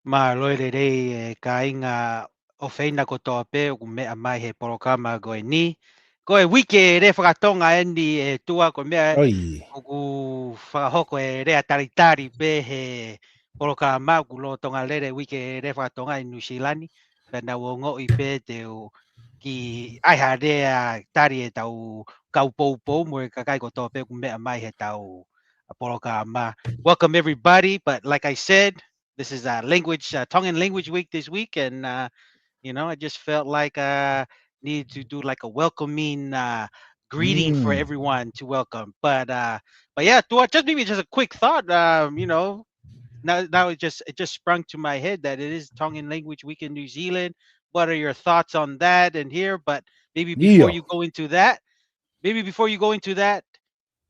Ma loere rei ka inga o whaina ko toa pe o mea mai he porokama goe ni. Koe wike re whakatonga eni tua ko mea Oi. o ku whakahoko rea taritari pe he porokama ku lo tonga lere wike re whakatonga i New Zealand. Pena o ngoi pe te o ki aiha rea tari tau kau pou pou mo kakai ko toa pe ku mea mai he tau porokama. Welcome everybody, but like I said, this is Tongue and Language Week this week, and I just felt like needed to do like a welcoming greeting for Mm. everyone to welcome. But yeah, just maybe just a quick thought. Now it just sprung to my head that it is Tongue and Language Week in New Zealand. What are your thoughts on that and here? But maybe before Io. you go into that, maybe before you go into that,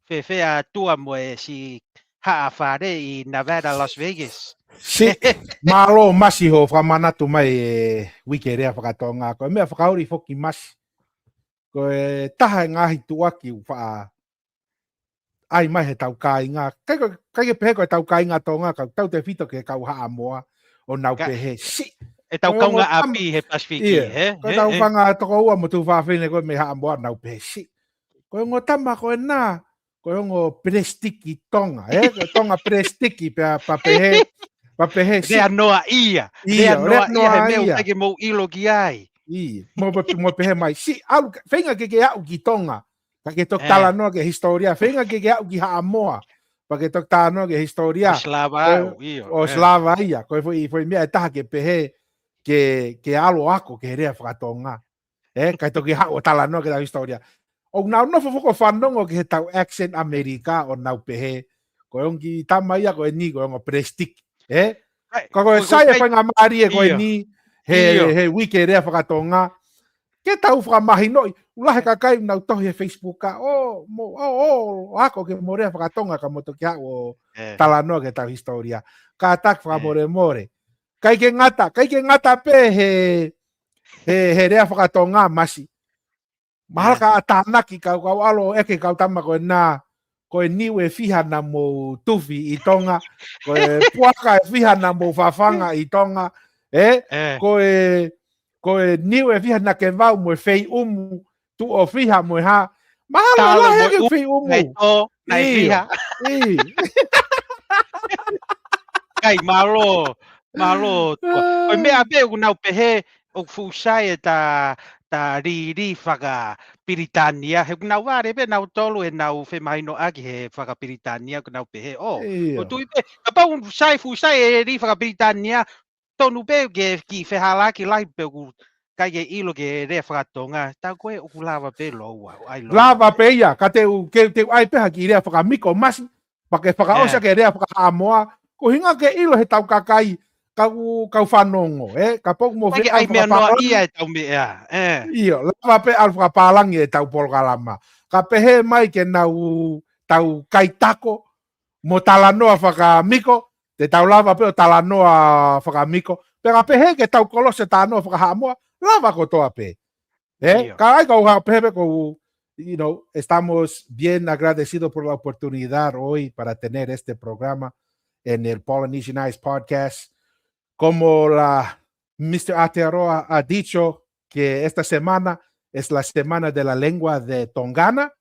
Fefe tua mo si haafare i Nevada, Las Vegas. Si. Malo masi ho whamanatu mai wike rea whakatonga. Ko mea whakauri foki masi. Ko taha ngahi tuaki wha ai mai he tau kāinga. Kai pehe koe tau kāinga tonga kau tau te whito ke kau haa moa o nau pehe. Si. E tau Koe kaunga ongo tam. api he Pasifiki, Ia. he? Koe tau whanga toko ua mo tu whawhine koe me haa moa nau pehe. Si. Koe ongo tama koe nā. Koe ongo prestiki tonga. Koe tonga prestiki pa pehe. Pa pehe si. Rea noa ia. Rea Ia, noa ia he noa meu ia. tege mou ilo ki ai. Ia, mo pehe mai. Si, alu, whenga ke au ki tonga. Ka ke tok tala Eh, noa ke historia. Whenga ke au ki Haamoa. Pa ke tok tala noa ke historia. Slava au, io. O Slava ia. Koe foi mea e taha ke pehe ke alo ako ke rea whakatonga. Kai toki hao tala noa ke tau historia. O nau no fofoko whanongo ke he tau accent Amerika o nau pehe. Koe ongi tama ia koe ni koe ongo prestik. Ko koe sai e whainga maari e koe Io, ni io. he wike rea whakatonga. Ke tau whakamahi noi. Ulahe ka kai nau tohi e Facebook ka. Ako ke mo rea whakatonga ka moto ki hao Eh, tala noa ke tau historia. Ka tak eh. whakamore more. Kai ke ngata pe he rea whakatonga masi. Mahal ka atanaki kau alo eke kau tama koe nā koe niu e whihana mo tuwhi i tonga, koe puaka e whihana mo whawhanga i tonga, koe niu e whihana ke wau mo e whei umu, tu o whiha mo e ha, mahalo Talo la mo heke whei na umu. ito, na Iyo, ifiha. Kai malo tua. Koe mea be o nau pehe o fusai e ta riri whaka Piritania. He nau ware be nau tolu e nau whemaino aki he whaka Piritania ko nau pehe. O tui be, ka pau fusai e ri whaka Piritania. Tonu be ki whehalaki lai pe ku kai ke ilo ke rea whakatonga. Tau koe o kulawa pe loa. Ai loa. lava pe ia, ka te ai peha ki rea whakamiko masi, pa ke whakaosa ke rea whakahamoa, ko hinga ke ilo he tau kakai, kau whanongo, ka pok mo Kai whi ke al ai mea noa whakapalangi, ia e tau mea. iyo, lava pe al whakapalangi e tau polkalama. Ka pehe mai ke tau kai tako, mo talanoa whakamiko, te tau lava pe o talanoa whakamiko, pe ka pehe ke tau kolose tānoa whakahamoa, lava ko toa pe. Ka ai kau pehe ko estamos bien agradecidos por la oportunidad hoy para tener este programa en el Polynesian Eyes Podcast. Como la Mr. Aotearoa ha dicho que esta semana es la semana de la lengua de Tongana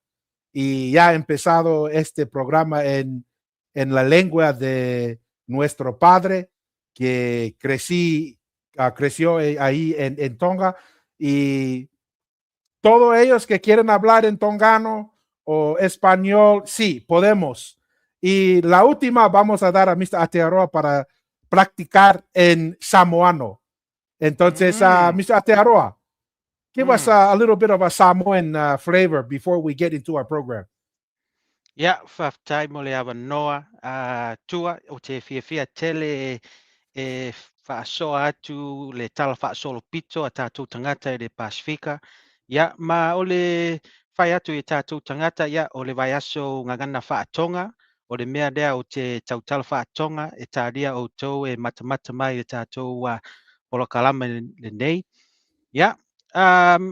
y ya ha empezado este programa en la lengua de nuestro padre que creció ahí en Tonga y todos ellos que quieren hablar en tongano o español, sí, podemos. Y la última vamos a dar a Mr. Aotearoa para practicar en samoano. Entonces, Mr. Aotearoa, give us a little bit of a Samoan flavor before we get into our program. Ia, whaftai mo le awa noa tua o te whiawhia tele whaasoa atu le tala whaasolo pito a tātou tangata i le Pasifika. Ia, ma o le whai atu i tātou tangata, ia, o le vai aso ngangana whaatonga, o le mea lea o te tautala whaatonga, e tāria o tau e matamata mai i tātou polokalama le nei. Ia,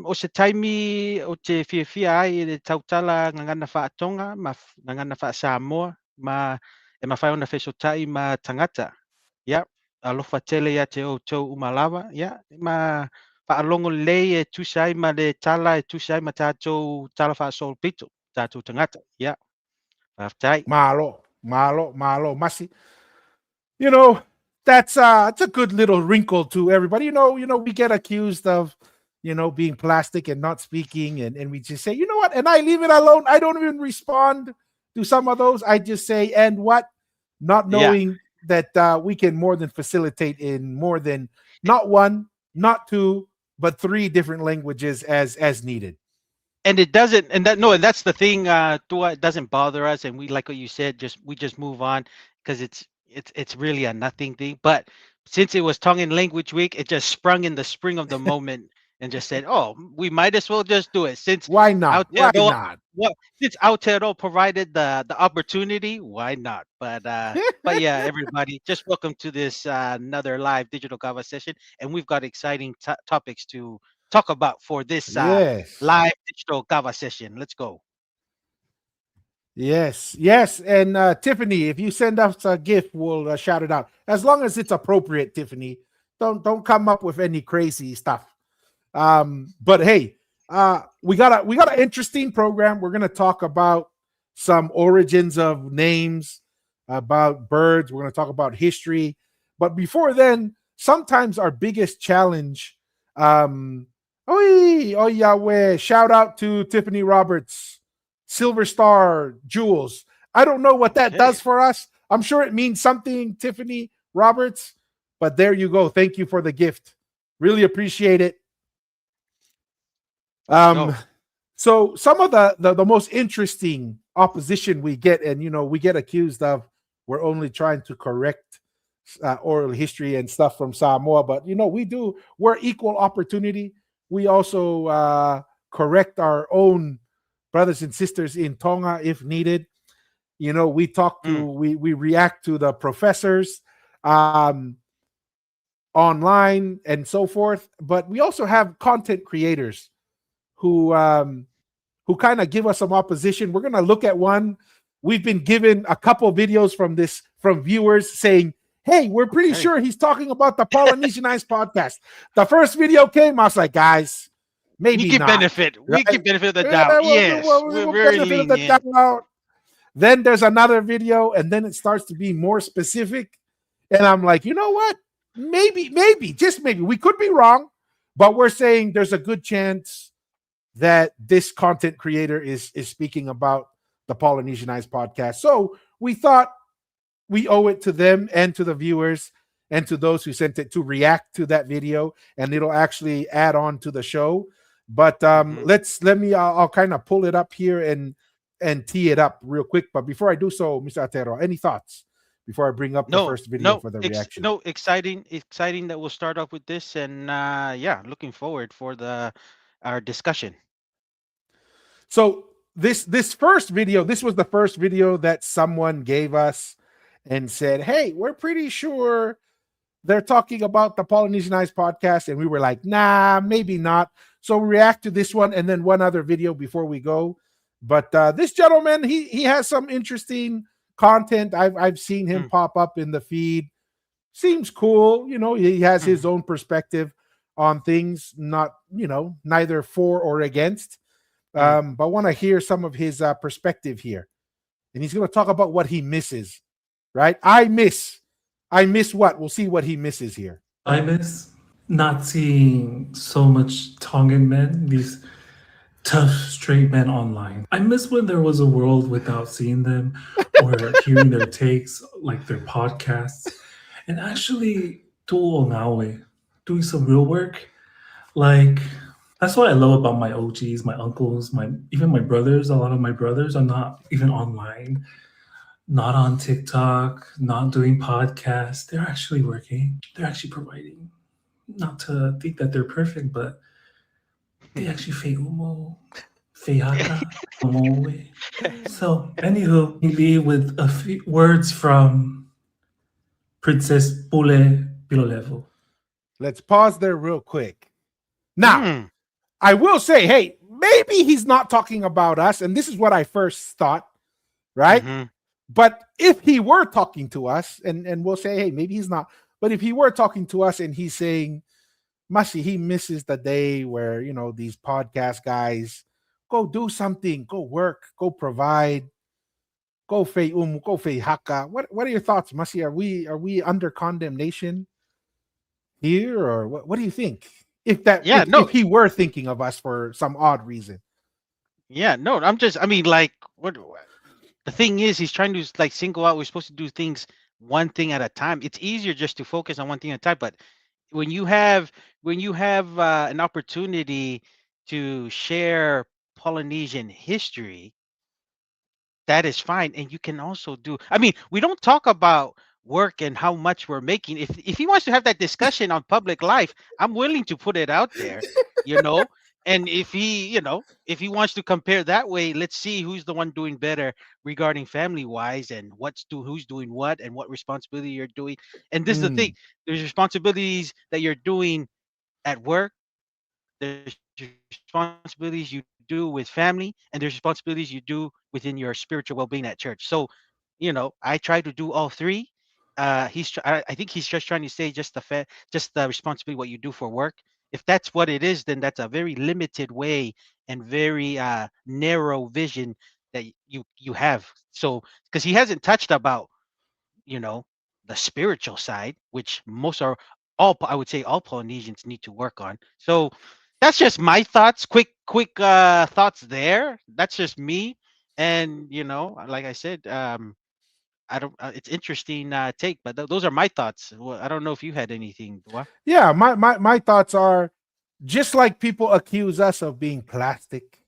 o se taimi o te whiawhia ai le tautala ngangana whaatonga, ma ngangana wha Samoa, ma e mawhai ona whesotai ma tangata. Ia, alofa tele ia te outou umalawa, ia, ma fa'alongo lelei e tusi ai ma le tala e tusi ai ma tatou tala fa'asolo pito, tatou tagata, ia, faafetai. Malo, Masi. You know, that's it's a good little wrinkle to everybody. We get accused of, being plastic and not speaking, and we just say, you know what, and I leave it alone. I don't even respond to some of those. I just say, and what, not Yeah. knowing that we can more than facilitate in more than not one, not two, but three different languages as needed. And it doesn't, and that no, and that's the thing, Tua, it doesn't bother us, and we like what you said, we just move on because it's really a nothing thing. But since it was tongue and language week, it just sprung in the spring of the moment and just said, "Oh, we might as well just do it since Why not? Why Aotearoa, not? what since Aotearoa provided the opportunity, why not?" But yeah, everybody, just welcome to this another live digital Kava session, and we've got exciting topics to talk about for this Yes. live digital Kava session. Let's go. Yes. And Tiffany, if you send us a gift, we'll shout it out. As long as it's appropriate, Tiffany. Don't come up with any crazy stuff. But hey, we got an interesting program. We're gonna talk about some origins of names, about birds. We're gonna talk about history. But before then, sometimes our biggest challenge. Oh Yahweh! Shout out to Tiffany Roberts, Silver Star Jewels. I don't know what that Okay. does for us. I'm sure it means something, Tiffany Roberts. But there you go. Thank you for the gift. Really appreciate it. Let's Um, go. so some of the most interesting opposition we get, and we get accused of we're only trying to correct oral history and stuff from Samoa, but we're equal opportunity. We also correct our own brothers and sisters in Tonga if needed. We talk to Mm, we react to the professors um, online and so forth, but we also have content creators who kind of give us some opposition. We're going to look at one. We've been given a couple videos from viewers saying, "Hey, we're pretty okay. sure he's talking about the Polynesianized podcast." The first video came, I was like, "Guys, You maybe give not." benefit. We Right? give benefit of the Yeah, doubt. we'll, Yes, we'll, we're we'll very benefit of the lenient. doubt. Then there's another video, and then it starts to be more specific. And I'm like, you know what? Maybe, just maybe, we could be wrong, but we're saying there's a good chance that this content creator is speaking about the Polynesianized podcast. So we thought we owe it to them and to the viewers and to those who sent it to react to that video, and it'll actually add on to the show. But Hmm. I'll kind of pull it up here and tee it up real quick. But before I do so, Mr. Atero, any thoughts before I bring up the No, first video no, for the reaction? no, exciting that we'll start off with this, and yeah, looking forward for the our discussion. So this first video, this was the first video that someone gave us and said, "Hey, we're pretty sure they're talking about the Polynesianized podcast," and we were like, "Nah, maybe not." So we react to this one and then one other video before we go. But this gentleman, he has some interesting content. I've seen him Mm, pop up in the feed. Seems cool. He has his mhm, own perspective on things, not neither for or against. mm. But I want to hear some of his perspective here, and he's going to talk about what he misses. Right? I miss what? We'll see what he misses here. I miss not seeing so much Tongan men, these tough straight men online. I miss when there was a world without seeing them or hearing their takes, like their podcasts, and actually doing some real work. Like that's what I love about my OGs, my uncles, my brothers. A lot of my brothers are not even online, not on TikTok, not doing podcasts. They're actually working. They're actually providing. Not to think that they're perfect, but they actually fei umo, fei haka, umoe. So, anywho, we leave with a few words from Princess Pule Pilolevo. Let's pause there real quick. Now, Mm, I will say, hey, maybe he's not talking about us, and this is what I first thought, right? mhm, But if he were talking to us, and we'll say, hey, maybe he's not, But if he were talking to us and he's saying, Masi, he misses the day where, these podcast guys go do something, go work, go provide, go fei haka. What are your thoughts, Masi? Are we under condemnation here, or what do you think? If that Yeah, if no, he were thinking of us for some odd reason. yeah, no. I mean, like, what? The thing is, he's trying to like single out. We're supposed to do things one thing at a time. It's easier just to focus on one thing at a time. But when you have an opportunity to share Polynesian history, that is fine. And you can also do, I mean, we don't talk about work and how much we're making. If he wants to have that discussion on public life, I'm willing to put it out there, you know. And if he wants to compare that way, let's see who's the one doing better regarding family wise, and who's doing what and what responsibility you're doing. And this is the thing: Mm, there's responsibilities that you're doing at work, there's responsibilities you do with family, and there's responsibilities you do within your spiritual well-being at church. So, I try to do all three. I think he's just trying to say just the responsibility what you do for work. If that's what it is, then that's a very limited way and very narrow vision that you have. So, because he hasn't touched about you know the spiritual side, which I would say all Polynesians need to work on. So that's just my thoughts, quick thoughts there. That's just me. And like I said, I don't it's interesting take, but those are my thoughts. Well, I don't know if you had anything, Dua. yeah, my thoughts are, just like people accuse us of being plastic,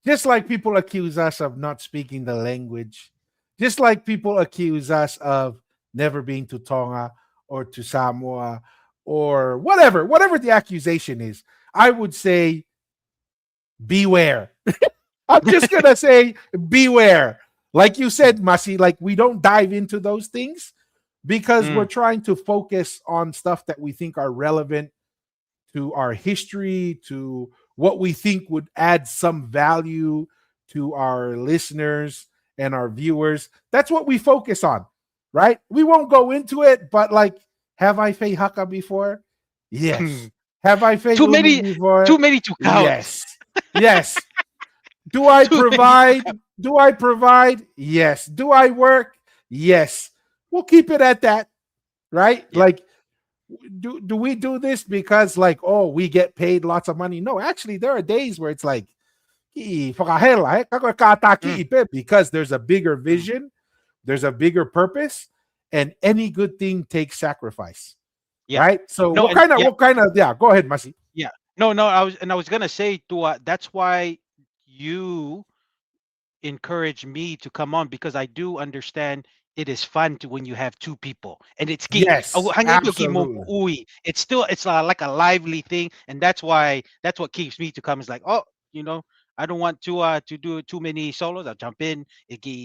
just like people accuse us of not speaking the language, just like people accuse us of never being to Tonga or to Samoa or whatever the accusation is, I would say beware. I'm just gonna say beware. Like you said, Masi, like we don't dive into those things because we're Mm, trying to focus on stuff that we think are relevant to our history, to what we think would add some value to our listeners and our viewers. That's what we focus on, right? We won't go into it, but like, have I fei haka before? Yes. Have I fei too umu many, before? too many to count. Yes. Yes. Do I Too many. provide? Do I provide? Yes. Do I work? Yes. We'll keep it at that, right? Yeah. Like, do we do this because like, oh, we get paid lots of money? No, actually there are days where it's like, Mm, because there's a bigger mm, vision, there's a bigger purpose, and any good thing takes sacrifice, yeah. right? So No, and yeah, yeah, go ahead, Masi. yeah. No, no. I was gonna say, Dua, that's why you encourage me to come on, because I do understand it is fun to when you have two people and Yes, absolutely. it's like a lively thing, and that's what keeps me to come. Is like, oh, I don't want to do too many solos. I'll jump in.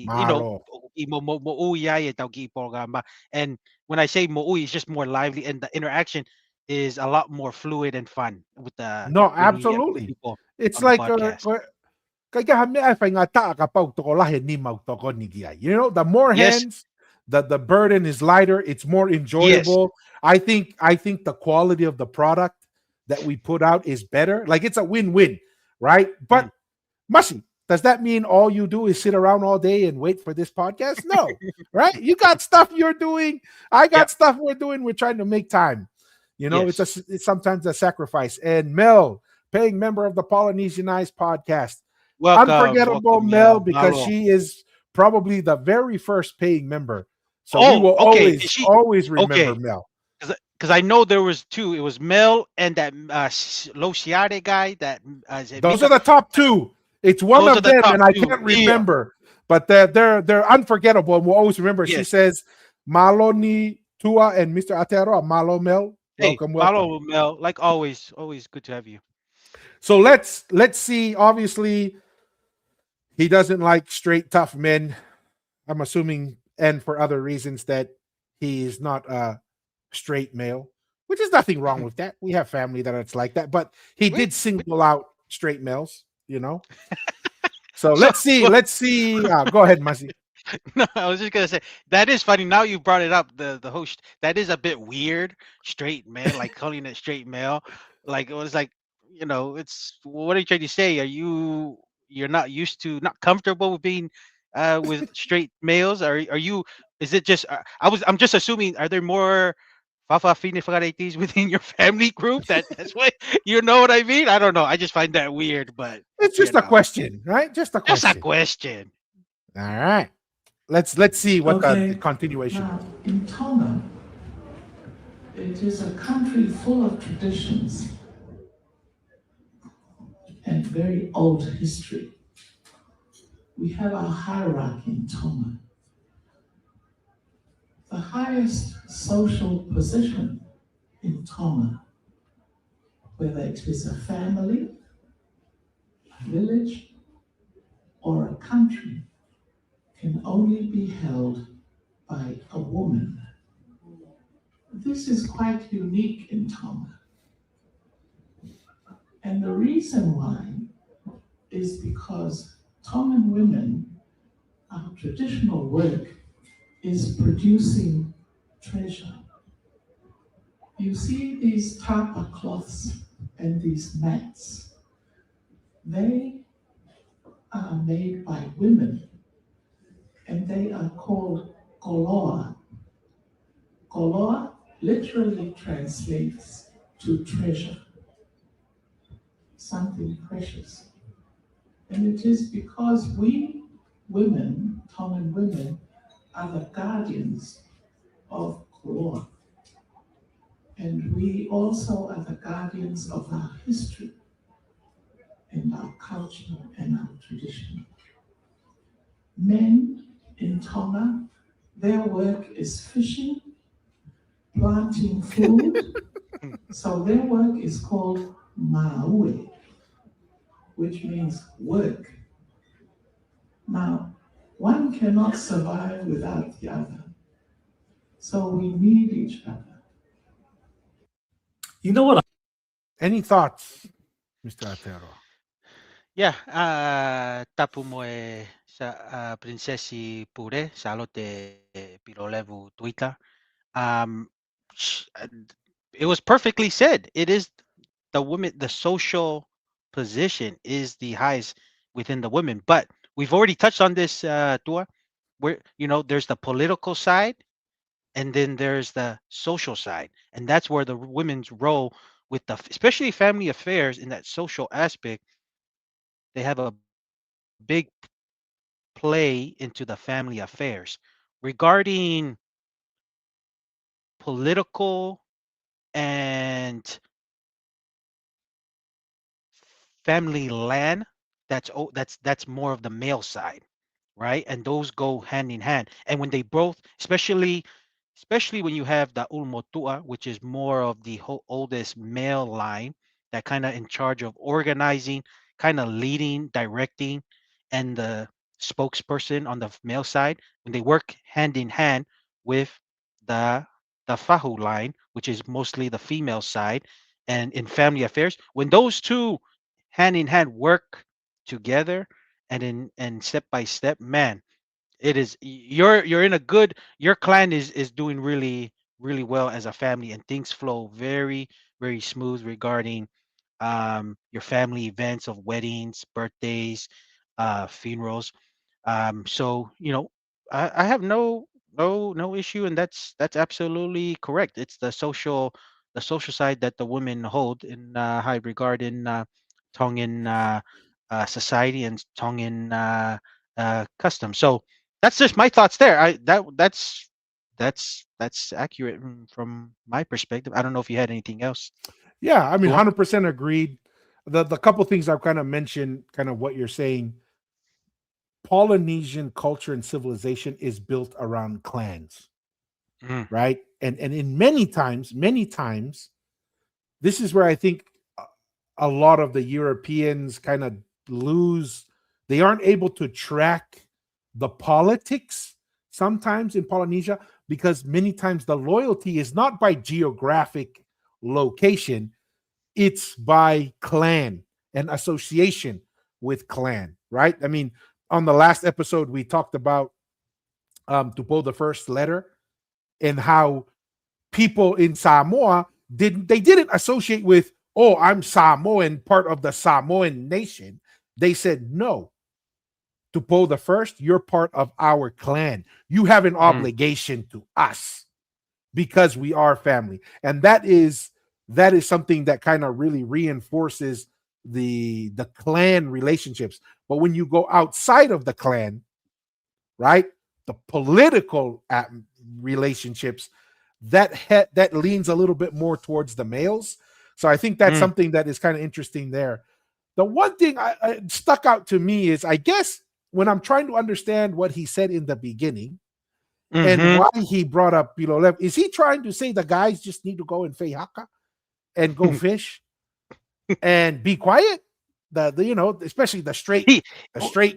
Malo. Mo-uwi ay tao programa. And when I say mo-uwi, it's just more lively, and the interaction is a lot more fluid and fun with the No, when we have two absolutely. people It's on the like podcast. the more Yes, hands, the burden is lighter, it's more yes. enjoyable. I think the quality of the product that we put out is better. Like it's a win-win, right? Mm. But Mushy, does that mean all you do is sit around all day and wait for this podcast? No, right? You got stuff you're doing. I got Yep. stuff we're doing. We're trying to make time. Yes. It's sometimes a sacrifice. And Mel, paying member of the Polynesianized podcast, Welcome, unforgettable welcome, Mel, yeah, because Malo. she is probably the very first paying member. So we Oh, will okay. Is always, she always remember okay? Mel. Because I know there was two. It was Mel and that Losiade guy. That is it Those are Mika. the top two. It's one Those are of the them, top and I two. can't Yeah. remember, but they're unforgettable, and we'll always remember. She Yes. says, "Maloni Tua and Mr. Atero, Malo Mel, Hey, welcome, welcome." Malo, Mel. Like always, always good to have you. So let's see. Obviously, he doesn't like straight tough men. I'm assuming, and for other reasons, that he is not a straight male, which is nothing wrong with that. We have family that it's like that, but he Wait, did single out straight males. So so let's see. Let's see. Go ahead, Masi. No, I was just gonna say that is funny. Now you brought it up. The host that is a bit weird. Straight man, like calling it straight male. Like it was like it's what are you trying to say? You're not used to not comfortable with being with straight males? Are you? Is it just? I'm just assuming. Are there more Fafa Finifaraitis within your family group? That's what you know what I mean. I don't know. I just find that weird, but It's you just a know, question, right? Just a that's a question. question. All right. Let's see what the Okay. continuation Now, is. in Tonga, it is a country full of traditions and very old history. We have our hierarchy in Tonga. The highest social position in Tonga, whether it is a family, a village, or a country, can only be held by a woman. This is quite unique in Tonga. And the reason why is because Tongan women, our traditional work is producing treasure. You see these tapa cloths and these mats, they are made by women and they are called koloa. Koloa literally translates to treasure, something precious. And it is because we women, Tongan women, are the guardians of koloa. And we also are the guardians of our history and our culture and our tradition. Men in Tonga, their work is fishing, planting food, so their work is called maue, which means work. Now, one cannot survive without the other, so we need each other. You know what? Any thoughts, Mr. Atero? Yeah, tapu mo sa prinsesi pure salo te pirolevu tuita. Um, it was perfectly said. It is the woman, the social position is the highest within the women. But we've already touched on this, Tua, where there's the political side and then there's the social side, and that's where the women's role with especially family affairs in that social aspect, they have a big play into the family affairs regarding political and family land. That's more of the male side, right? And those go hand in hand. And when they both, especially when you have the ulmotua, which is more of the oldest male line, that kind of in charge of organizing, kind of leading, directing, and the spokesperson on the male side, when they work hand in hand with the fahu line, which is mostly the female side, and in family affairs, when those two hand in hand work together and step by step, man, it is you're in a good, your clan is doing really well as a family, and things flow very smooth regarding your family events of weddings, birthdays, funerals. So I have no issue, and that's absolutely correct. It's the social side that the women hold in high regard in Tongan society and Tongan custom. So that's just my thoughts there. That's accurate from my perspective. I don't know if you had anything else. Yeah, I mean, Tua? 100% agreed. The couple things I've kind of mentioned, kind of what you're saying, Polynesian culture and civilization is built around clans, Mm, right? And in many times, this is where I think a lot of the Europeans kind of lose. They aren't able to track the politics sometimes in Polynesia because many times the loyalty is not by geographic location, it's by clan and association with clan, right? I mean, on the last episode, we talked about Tupou the first letter, and how people in Samoa didn't associate with, oh, I'm Samoan, part of the Samoan nation. They said, no, Tupou the first, you're part of our clan. You have an obligation to us because we are family. And that is something that kind of really reinforces the clan relationships. But when you go outside of the clan, right, the political relationships, that leans a little bit more towards the males. So I think that's something that is kind of interesting there. The one thing I stuck out to me is, I guess, when I'm trying to understand what he said in the beginning and why he brought up Pilolev, is he trying to say the guys just need to go and haka and go fish and be quiet? Especially the straight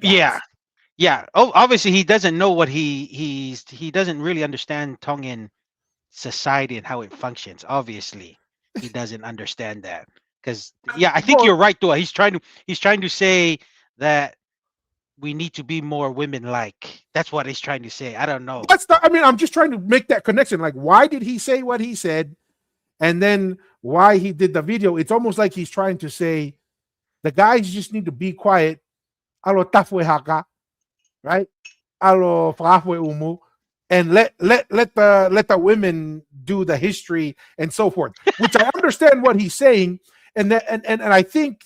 guys. Yeah. Oh, obviously he doesn't know what he doesn't really understand Tongan society and how it functions. Obviously, he doesn't understand that. Because I think you're right, though. He's trying to say that we need to be more women-like. That's what he's trying to say. I don't know. I'm just trying to make that connection. Like, why did he say what he said, and then why he did the video? It's almost like he's trying to say the guys just need to be quiet. Alo tafwe haka, right? Alo fafwe umu, and let the women do the history and so forth. Which I understand what he's saying, and I think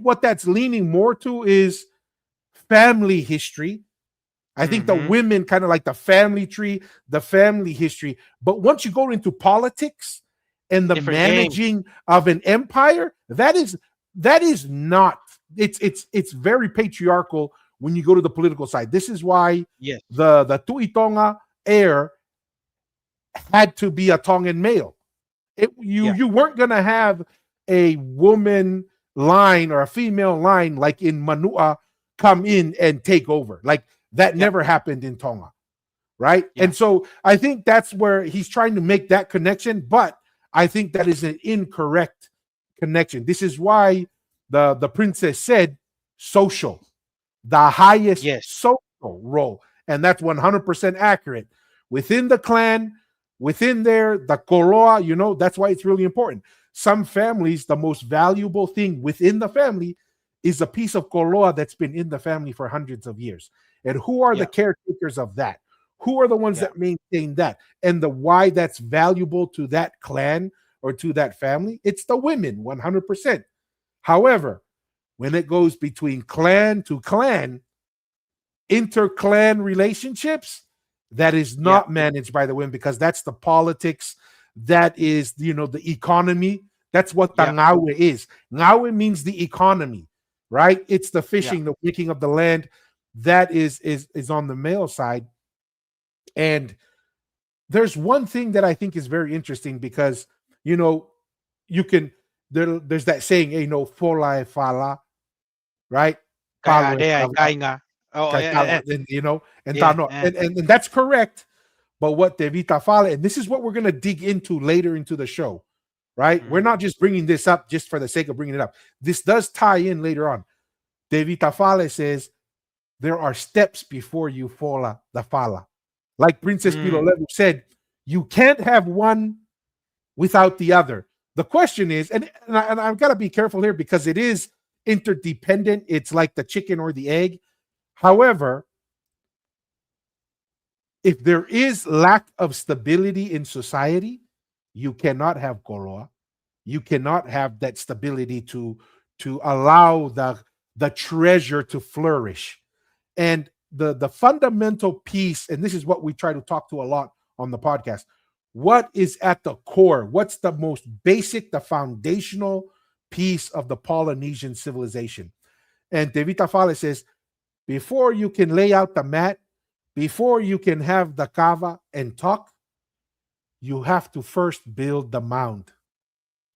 what that's leaning more to is family history. I think the women kind of like the family tree, the family history. But once you go into politics and the Different managing of an empire, that is not. It's very patriarchal when you go to the political side. This is why the Tuitonga heir had to be a Tongan male. You weren't gonna have a woman line or a female line like in Manua come in and take over. Like that never happened in Tonga, right? And so I think that's where he's trying to make that connection, but I think that is an incorrect connection. This is why the princess said social, the highest social role, and that's 100% accurate. Within the clan, within there, the koloa, that's why it's really important. Some families, the most valuable thing within the family is a piece of koloa that's been in the family for hundreds of years. And who are the caretakers of that? Who are the ones that maintain that? And the why that's valuable to that clan or to that family? It's the women, 100%. However, when it goes between clan to clan, inter-clan relationships, that is not managed by the women, because that's the politics, that is, the economy. That's what the ngawe is. Ngawe means the economy, right? It's the fishing, the making of the land. That is on the male side. And there's one thing that I think is very interesting, because you can there's that saying, fola e fala, right? Oh, And that's correct. But what Devita Fale, and this is what we're going to dig into later into the show, right? We're not just bringing this up just for the sake of bringing it up. This does tie in later on. Devita Fale says there are steps before you fola the fala. Like Princess Pilolevu said, you can't have one without the other. The question is, and I've got to be careful here because it is interdependent. It's like the chicken or the egg. However, if there is lack of stability in society, you cannot have koloa. You cannot have that stability to allow the treasure to flourish. And the fundamental piece, and this is what we try to talk to a lot on the podcast, what is at the core? What's the most basic, the foundational piece of the Polynesian civilization? And Devita Fale says, before you can lay out the mat, before you can have the kava and talk, you have to first build the mound,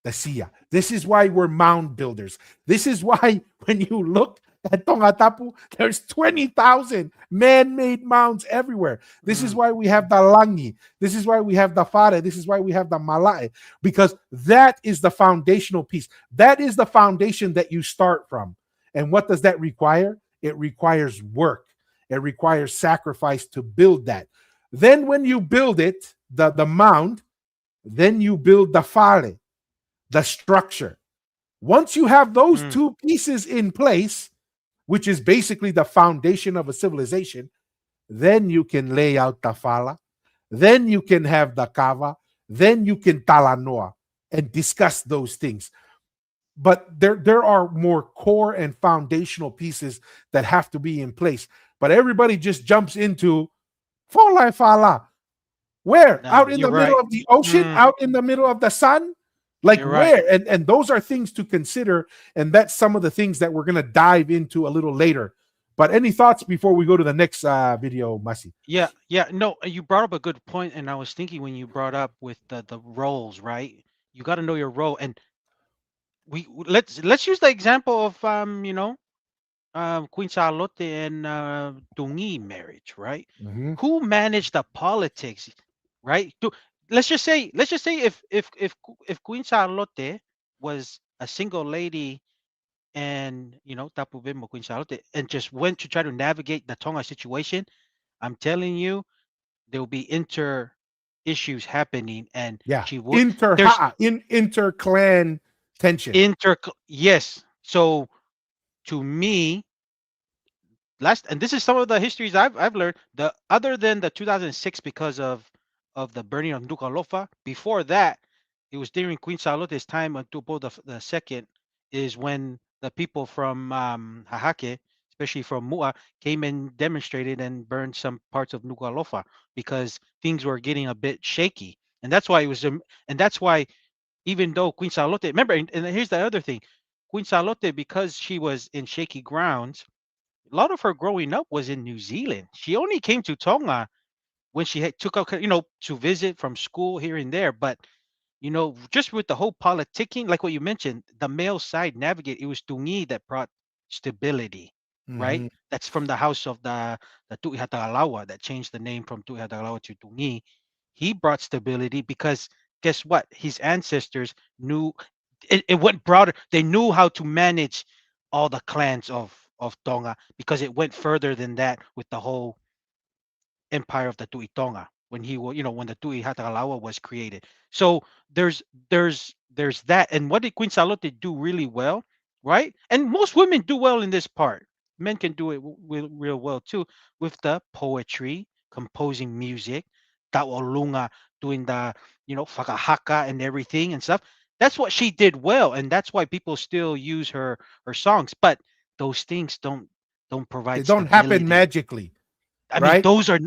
the sia. This is why we're mound builders. This is why when you look at Tongatapu, there's 20,000 man-made mounds everywhere. This is why we have the langi. This is why we have the fare. This is why we have the malae, because that is the foundational piece. That is the foundation that you start from. And what does that require? It requires work. It requires sacrifice to build that. Then when you build it, the mound, then you build the fale, the structure. Once you have those Mm. two pieces in place, which is basically the foundation of a civilization, then you can lay out the fala, then you can have the kava, then you can talanoa and discuss those things. But there are more core and foundational pieces that have to be in place. But everybody just jumps into fala fala. Where? No, Out in you're the middle right. of the ocean? Mm, Out in the middle of the sun? Like you're right. where? And those are things to consider. And that's some of the things that we're going to dive into a little later. But any thoughts before we go to the next video, Masi? Yeah, yeah. No, you brought up a good point, and I was thinking when you brought up with the roles, right? You got to know your role, and let's use the example of Queen Charlotte and Tungi marriage, right? Mm-hmm. Who managed the politics, right? Let's just say if Queen Charlotte was a single lady and Tapu Bimbo Queen Charlotte and just went to try to navigate the Tonga situation, I'm telling you there will be inter issues happening, and Yeah. she would there's Inter clan tension. inter yes. So to me, last and this is some of the histories I've learned. The other than the 2006 because of the burning of Nuku'alofa. Before that, it was during Queen Charlotte's time on Tupo the second is when the people from Hahake, especially from Mua, came and demonstrated and burned some parts of Nuku'alofa because things were getting a bit shaky. And that's why it was and that's why even though Queen Charlotte, remember, and here's the other thing, Queen Charlotte, because she was in shaky grounds, a lot of her growing up was in New Zealand. She only came to Tonga when she took out, to visit from school here and there. But just with the whole politicking, like what you mentioned, the male side navigate. It was Tungi that brought stability, right? Mm-hmm. That's from the house of the Tu'i Hatagalawa that changed the name from Tu'i Hatagalawa to Tungi. He brought stability because guess what? His ancestors knew it went broader. They knew how to manage all the clans of Tonga because it went further than that with the whole empire of the Tuitonga when he was, when the Tui Hatagalawa was created. So there's there's that. And what did Queen Salote do really well, right? And most women do well in this part. Men can do it real well too with the poetry, composing music, Taolunga doing the fakahaka and everything and stuff. That's what she did well, and that's why people still use her songs. But those things don't They provide don't happen stability. magically, I mean, right? those are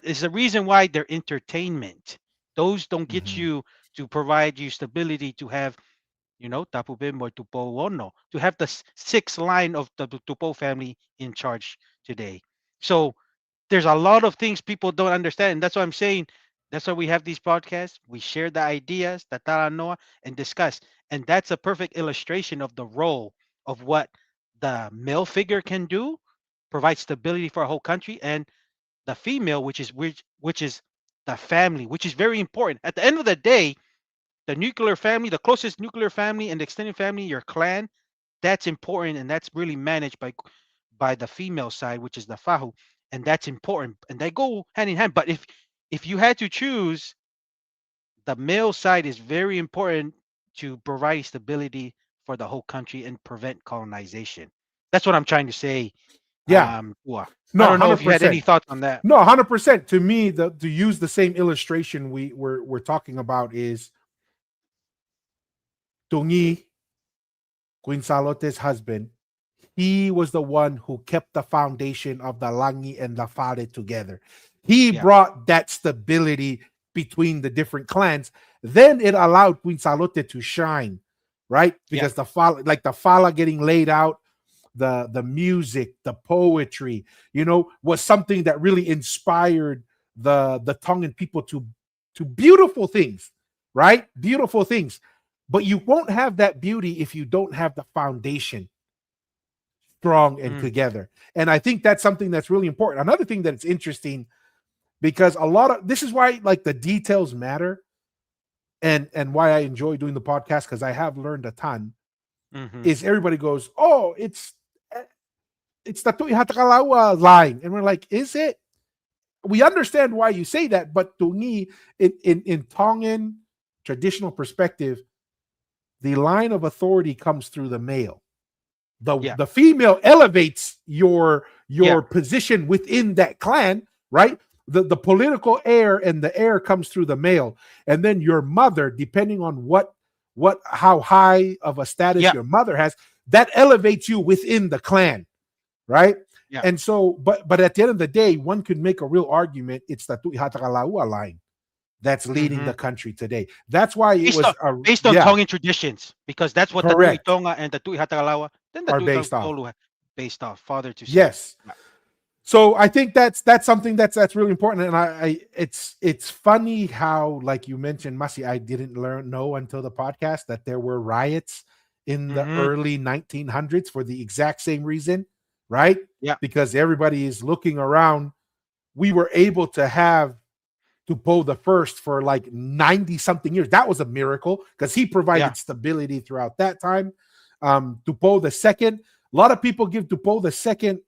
is the reason why they're entertainment. Those don't get Mm-hmm. you to provide you stability to have, Tapu Bimbo Tupo Wono, to have the sixth line of the Tupo family in charge today. So there's a lot of things people don't understand. And that's what I'm saying. That's why we have these podcasts. We share the ideas, the talanoa, and discuss. And that's a perfect illustration of the role of what the male figure can do, provide stability for a whole country, and the female, which is the family, which is very important. At the end of the day, the nuclear family, the closest nuclear family and the extended family, your clan, that's important and that's really managed by the female side, which is the fahu, and that's important, and they go hand in hand. But if you had to choose, the male side is very important to provide stability for the whole country and prevent colonization. That's what I'm trying to say. Yeah. Ua. I No, don't know if you had any 100%. thoughts on that. No, 100%. To me, to use the same illustration we're talking about is Tungi, Queen Salote's husband. He was the one who kept the foundation of the Langi and the Fale together. He Yeah, brought that stability between the different clans. Then it allowed Queen Salote to shine, right? yeah, Because the Fala getting laid out, the music, the poetry, was something that really inspired the Tongan people to beautiful things, right? Beautiful things. But you won't have that beauty if you don't have the foundation strong and mm, together. And I think that's something that's really important. Another thing that's interesting, because a lot of this is why like the details matter, and why I enjoy doing the podcast, because I have learned a ton, mm-hmm, is everybody goes, oh, it's the Tuihatakalaua line. And we're like, is it? We understand why you say that, but to me, in Tongan traditional perspective, the line of authority comes through the male. Yeah. The female elevates Yeah. your position within that clan, right? The political heir and the heir comes through the male, and then your mother, depending on how high of a status Yeah. your mother has, that elevates you within the clan, right? Yeah. And so, but at the end of the day, one could make a real argument. It's the Tuihatakalaua line that's leading Hmm. the country today. That's why it was Based on yeah, Tongan traditions, because that's what the Tui correct, Tonga and the Tui Hatakalawa, then the are Tui based off. Tolu based off father to son. Yes. Yeah. So I think that's something that's really important, and it's funny how, like you mentioned, Masi, I didn't know until the podcast that there were riots in the Hmm. early 1900s for the exact same reason, right? Yeah. Because everybody is looking around. We were able to have Tupou the first for like 90 something years. That was a miracle because he provided Yeah. stability throughout that time. Tupou the second, a lot of people give Tupou the second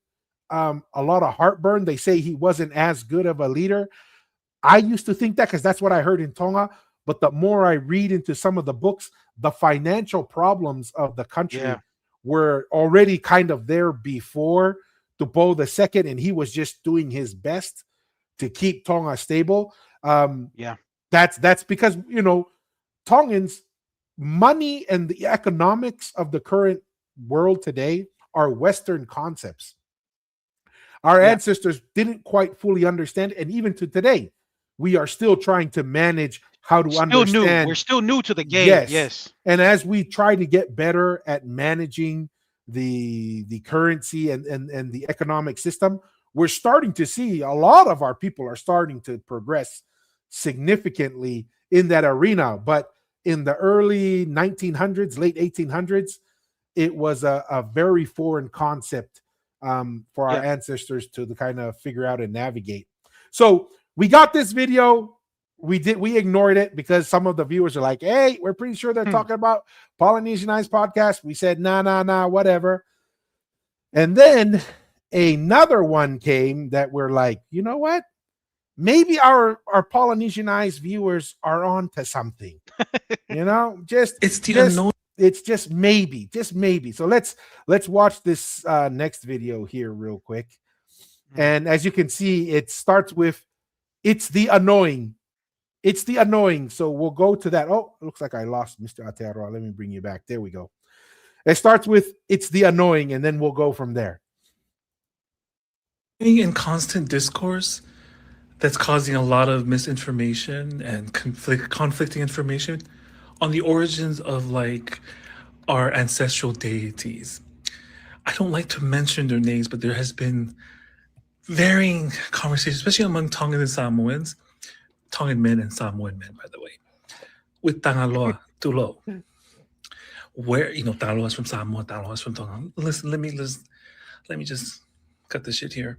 a lot of heartburn. They say he wasn't as good of a leader. I used to think that because that's what I heard in Tonga. But the more I read into some of the books, the financial problems of the country Yeah. were already kind of there before Tupou the second, and he was just doing his best to keep Tonga stable. Um, Yeah. that's because Tongans money and the economics of the current world today are Western concepts. Our Yeah. ancestors didn't quite fully understand, and even to today, we are still trying to manage how to Still new. We're understand. still new to the game. Yes, Yes. and as we try to get better at managing the currency and the economic system, we're starting to see a lot of our people are starting to progress significantly in that arena. But in the early 1900s, late 1800s, it was a very foreign concept for our Yeah. ancestors to kind of figure out and navigate. So we got this video. We ignored it because some of the viewers are like, "Hey, we're pretty sure they're Hmm. talking about Polynesianized podcast." We said, nah, whatever." And then another one came that we're like, you know what? Maybe our Polynesianized viewers are on to something. Just It's the just unknown. it's just maybe. So let's watch this next video here real quick. Hmm. And as you can see, it starts with it's the annoying. It's the annoying. So we'll go to that. Oh, it looks like I lost Mr. Aotearoa. Let me bring you back. There we go. It starts with it's the annoying, and then we'll go from there. Being in constant discourse that's causing a lot of misinformation and conflicting information on the origins of like our ancestral deities. I don't like to mention their names, but there has been varying conversations, especially among Tongan and Samoans, Tongan men and Samoan men, by the way, with Tangaloa, Tulo, where Tangaloa is from Samoa, Tangaloa is from Tonga. Listen, let me just cut this shit here.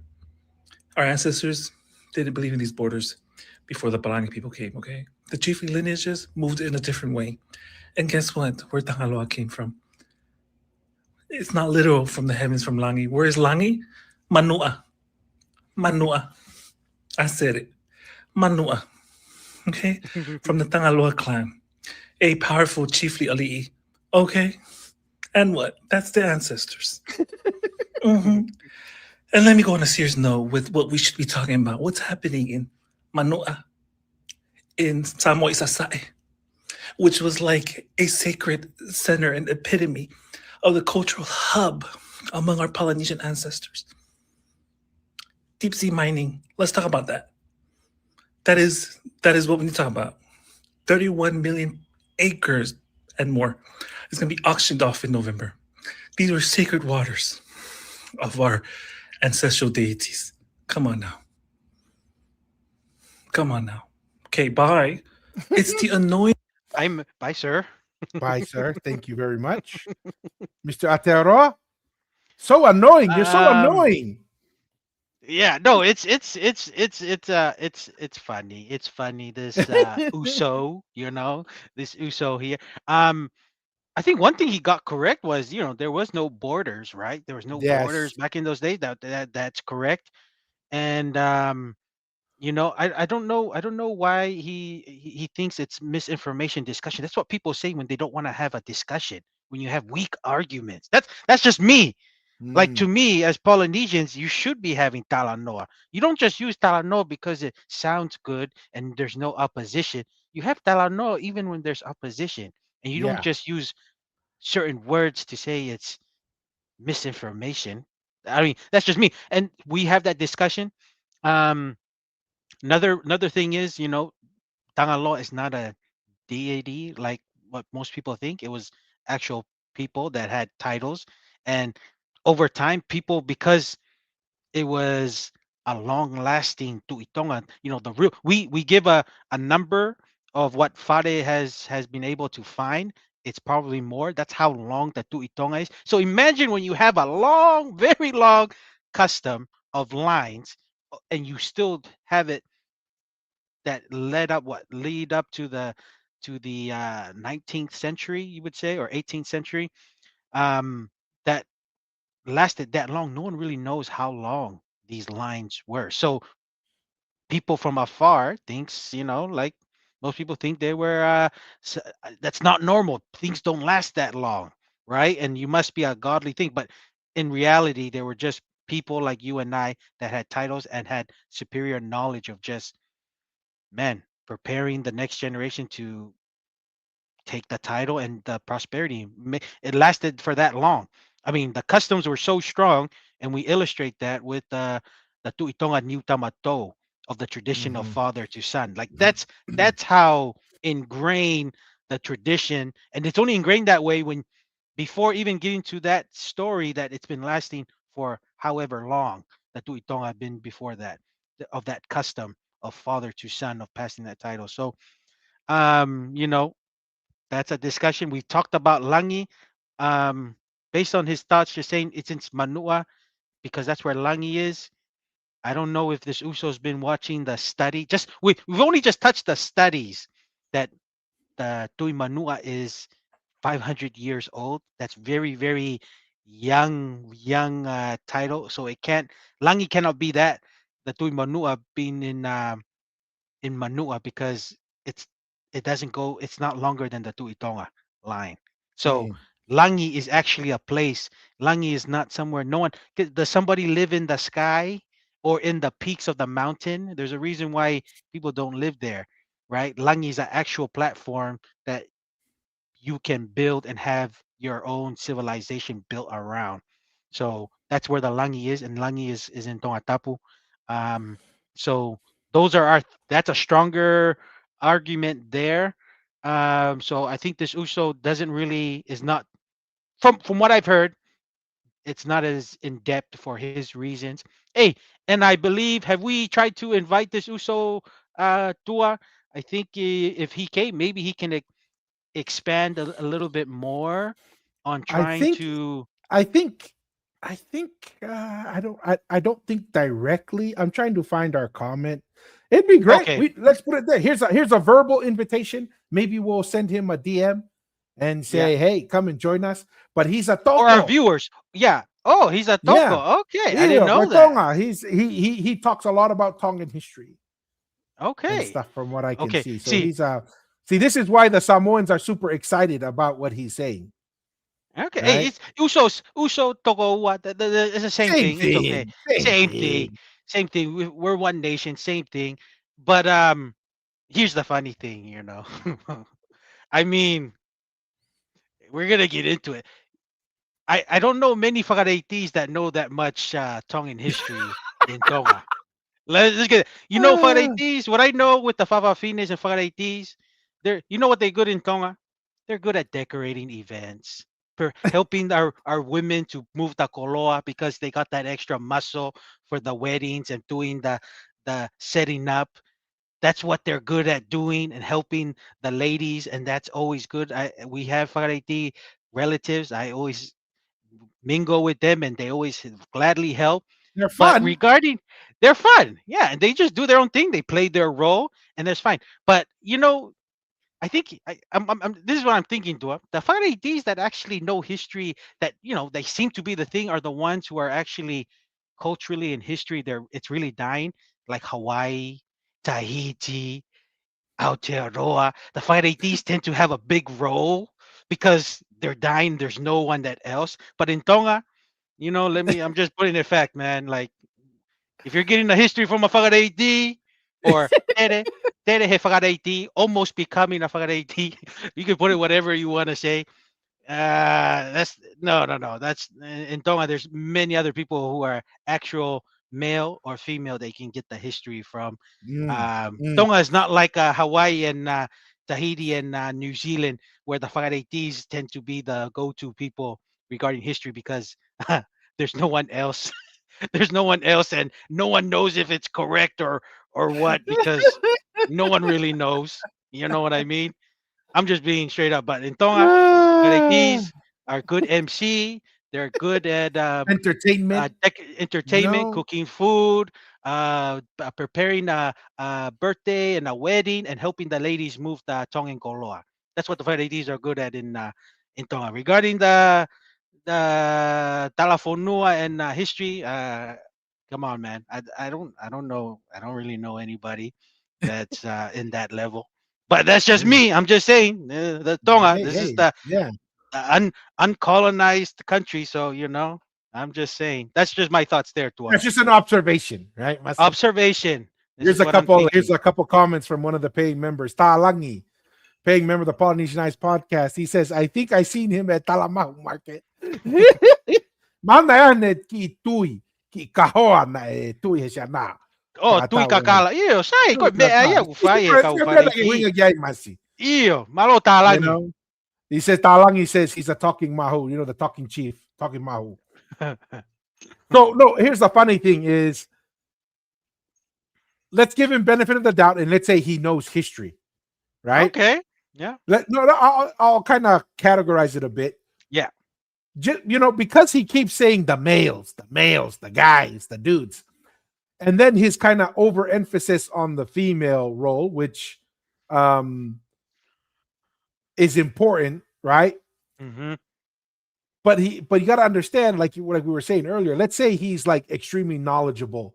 Our ancestors didn't believe in these borders before the Palangi people came, okay? The chiefly lineages moved in a different way. And guess what? Where Tangaloa came from? It's not literal from the heavens from Langi. Where is Langi? Manua. Manua. I said it. Manua. Okay? From the Tangaloa clan. A powerful chiefly ali'i. Okay? And what? That's the ancestors. Mhm. And let me go on a serious note with what we should be talking about. What's happening in Manua, in Samoa Isasai, which was like a sacred center and epitome of the cultural hub among our Polynesian ancestors. Deep sea mining. Let's talk about that. That is what we need to talk about. 31 million acres and more is going to be auctioned off in November. These were sacred waters of our ancestral deities. Come on now. Come on now. Okay, bye. It's the annoying. Bye, sir. Bye, sir. Thank you very much. Mr. Aotearoa. So annoying. You're so Um. annoying. Yeah. No. It's funny. It's funny. This Uso. This Uso here. Um. I think one thing he got correct was, there was no borders, right? There was no borders Yes. back in those days. That's correct. And I don't know why he thinks it's misinformation discussion. That's what people say when they don't want to have a discussion. When you have weak arguments, that's just me. Like, to Mm, me, as Polynesians, you should be having talanoa. You don't just use talanoa because it sounds good and there's no opposition. You have talanoa even when there's opposition, and you don't yeah. just use certain words to say it's misinformation. I mean, that's just me. And we have that discussion. Um, another thing is, Tangalo is not a deity like what most people think. It was actual people that had titles, and over time, people, because it was a long-lasting tuitonga. The real, we give a number of what Fade has been able to find. It's probably more. That's how long the tuitonga is. So imagine when you have a long, very long custom of lines, and you still have it that lead up to the 19th century, you would say, or 18th century. That lasted that long. No one really knows how long these lines were. So people from afar thinks, like most people think they were. That's not normal. Things don't last that long, right? And you must be a godly thing. But in reality, they were just people like you and I that had titles and had superior knowledge of just, man, preparing the next generation to take the title and the prosperity. It lasted for that long. I mean, the customs were so strong, and we illustrate that with the tuitonga new tamato of the tradition of Hmm. father to son. Like, that's how ingrained the tradition, and it's only ingrained that way when, before even getting to that story, that it's been lasting for however long. The tuitonga have been before that, of that custom of father to son of passing that title. So, um, you know, that's a discussion. We talked about Langi. Um, Based on his thoughts, just saying it's in Manua because that's where Langi is. I don't know if this Uso's been watching the study. We've only just touched the studies that the Tui Manua is 500 years old. That's very, very young title. So it can't Langi cannot be that. The Tui Manua being in Manua because it's it doesn't go it's not longer than the Tuitonga line. So Mm. Langi is actually a place. Langi is not somewhere no one does somebody live in the sky or in the peaks of the mountain. There's a reason why people don't live there, right? Langi is an actual platform that you can build and have your own civilization built around. So that's where the Langi is, and Langi is in Tongatapu. Um, so those are our that's a stronger argument there. So I think this Uso doesn't really is not from what I've heard, it's not as in depth for his reasons. Hey, and I believe have we tried to invite this Uso Tua? I think if he came, maybe he can expand a little bit more on I trying think to. I think I think I don't think directly. I'm trying to find our comment. It'd be great. Okay, Let's put it there. Here's a verbal invitation. Maybe we'll send him a DM and yeah, say, "Hey, come and join us." But he's a or our toko. viewers, yeah. Oh, he's a Yeah. toko. Okay, I didn't Yeah, know that. Watonga. He talks a lot about Tongan history and Okay, stuff from what I can okay. see. So See, he's see, this is why the Samoans are super excited about what he's saying, okay. Hey, right? it's Uso toko. What? It's the same Same thing. It's okay. thing. Same Same thing. thing. Same thing. We're one nation. Same thing. But here's the funny thing. I mean, we're gonna get into it. I don't know many Whakareitis that know that much Tongan history in Tonga. Let's get it. Ah, Whakareitis, what I know with the Fafafines and Whakareitis, what they're good in Tonga? They're good at decorating events, helping our women to move the koloa because they got that extra muscle for the weddings and doing the setting up. That's what they're good at doing and helping the ladies, and that's always good. We have Whakareiti relatives. I always mingle with them and they always gladly help. they're But fun. they're fun. Yeah. And they just do their own thing. They play their role and that's fine. But, I think this is what I'm thinking, Dua. The Ds that actually know history, that they seem to be the thing, are the ones who are actually culturally in history. It's really dying, like Hawaii, Tahiti, Aotearoa. The Ds tend to have a big role because they're dying. There's no one that else. But in Tonga, I'm just putting it fact, man. Like, if you're getting the history from a Whakareiti or Tere he Whakareiti, almost becoming a Whakareiti, you can put it whatever you want to say. That's no. That's in Tonga. There's many other people who are actual male or female they can get the history from. Mm, mm. Tonga is not like Hawaii and Tahiti and New Zealand, where the Whakareitis tend to be the go-to people regarding history because there's no one else. There's no one else, and no one knows if it's correct or what, because no one really knows. You know what I mean? I'm just being straight up. But in Tonga, Ah, These are good MC. They're good at entertainment, you entertainment, know. cooking food, preparing a birthday and a wedding, and helping the ladies move the Tongan koloa. That's what the ladies are good at in Tonga. Regarding the Talafonua and history, come on, man. I don't know. I don't really know anybody that's in that level. But that's just Mm. me. I'm just saying the Tonga. Hey, This is hey, yeah. the uncolonized country. So I'm just saying. That's just my thoughts there, Tua. That's just an observation, right? Observation. This is what I'm Here's thinking. a couple comments from one of the paying members. Talangi, paying member of the Polynesian Ice podcast. He says, I think I seen him at Talamahu Market. Mana yan ki tui, ki kahoa na tui he siya na. Oh, tui Kakatao yan. kakala. Iyo, say ko Tui me kakao. aya ufaye ka Siya may ufare naging ti. nagyay masi. Iyo, malo You talangi. know? He says, Talangi says he's a talking mahu, the talking chief, talking mahu. So, no, here's the funny thing is, let's give him benefit of the doubt and let's say he knows history, right? Okay. Yeah. I'll kind of categorize it a bit. Yeah. Because he keeps saying the males, the guys, the dudes, and then his kind of overemphasis on the female role, which is important, right? Mm-hmm. But you got to understand, like we were saying earlier. Let's say he's like extremely knowledgeable,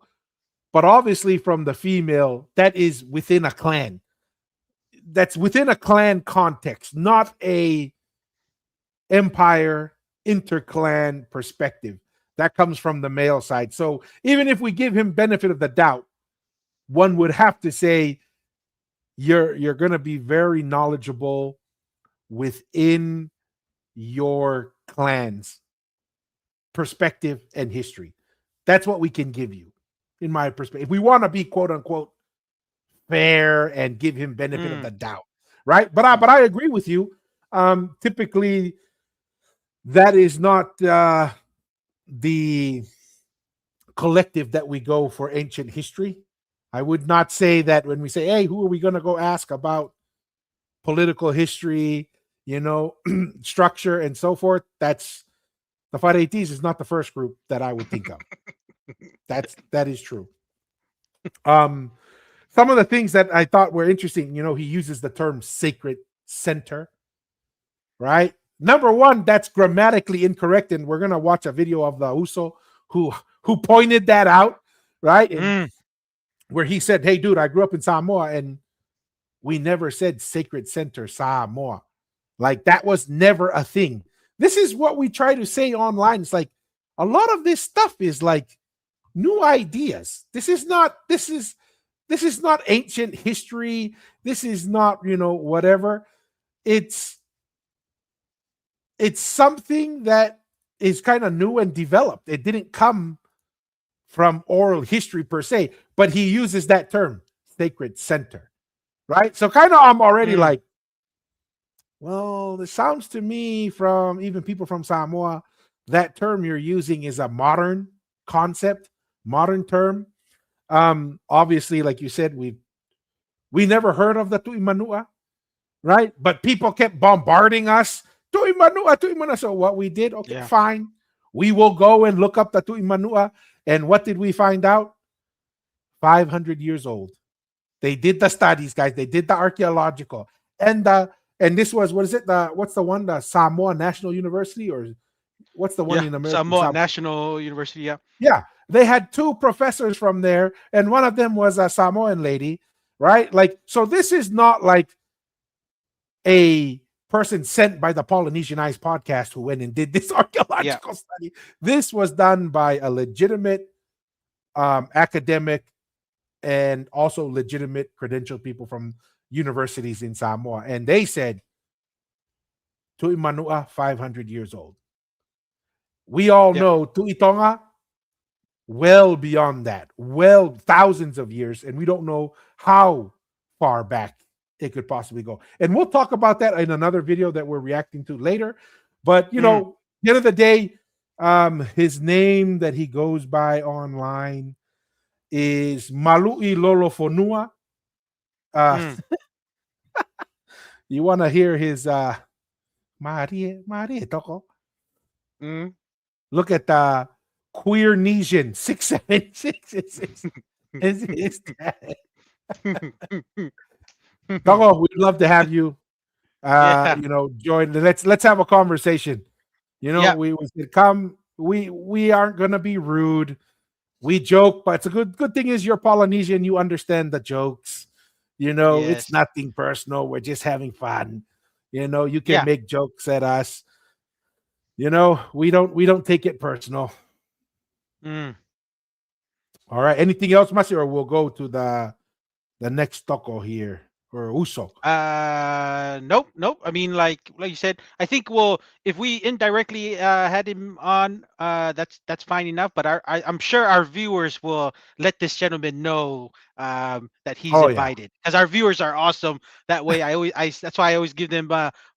but obviously from the female, that is within a clan. That's within a clan context, not a empire interclan perspective. That comes from the male side. So even if we give him benefit of the doubt, one would have to say you're going to be very knowledgeable within your clan's perspective and history. That's what we can give you, in my perspective. If we want to be quote unquote fair and give him benefit of the doubt, right? But I agree with you. Typically, that is not the collective that we go for ancient history. I would not say that when we say, hey, who are we going to go ask about political history, structure and so forth? That's the Whareitis is not the first group that I would think of. That is true. Some of the things that I thought were interesting, he uses the term sacred center, right? Number one, that's grammatically incorrect, and we're gonna watch a video of the Uso who pointed that out, right? And where he said, "Hey, dude, I grew up in Samoa, and we never said sacred center Samoa. Like that was never a thing." This is what we try to say online. It's like a lot of this stuff is like new ideas. This is not ancient history. This is not, whatever. It's something that is kind of new and developed. It didn't come from oral history per se, but he uses that term, sacred center, right? So kind of I'm already like, well, this sounds to me from even people from Samoa, that term you're using is a modern concept, modern term. Obviously, like you said, we never heard of the Tu'imanua, right? But people kept bombarding us. Tu'imanua. So what we did, okay, fine. We will go and look up the Tu'imanua. And what did we find out? 500 years old. They did the studies, guys. They did the archaeological. and this was, what is it? What's the one? The Samoa National University, or what's the one Yeah, in American Samoa Samoa? National University. Yeah. Yeah, they had two professors from there, and one of them was a Samoan lady, right? Like, so this is not like a person sent by the Polynesian Eyes podcast who went and did this Yeah. archaeological study. This was done by a legitimate academic and also legitimate credentialed people from universities in Samoa. And they said, Tu'imanua, 500 years old. We all Yep. know Tu'itonga, well beyond that, well thousands of years, and we don't know how far back it could possibly go. And we'll talk about that in another video that we're reacting to later. But Mm, at the end of the day, his name that he goes by online is Malu'i Lolofonua. Uh, mm, you want to hear his Marie Toko? mm. Look at the Queer Nesian 676 is his dad. Toko, we'd love to have you Yeah. join. Let's have a conversation. Yeah. We said come. We aren't gonna be rude. We joke, but it's a good thing is you're Polynesian. You understand the jokes. It's Yes. nothing personal. We're just having fun. You can Yeah. make jokes at us. We don't take it personal. Mm. All right. Anything else, Masi, or we'll go to the next toko here, or Uso. Nope, nope. I mean, like you said, I think, well, if we indirectly had him on, that's fine enough. But I'm sure our viewers will let this gentleman know that he's Oh yeah. invited, because our viewers are awesome. That way, that's why I always give them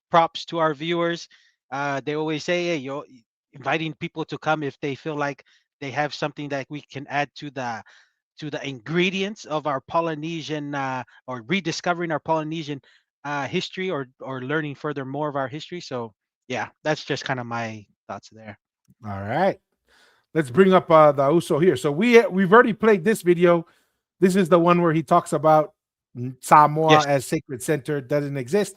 props to our viewers. They always say, hey, you're inviting people to come if they feel like they have something that we can add to the ingredients of our Polynesian, or rediscovering our Polynesian history, or learning further more of our history. So yeah, that's just kind of my thoughts there. All right. Let's bring up the Uso here. So we've already played this video. This is the one where he talks about Samoa Yes. as sacred center doesn't exist.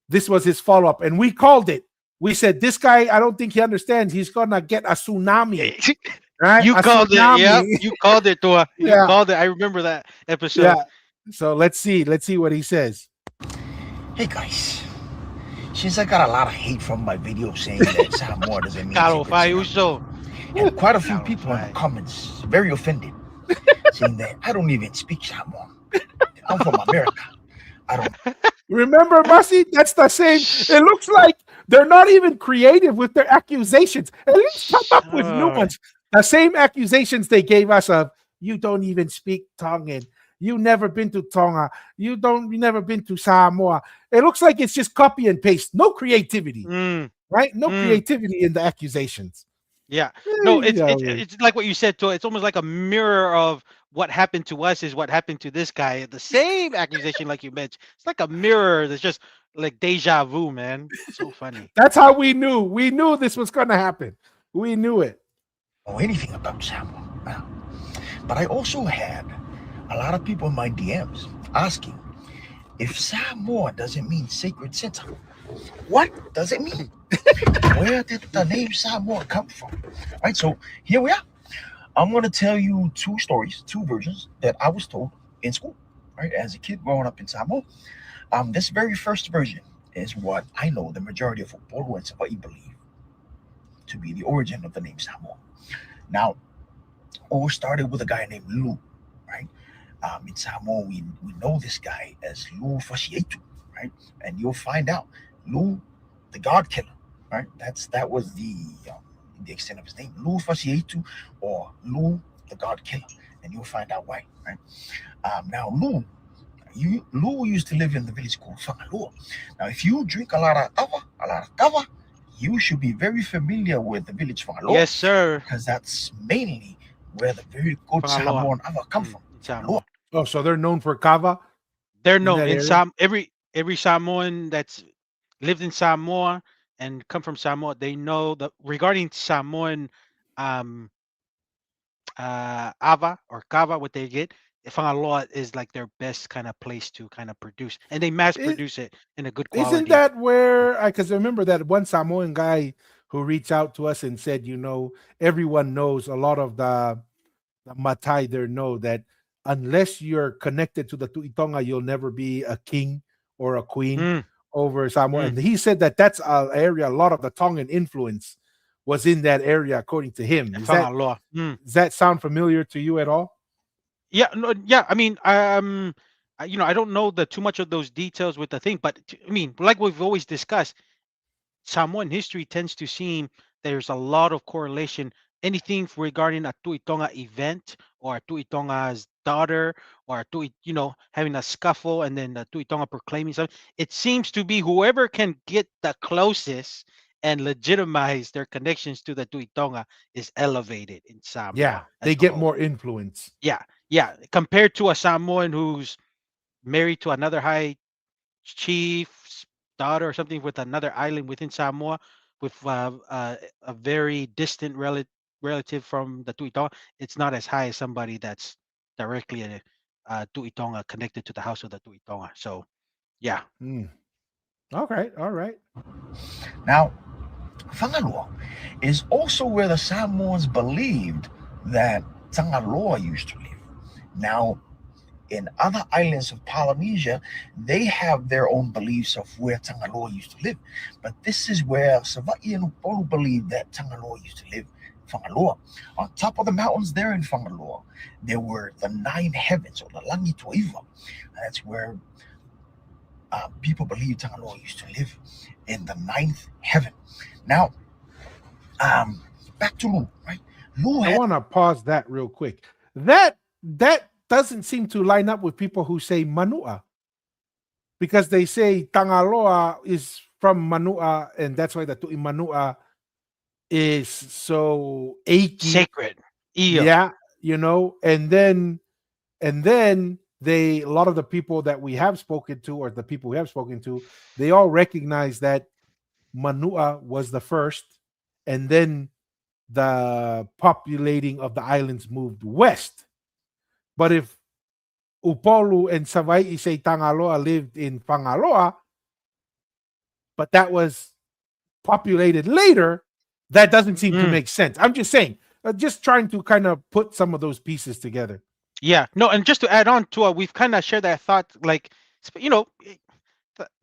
This was his follow up, and we called it. We said this guy, I don't think he understands. He's gonna get a tsunami, right? You A called it. Yep. tsunami. You called it, Tua. You Yeah, called it. I remember that yeah. episode. So let's see. Let's see what he says. Hey guys, since I got a lot of hate from my video saying that Samoa doesn't mean Caro sacred Fai center, Uso. and quite a few Caro people in the Fai. comments very offended, saying that I don't even speak Samoan. I'm from America. I don't. Remember, Masi? That's the same. It looks like they're not even creative with their accusations. At least come up with new Sure. ones. The same accusations they gave us of you don't even speak Tongan. You never been to Tonga. You never been to Samoa. It looks like it's just copy and paste. No creativity, Mm, right? No mm. creativity in the accusations. Yeah. No, it's Yeah, it's it's like what you said, to it's almost like a mirror of what happened to us is what happened to this guy. The same accusation, like you mentioned. It's like a mirror that's just like deja vu, man. So funny. that's how we knew. We knew this was going to happen. We knew it. know anything about Samoa. But I also had a lot of people in my DMs asking if Samoa doesn't mean sacred center. What does it mean? Where did the name Samoa come from? Right, so here we are. I'm going to tell you two stories, two versions that I was told in school, right, as a kid growing up in Samoa. This very first version is what I know the majority of Polo and Hawaii believe to be the origin of the name Samoa. Now, all started with a guy named Lu, right? In Samoa, we know this guy as Lu Fasietu, right? And you'll find out Lu, the God Killer, right? That was the extent of his name, Lu Fasietu, or Lu, the God Killer, and you'll find out why, right? Now Lu used to live in the village called Whangalua. Now, if you drink a lot of kava, you should be very familiar with the village Whangalua Yes, sir. because that's mainly where the very good Pangaloa. Samoan ava come from. In Samoa. Oh, so they're known for kava They're in known that in area? every Samoan that's lived in Samoa and come from Samoa, they know that regarding Samoan um ava or kava, what they get Fangaloa is like their best kind of place to kind of produce, and they mass Is, produce it in a good isn't quality. that where because I remember that one Samoan guy who reached out to us and said, everyone knows a lot of the Matai there know that unless you're connected to the Tuitonga, you'll never be a king or a queen Mm, over Samoa. mm. And he said that that's an area, a lot of the Tongan influence was in that area, according to him. Fangaloa. Does that sound familiar to you at all? Yeah, no, yeah. I mean, I don't know the too much of those details with the thing, but I mean, like we've always discussed, Samoan history tends to seem there's a lot of correlation. Anything regarding a Tuitonga event or a Tuitonga's daughter or a having a scuffle and then the Tuitonga proclaiming something, it seems to be whoever can get the closest and legitimize their connections to the Tuitonga is elevated in Yeah, Samoa they as a get whole. more influence. Yeah, yeah. Compared to a Samoan who's married to another high chief's daughter or something with another island within Samoa, with a very distant relative from the Tuitonga, it's not as high as somebody that's directly a Tuitonga connected to the house of the Tuitonga. So yeah. Mm. Okay, all right. Now, Whanganua is also where the Samoans believed that Tangaloa used to live. Now, in other islands of Polynesia, they have their own beliefs of where Tangaloa used to live. But this is where Savai'i and Upolu believed that Tangaloa used to live. Whanganua. On top of the mountains there in Whanganua, there were the 9 heavens, or the Langi Toiva. That's where people believe Tangaloa used to live, in the 9th heaven. Now, back to Lu, right? Lu I had want to pause that real quick. That doesn't seem to line up with people who say Manua because they say Tangaloa is from Manua, and that's why the Tu'i Manua is so achy. Sacred. Io. Yeah, and then they a lot of the people that we have spoken to, or the people we have spoken to, they all recognize that Manua was the first, and then the populating of the islands moved west. But if Upolu and Savai'i say Tangaloa lived in Pangaloa, but that was populated later, that doesn't seem to Mm. make sense. I'm just saying, just trying to kind of put some of those pieces together. Yeah. No, and just to add on to we've kind of shared that thought, like the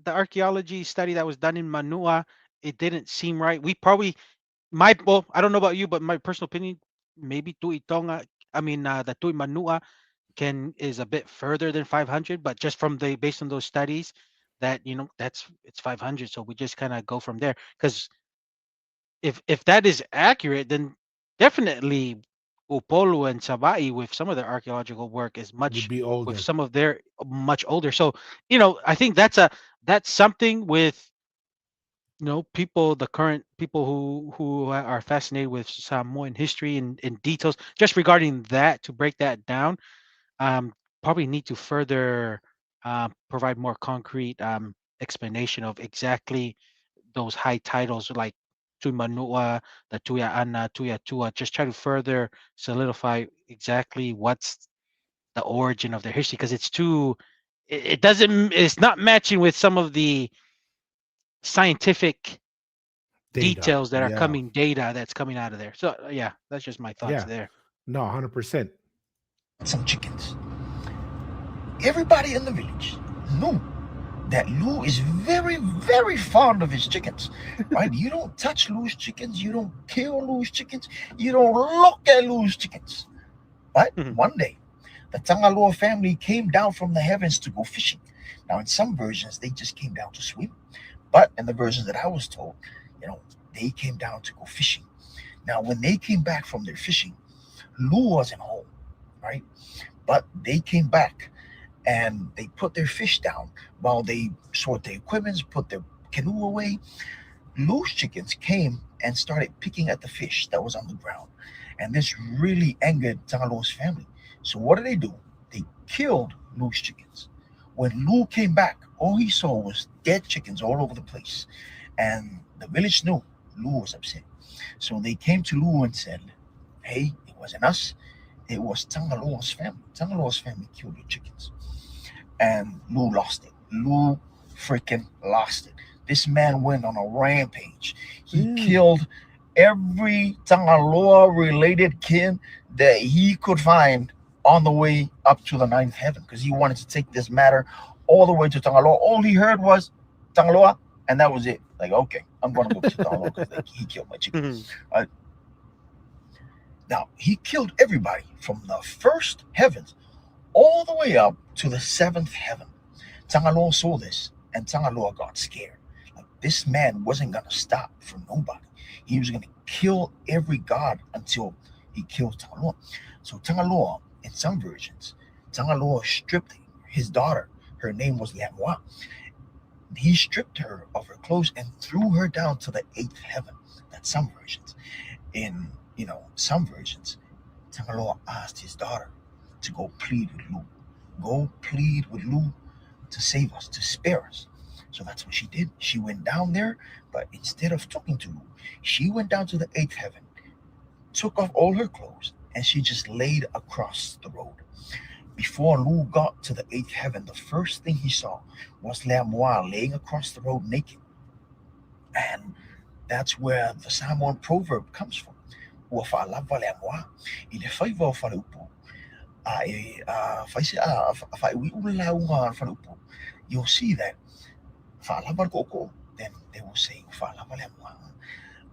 archaeology study that was done in Manua, it didn't seem right. We probably I don't know about you, but my personal opinion, maybe Tui Tonga, I mean, the Tui Manua is a bit further than 500, but just from based on those studies, that it's 500, so we just kind of go from there. Because if that is accurate, then definitely Upolu and Savai'i with some of their archaeological work is Would much be with older. some of their much older. So I think that's something with people, the current people who are fascinated with Samoan history and in details, just regarding that, to break that down, um, probably need to further provide more concrete explanation of exactly those high titles like Tuimanua, the Tuya Ana, Tuya Tua, just try to further solidify exactly what's the origin of their history, because it's not matching with some of the scientific Data. details that are Yeah. data that's coming out of there. So yeah, that's just my thoughts Yeah. there. No, 100%. some chickens. Everybody in the village knew that Lou is very, very fond of his chickens, right? You don't touch Lou's chickens, you don't kill Lou's chickens, you don't look at Lou's chickens. But Mhm. one day, the Tangaloa family came down from the heavens to go fishing. Now, in some versions, they just came down to swim, but in the versions that I was told, they came down to go fishing. Now, when they came back from their fishing, Lou wasn't home, right? But they came back and they put their fish down while they sort their equipment, put their canoe away. Lou's chickens came and started picking at the fish that was on the ground. And this really angered Tangaloa's family. So what did they do? They killed Lou's chickens. When Lou came back, all he saw was dead chickens all over the place. And the village knew Lou was upset. So they came to Lou and said, "Hey, it wasn't us. It was Tangaloa's family. Tangaloa's family killed the chickens, and Lou lost it. Lou freaking lost it. This man went on a rampage. He killed every Tangaloa related kin that he could find on the way up to the ninth heaven, because he wanted to take this matter all the way to Tangaloa. All he heard was Tangaloa, and that was it. Like, okay, I'm gonna go to Tangaloa because like, he killed my chicken. Now he killed everybody from the first heavens all the way up to the seventh heaven. Tangaloa saw this, and Tangaloa got scared. Like, this man wasn't gonna stop for nobody. He was gonna kill every god until he killed Tangaloa. So Tangaloa, in some versions, Tangaloa stripped his daughter. Her name was Lamwa. He stripped her of her clothes and threw her down to the eighth heaven. That's some versions. In some versions, Tangaloa asked his daughter to go plead with Lu. Go plead with Lu to save us, to spare us. So that's what she did. She went down there, but instead of talking to Lu, she went down to the eighth heaven, took off all her clothes, and she just laid across the road. Before Lu got to the eighth heaven, the first thing he saw was Lamwa laying across the road naked. And that's where the Samoan proverb comes from. Ua whaalava Lamwa, I le whaiva o whaleupu. You'll see that then they will say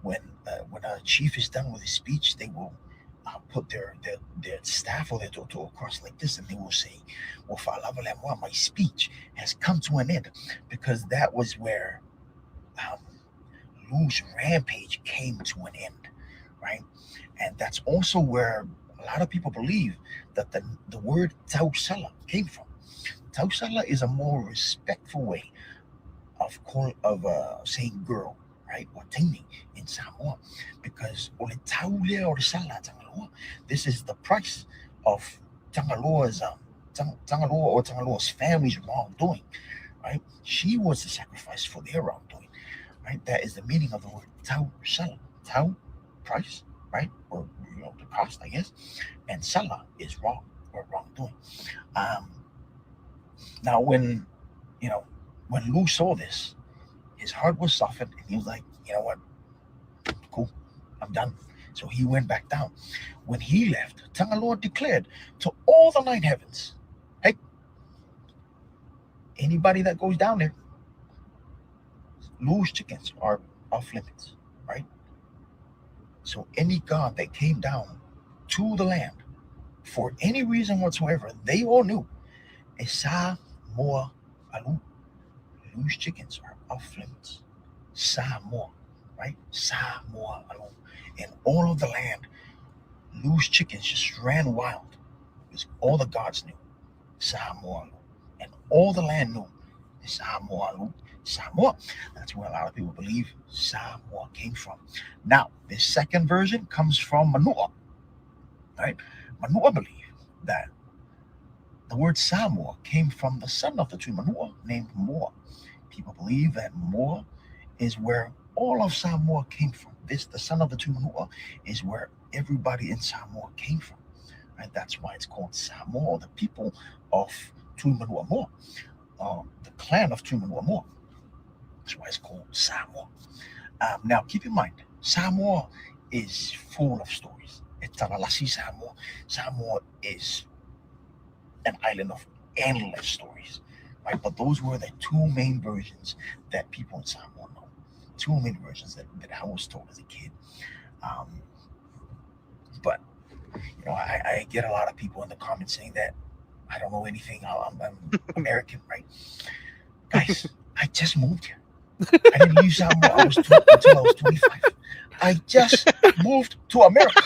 when a chief is done with his speech, they will put their staff or their toto across like this, and they will say, my speech has come to an end, because that was where Lu's rampage came to an end, right? And that's also where a lot of people believe that the word tausala came from. Tausala is a more respectful way of saying girl, right? Or tini in Samoa, because this is the price of Tangaloa's Tangaloa's family's wrongdoing, right? She was the sacrifice for their wrongdoing, right? That is the meaning of the word tausala. Tau, price, right? Or the cost, I guess. And sala is wrong or wrongdoing. Now when Lu saw this, his heart was softened, and he was like, you know what? Cool, I'm done. So he went back down. When he left, Tangaloa declared to all the nine heavens, hey, anybody that goes down there, Lu's chickens are off limits, right? So any god that came down to the land for any reason whatsoever, they all knew, Esa Moa Alu, Lu's chickens are off limits. Samoa, right? Samoa Alu. And all of the land, Lu's chickens just ran wild, because all the gods knew Samoa Alu. And all the land knew Samoa Alu. Samoa. That's where a lot of people believe Samoa came from. Now, the second version comes from Manua, right? Manua believe that the word Samoa came from the son of the tree Manua named Moa. People believe that Moa is where all of Samoa came from. The son of the tree Manua, is where everybody in Samoa came from. Right? That's why it's called Samoa, the people of Tuimanua Moa, the clan of Tuimanua Moa. That's why it's called Samoa. Now, keep in mind, Samoa is full of stories. Samoa. Samoa is an island of endless stories, right? But those were the two main versions that people in Samoa know. Two main versions that I was told as a kid. But I get a lot of people in the comments saying that I don't know anything. I'm American, right? Guys, I just moved here. I didn't leave Samoa until I was 25. I just moved to America.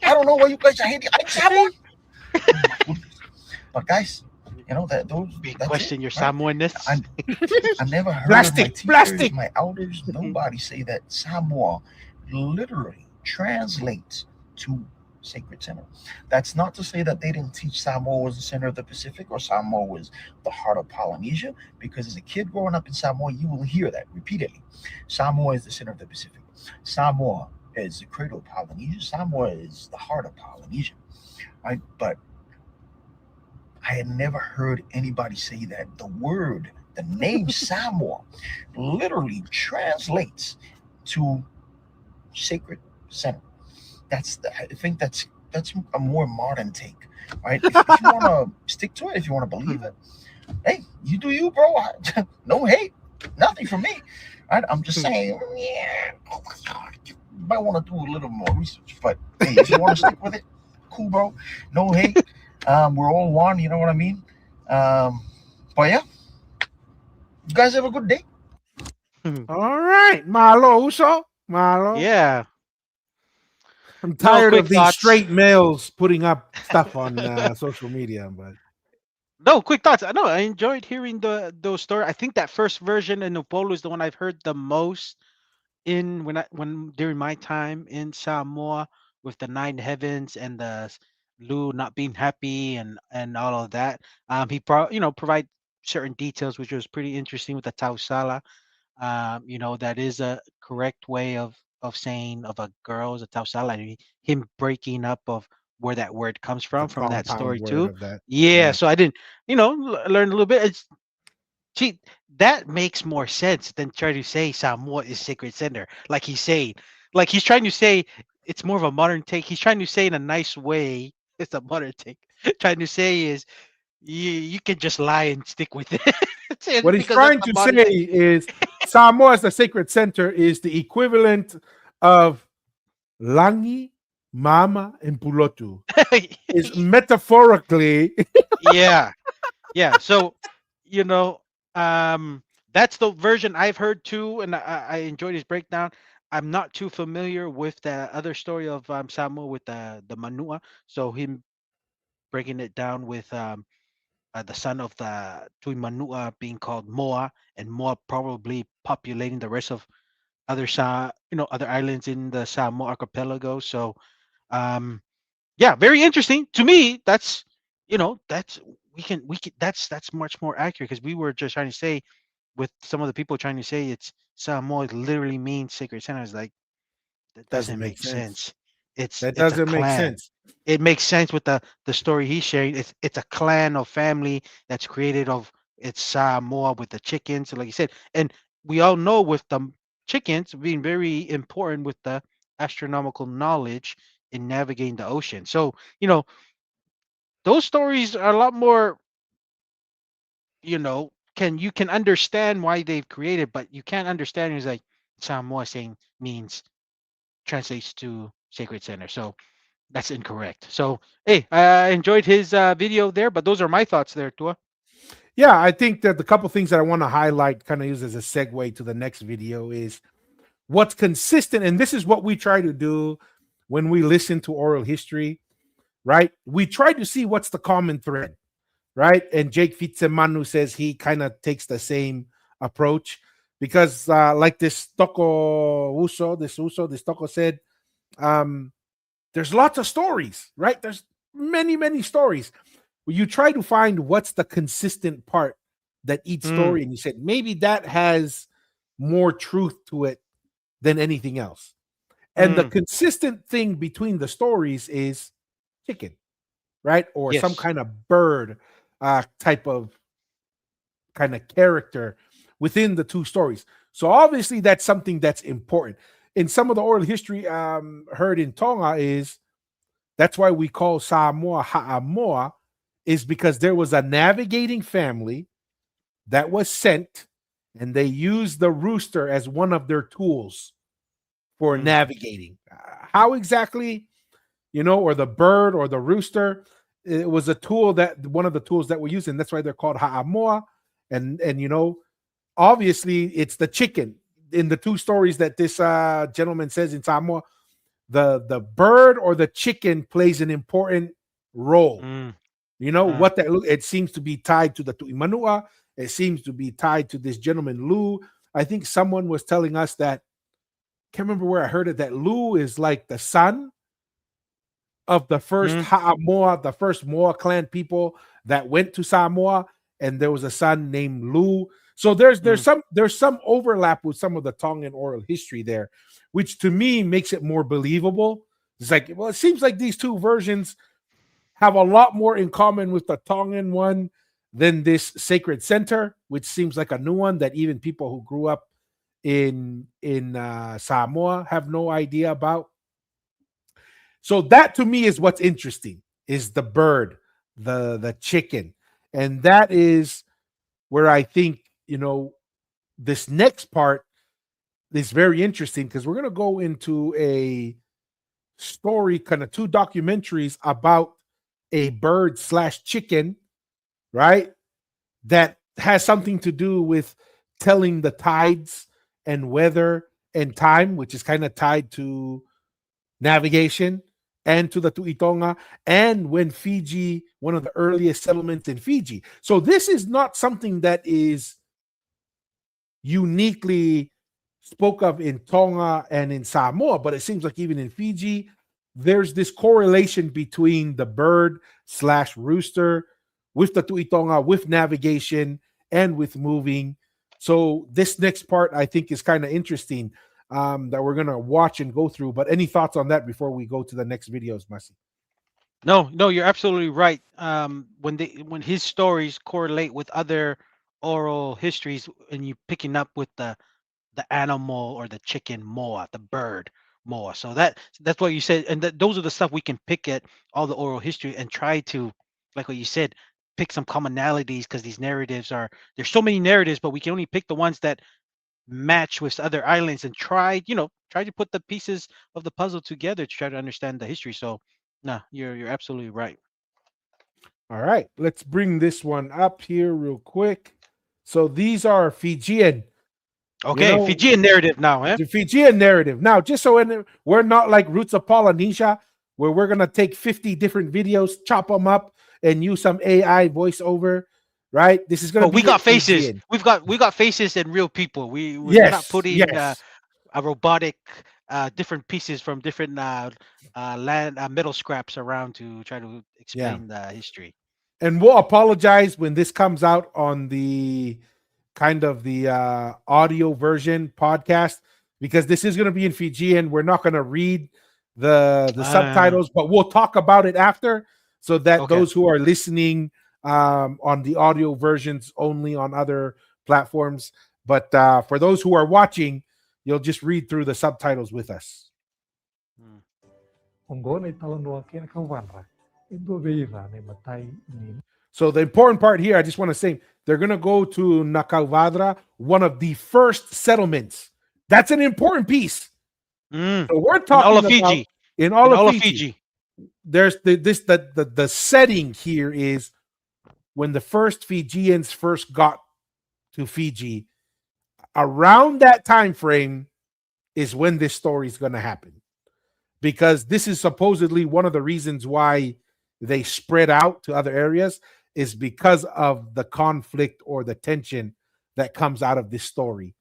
I don't know why you guys are hating. I'm Samoan. But guys, those question your Samoanness. I never heard of my teachers, my elders, nobody say that Samoa literally translates to sacred center. That's not to say that they didn't teach Samoa was the center of the Pacific or Samoa was the heart of Polynesia, because as a kid growing up in Samoa, you will hear that repeatedly. Samoa is the center of the Pacific. Samoa is the cradle of Polynesia. Samoa is the heart of Polynesia, right? But I had never heard anybody say that the name Samoa, literally translates to sacred center. I think that's a more modern take, right? If you want to stick to it, if you want to believe it, hey, you do you, bro. No hate, nothing from me. Right? I'm just saying, yeah, you might want to do a little more research. But hey, if you want to stick with it, cool, bro. No hate. We're all one. You know what I mean? But yeah, you guys have a good day. All right, Malo Uso, Malo. Yeah. I'm No, tired quick of these thoughts. straight males putting up stuff on social media, but No, quick thoughts. I know I enjoyed hearing those stories. I think that first version in Upolu is the one I've heard the most in when during my time in Samoa with the nine heavens and Lu not being happy and all of that. Provide certain details which was pretty interesting with the Tausala. That is a correct way of saying of a girl is a tausala. And him breaking up of where that word comes the from that compound story word too. of that. Yeah, Yeah. so I didn't, learn a little bit. See, that makes more sense than try to say Samoa is sacred center. Like he's saying, like he's trying to say it's more of a modern take. He's trying to say in a nice way. It's a modern take. Trying to say is you can just lie and stick with it. What he's Because that's trying the to say modern take. is Samoa as the sacred center is the equivalent of Langi, Mama, and Pulotu. Is metaphorically Yeah. Yeah. So, you know, that's the version I've heard too, and I enjoyed his breakdown. I'm not too familiar with the other story of Samuel with the Manua. So him breaking it down with the son of the Tui Manua being called Moa, and Moa probably populating the rest of other islands in the Samoa archipelago. So, um, yeah, very interesting to me. That's we can that's much more accurate because we were just trying to say with some of the people trying to say it's Samoa literally means sacred center. Is like that doesn't doesn't make make sense. sense. it's That it's a doesn't make clan. sense. It makes sense with the story he's sharing. It's a clan of family that's created of it's Samoa with the chickens, like you said, and we all know with the chickens being very important with the astronomical knowledge in navigating the ocean. So those stories are a lot more, can understand why they've created, but you can't understand is like Samoa saying means translates to sacred center. So that's incorrect. So hey, I enjoyed his video there, but those are my thoughts there, Tua. Yeah, I think that the couple things that I want to highlight, kind of use as a segue to the next video, is what's consistent. And this is what we try to do when we listen to oral history, right? We try to see what's the common thread, right? And Jake Fitzemanu says he kind of takes the same approach because, like this Toko said, there's lots of stories, right? There's many, many stories. You try to find what's the consistent part that each Mm, story, and you said maybe that has more truth to it than anything else. And the mm, consistent thing between the stories is chicken, right? Or some yes. kind of bird type of kind of character within the two stories. So obviously that's something that's important. In some of the oral history heard in Tonga is that's why we call Samoa Ha'amoa, is because there was a navigating family that was sent and they used the rooster as one of their tools for Mm, navigating. How exactly, or the bird or the rooster, it was a tool that one of the tools that we're using. That's why they're called Ha'amoa. And obviously it's the chicken in the two stories that this gentleman says in Samoa. The bird or the chicken plays an important role. mm, What that look, it seems to be tied to the Tu'imanua. It seems to be tied to this gentleman Lu. I think someone was telling us that, can't remember where I heard it, that Lu is like the son of the first mm, Ha'amoa, the first Moa clan people that went to Samoa, and there was a son named Lu. So there's some overlap with some of the Tongan oral history there, which to me makes it more believable. It's like, well, it seems like these two versions have a lot more in common with the Tongan one than this sacred center, which seems like a new one that even people who grew up in Samoa have no idea about. So that to me is what's interesting, is the bird, the chicken. And that is where I think, this next part is very interesting, because we're going to go into a story, kind of two documentaries about a bird slash chicken, right? That has something to do with telling the tides and weather and time, which is kind of tied to navigation and to the Tuitonga, and when Fiji, one of the earliest settlements in Fiji. So this is not something that is uniquely spoke of in Tonga and in Samoa, but it seems like even in Fiji, there's this correlation between the bird slash rooster with the Tuitonga, with navigation and with moving. So this next part, I think, is kind of interesting, that we're going to watch and go through. But any thoughts on that before we go to the next videos, Masi? No, you're absolutely right. When his stories correlate with other oral histories, and you picking up with the animal or the chicken moa, the bird moa. So that's what you said, and those are the stuff we can pick at all the oral history and try to, like what you said, pick some commonalities, because these narratives there's so many narratives, but we can only pick the ones that match with other islands and try to put the pieces of the puzzle together to try to understand the history. So, no, you're absolutely right. All right, let's bring this one up here real quick. So these are Fijian. Okay, Fijian narrative now, eh? The Fijian narrative. Now, just so we're not like Roots of Polynesia, where we're going to take 50 different videos, chop them up, and use some AI voiceover, right? This is going to be we got faces. Fijian. We got faces and real people. We're not putting a robotic different pieces from different land metal scraps around to try to explain the history. And we'll apologize when this comes out on the kind of the audio version podcast, because this is going to be in Fijian. We're not going to read the subtitles, but we'll talk about it after, so that those who are listening on the audio versions only on other platforms, but for those who are watching, you'll just read through the subtitles with us. So the important part here, I just want to say, they're going to go to Nakauvadra, one of the first settlements. That's an important piece. So we're talking in all of Fiji. There's the setting here is when the first Fijians first got to Fiji. Around that time frame is when this story is going to happen, because this is supposedly one of the reasons why they spread out to other areas, is because of the conflict or the tension that comes out of this story.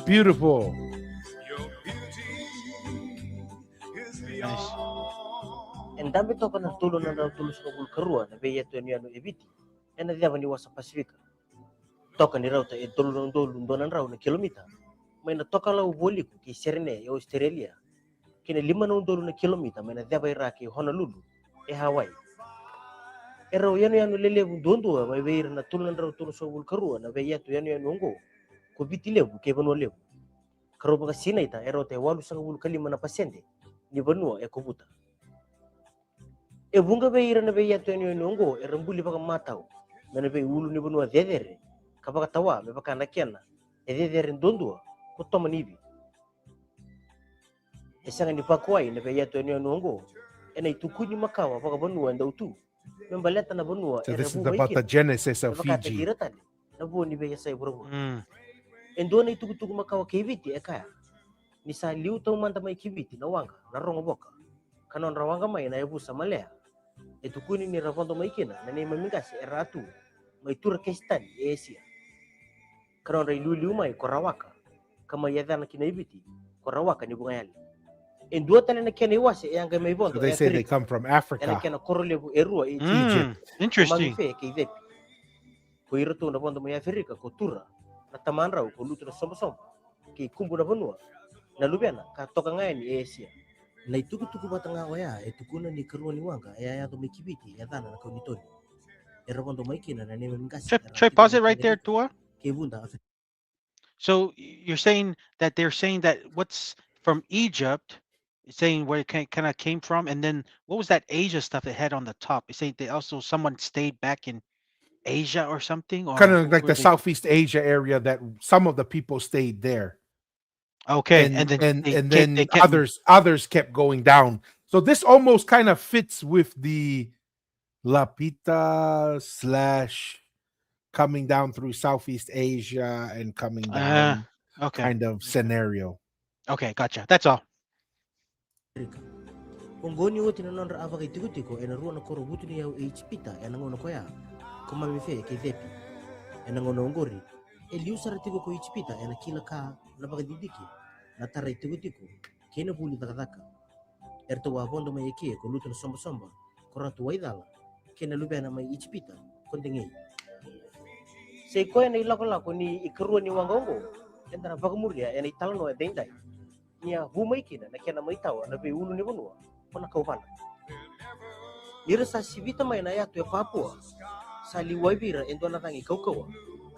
Beautiful. Nice. En dami toka ng tulo na daw tulos ng ulkarua na beya to niya no ibiti. En nadia ni wasa Pasifika. Toka ni raw ta e tulo ng donan raw na kilomita. May na toka law boli ko ki Serene e Australia. Kina 5 na kilomita may nadia bay ra ki Honolulu e Hawaii. E raw yano lele dondo may beya na tulo na raw tulos ng ulkarua na beya to yano ngo. Ko biti lebu ke bano lebu. Karo baga sinaita e raw te 8.5 na pasyente ni Banua e Kubuta. E bunga beira na beya to ni nongo e rambuli baka matau na be ulu ni Banua dedere ka baka tawa me baka nakena e dedere ndondua ko toma nibi e sanga ni pakwai na beya to ni nongo e na itukuni makawa baka Banua ndautu me baleta na Banua So this is about the genesis of Fiji. na bo ni beya sai bro endo na itukutuku makawa kiviti e kaya ni sa liu to manta mai kiviti na wanga na rongo boka kanon rawanga mai na ebu samalea etukuni ni ravondo mai kina na ni mamingasi eratu mai tur kestan Asia Karon rai liu mai korawaka kama yadana kina ibiti korawaka ni bunga yali endua tale na kena iwase yang ga mai So bondo they say they Afrika come from ena Africa, kena korlebu erua e Egypt. Interesting. fe ke idepi ko irto na bondo mai Afrika ko tura na tamanrau ko lutu na sombo ke kumbu na banua na lubena ka toka ngai ni Asia na ituku batanga waya etukuna ni kerua ni wanga ya to mikibiti ya dana na kaunitoni era bondo mai kina na ne ngasi Should I pause it right there, Tua? ke bunda Afrika. So you're saying that they're saying that what's from Egypt, saying where it kind of came from, and then what was that Asia stuff it had on the top? You're saying they also someone stayed back in Asia or something, or Kind of like were the they? Southeast Asia area that some of the people stayed there. Okay, And then they then kept others kept going down. So this almost kind of fits with the Lapita / coming down through Southeast Asia and coming down okay, kind of scenario. okay, gotcha. That's all. Ongoni wote na nondra ava kai tiko ena ruo na koro butu ni au HPta ena ngono koya kuma mi fe ke depi ena ngono ngori e liu sara tiko ko HPta ena kila ka na baga didiki na tara tiko kena buli taka erto wa bondo mai ke ko lutu na somba kora tu waidala kena lube na mai HPta kondengi se ko ena ilako ni ikrua ni wangongo enda na baga muria ena italano e dendai nia humai kina na kena mai tawa na be ulu ni bonua kona kaupana ira sa sivita mai na yatu e Papua sa liwai bira endo na tangi kaukawa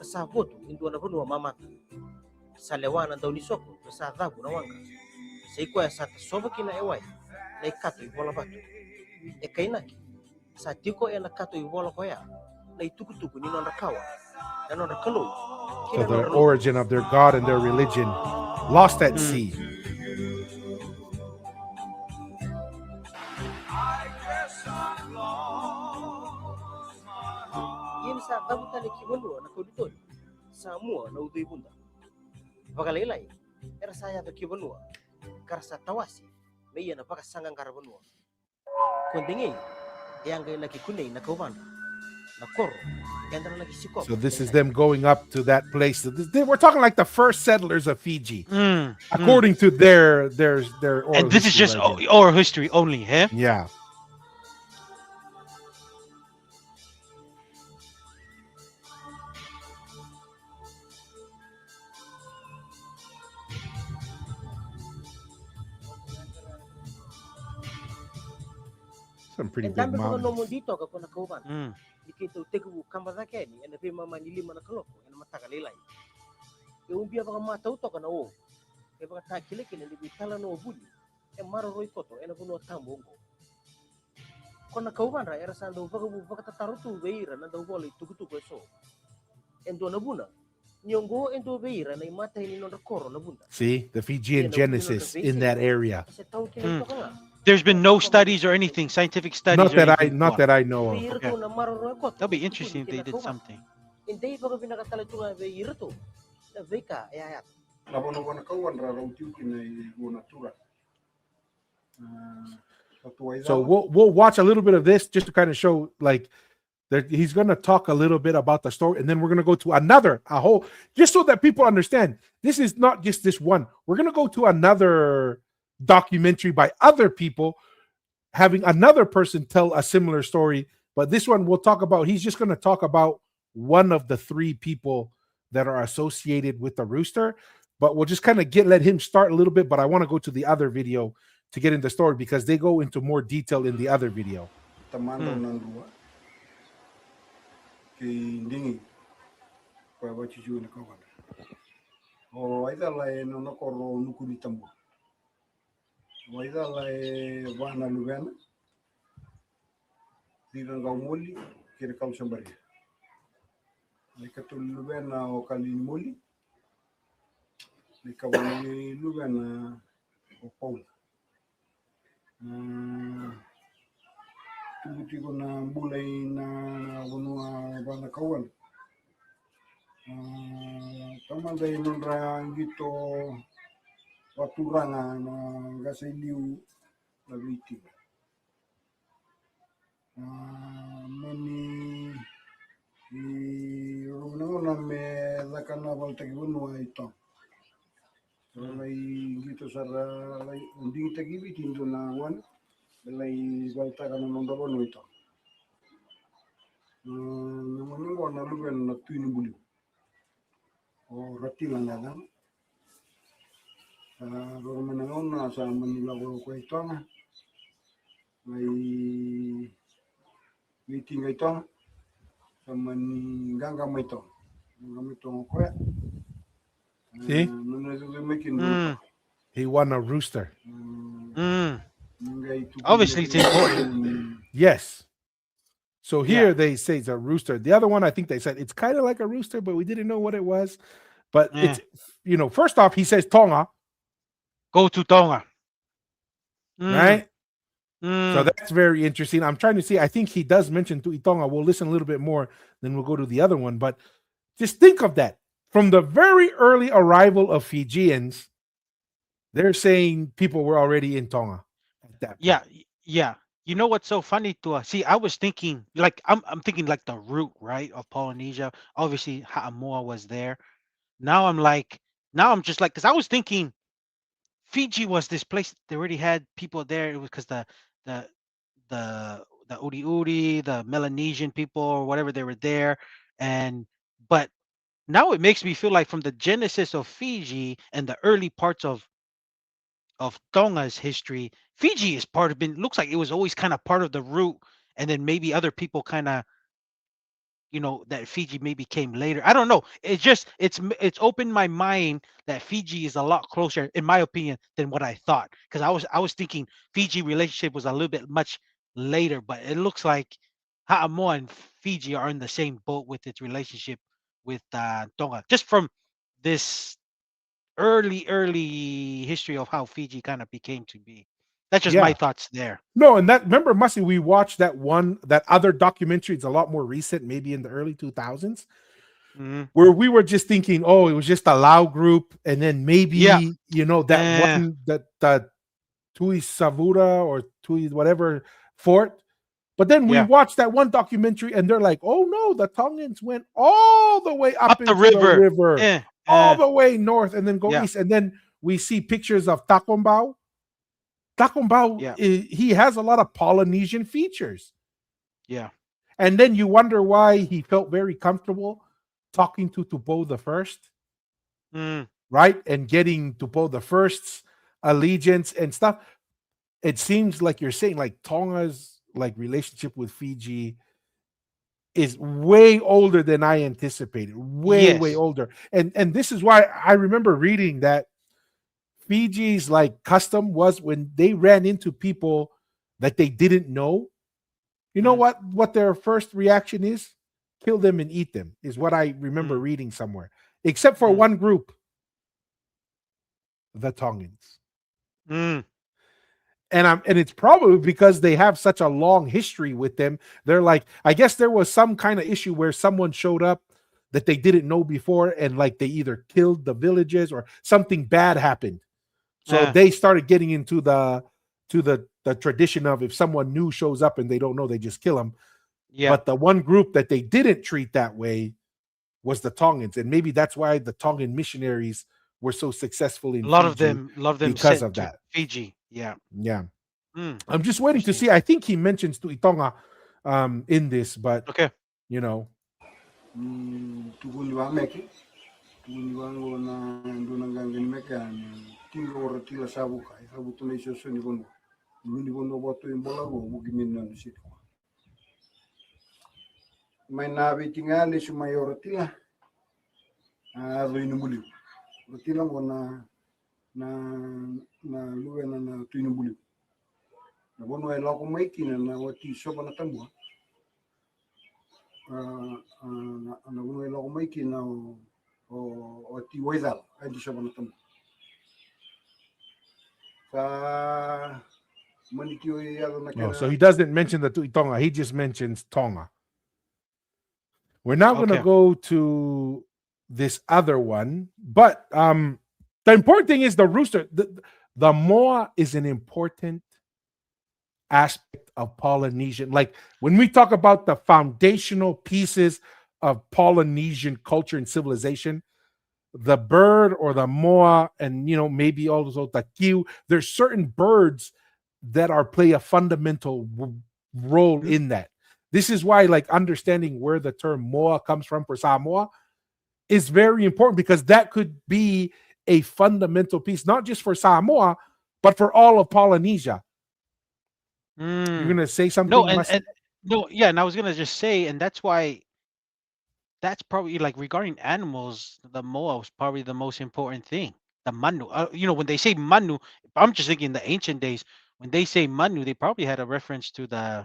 sa votu endo na bonua mamata sa lewana dau ni soko sa dhabu na wanga sa iko ya sa soba kina e wai na ikato i bola batu e kainaki sa tiko e na kato i bola koya na itukutuku ni nonda kawa na nonda kalo So the origin of their god and their religion lost at sea. Yin sa dhabu tali kiwalua na kauditoni sa mua na udui bunda Vagalelai era saya to kibanua karsa tawasi meia na baka sangang karabanua kondingi yang ga laki kunei na kaubanda na koro endra laki sikop So this is them going up to that place. We're talking like the first settlers of Fiji, according to their oral And this is history just right here. oral history only, huh? Yeah. Some pretty big mountains. dito ka kona kaubanda ikito tegu kamba zakeni ena pe mama ni lima na kaloko ena mataka lelai e umbia baka mata utoka na o e baka takile kile ni bitala no buli e maro roi koto ena buno tambongo kona kaubanda era sando baka tatarutu beira na do bole tukutu so endo na buna nyongo endo beira na imata ni no koro na bunda See the Fijian Genesis in that area. There's been no studies or anything, scientific studies. Not that I know of. Okay. That'll be interesting if they did something. Hindi baka pinakatala tunga beira to na veka ya So we'll watch a little bit of this just to kind of show like that he's going to talk a little bit about the story, and then we're going to go to a whole, just so that people understand this is not just this one. We're going to go to another documentary by other people having another person tell a similar story, but this one we'll talk about, he's just going to talk about one of the three people that are associated with the rooster, but we'll just kind of let him start a little bit. But I want to go to the other video to get into the story because they go into more detail in the other video. Tubutigo na bulay na bunua bana kawan. Tamanday nun ra gito waturanga na gasiliu na biti. Mani i runona me la kana valtagi vanua ito. Lai gitu sara lai unding tagi bitin do na wan lai valta kana nonda vanua ito. Namanya wana lugan na tuini buli. O ratila na lang. Baru menangon na sa Manila ko ito na. Lai meeting ito sa Maninganga mo ito. See? Mm. He won a rooster. Mm. Obviously, it's important. Yes. So here Yeah. they say it's a rooster. The other one, I think they said it's kind of like a rooster, but we didn't know what it was. But Yeah. it's, first off, he says Tonga, Go to Tonga. right? So Mm. that's very interesting. I'm trying to see. I think he does mention Tuitonga. We'll listen a little bit more, then we'll go to the other one. But just think of that. From the very early arrival of Fijians, they're saying people were already in Tonga at that point. Yeah. Yeah. You know what's so funny to us? See, I was thinking like I'm thinking like the root, right, of Polynesia. Obviously, Ha'amoa was there. Now I'm just like, because I was thinking Fiji was this place they already had people there. It was because the the Uri Uri, the Melanesian people or whatever they were there, and but now it makes me feel like from the genesis of Fiji and the early parts of Tonga's history, Fiji is part of been looks like it was always kind of part of the root, and then maybe other people kind of that Fiji maybe came later. I don't know. It's just it's opened my mind that Fiji is a lot closer, in my opinion, than what I thought. Because I was thinking Fiji relationship was a little bit much later, but it looks like Ha'amoa and Fiji are in the same boat with its relationship with Tonga. Just from this early history of how Fiji kind of became to be. That's just my Yeah. thoughts there. No, and remember, Mussy, we watched that other documentary. It's a lot more recent, maybe in the early 2000s, where we were just thinking, oh, it was just a Lao group, and then maybe Yeah. that one that Tui Savura or Tui whatever fort. But then we watched that one documentary, and they're like, oh no, the Tongans went all the way up the into the river. river, all the way north, and then go east. And then we see pictures of Takombau. Takombau, he has a lot of Polynesian features. Yeah. And then you wonder why he felt very comfortable talking to Tupou the First, right? And getting Tupou the First's allegiance and stuff. It seems like you're saying like Tonga's like relationship with Fiji is way older than I anticipated. Way older. And this is why I remember reading that Fiji's like custom was when they ran into people that they didn't know. You know what their first reaction is? Kill them and eat them, is what I remember reading somewhere. Except for one group, the Tongans. And it's probably because they have such a long history with them. They're like, I guess there was some kind of issue where someone showed up that they didn't know before, and like they either killed the villagers or something bad happened. So they started getting into the tradition of if someone new shows up and they don't know, they just kill them. Yeah. But the one group that they didn't treat that way was the Tongans, and maybe that's why the Tongan missionaries were so successful in a lot Fiji of them because of that. Fiji, yeah. I'm just waiting to see. I think he mentions Tuitonga in this, but okay, May nabitingali sumayo ratila lo inumuli ratila mo na luwe na tuinumuli na bono ay lako maiki na wati soba na tambua na bono ay lako maiki na wati waidal ay di soba na tambua sa manikio yalo na kena. So he doesn't mention the Tuitonga, he just mentions Tonga. We're now going to go to this other one, but the important thing is the rooster. The moa is an important aspect of Polynesian. Like when we talk about the foundational pieces of Polynesian culture and civilization, the bird or the moa, and maybe also the kiu. There's certain birds that play a fundamental role in that. This is why, like, understanding where the term moa comes from for Samoa is very important, because that could be a fundamental piece, not just for Samoa, but for all of Polynesia. You're gonna say something? No, and I was gonna just say, and that's why. That's probably, like, regarding animals, the moa was probably the most important thing. The manu. When they say manu, I'm just thinking in the ancient days, when they say manu, they probably had a reference to the,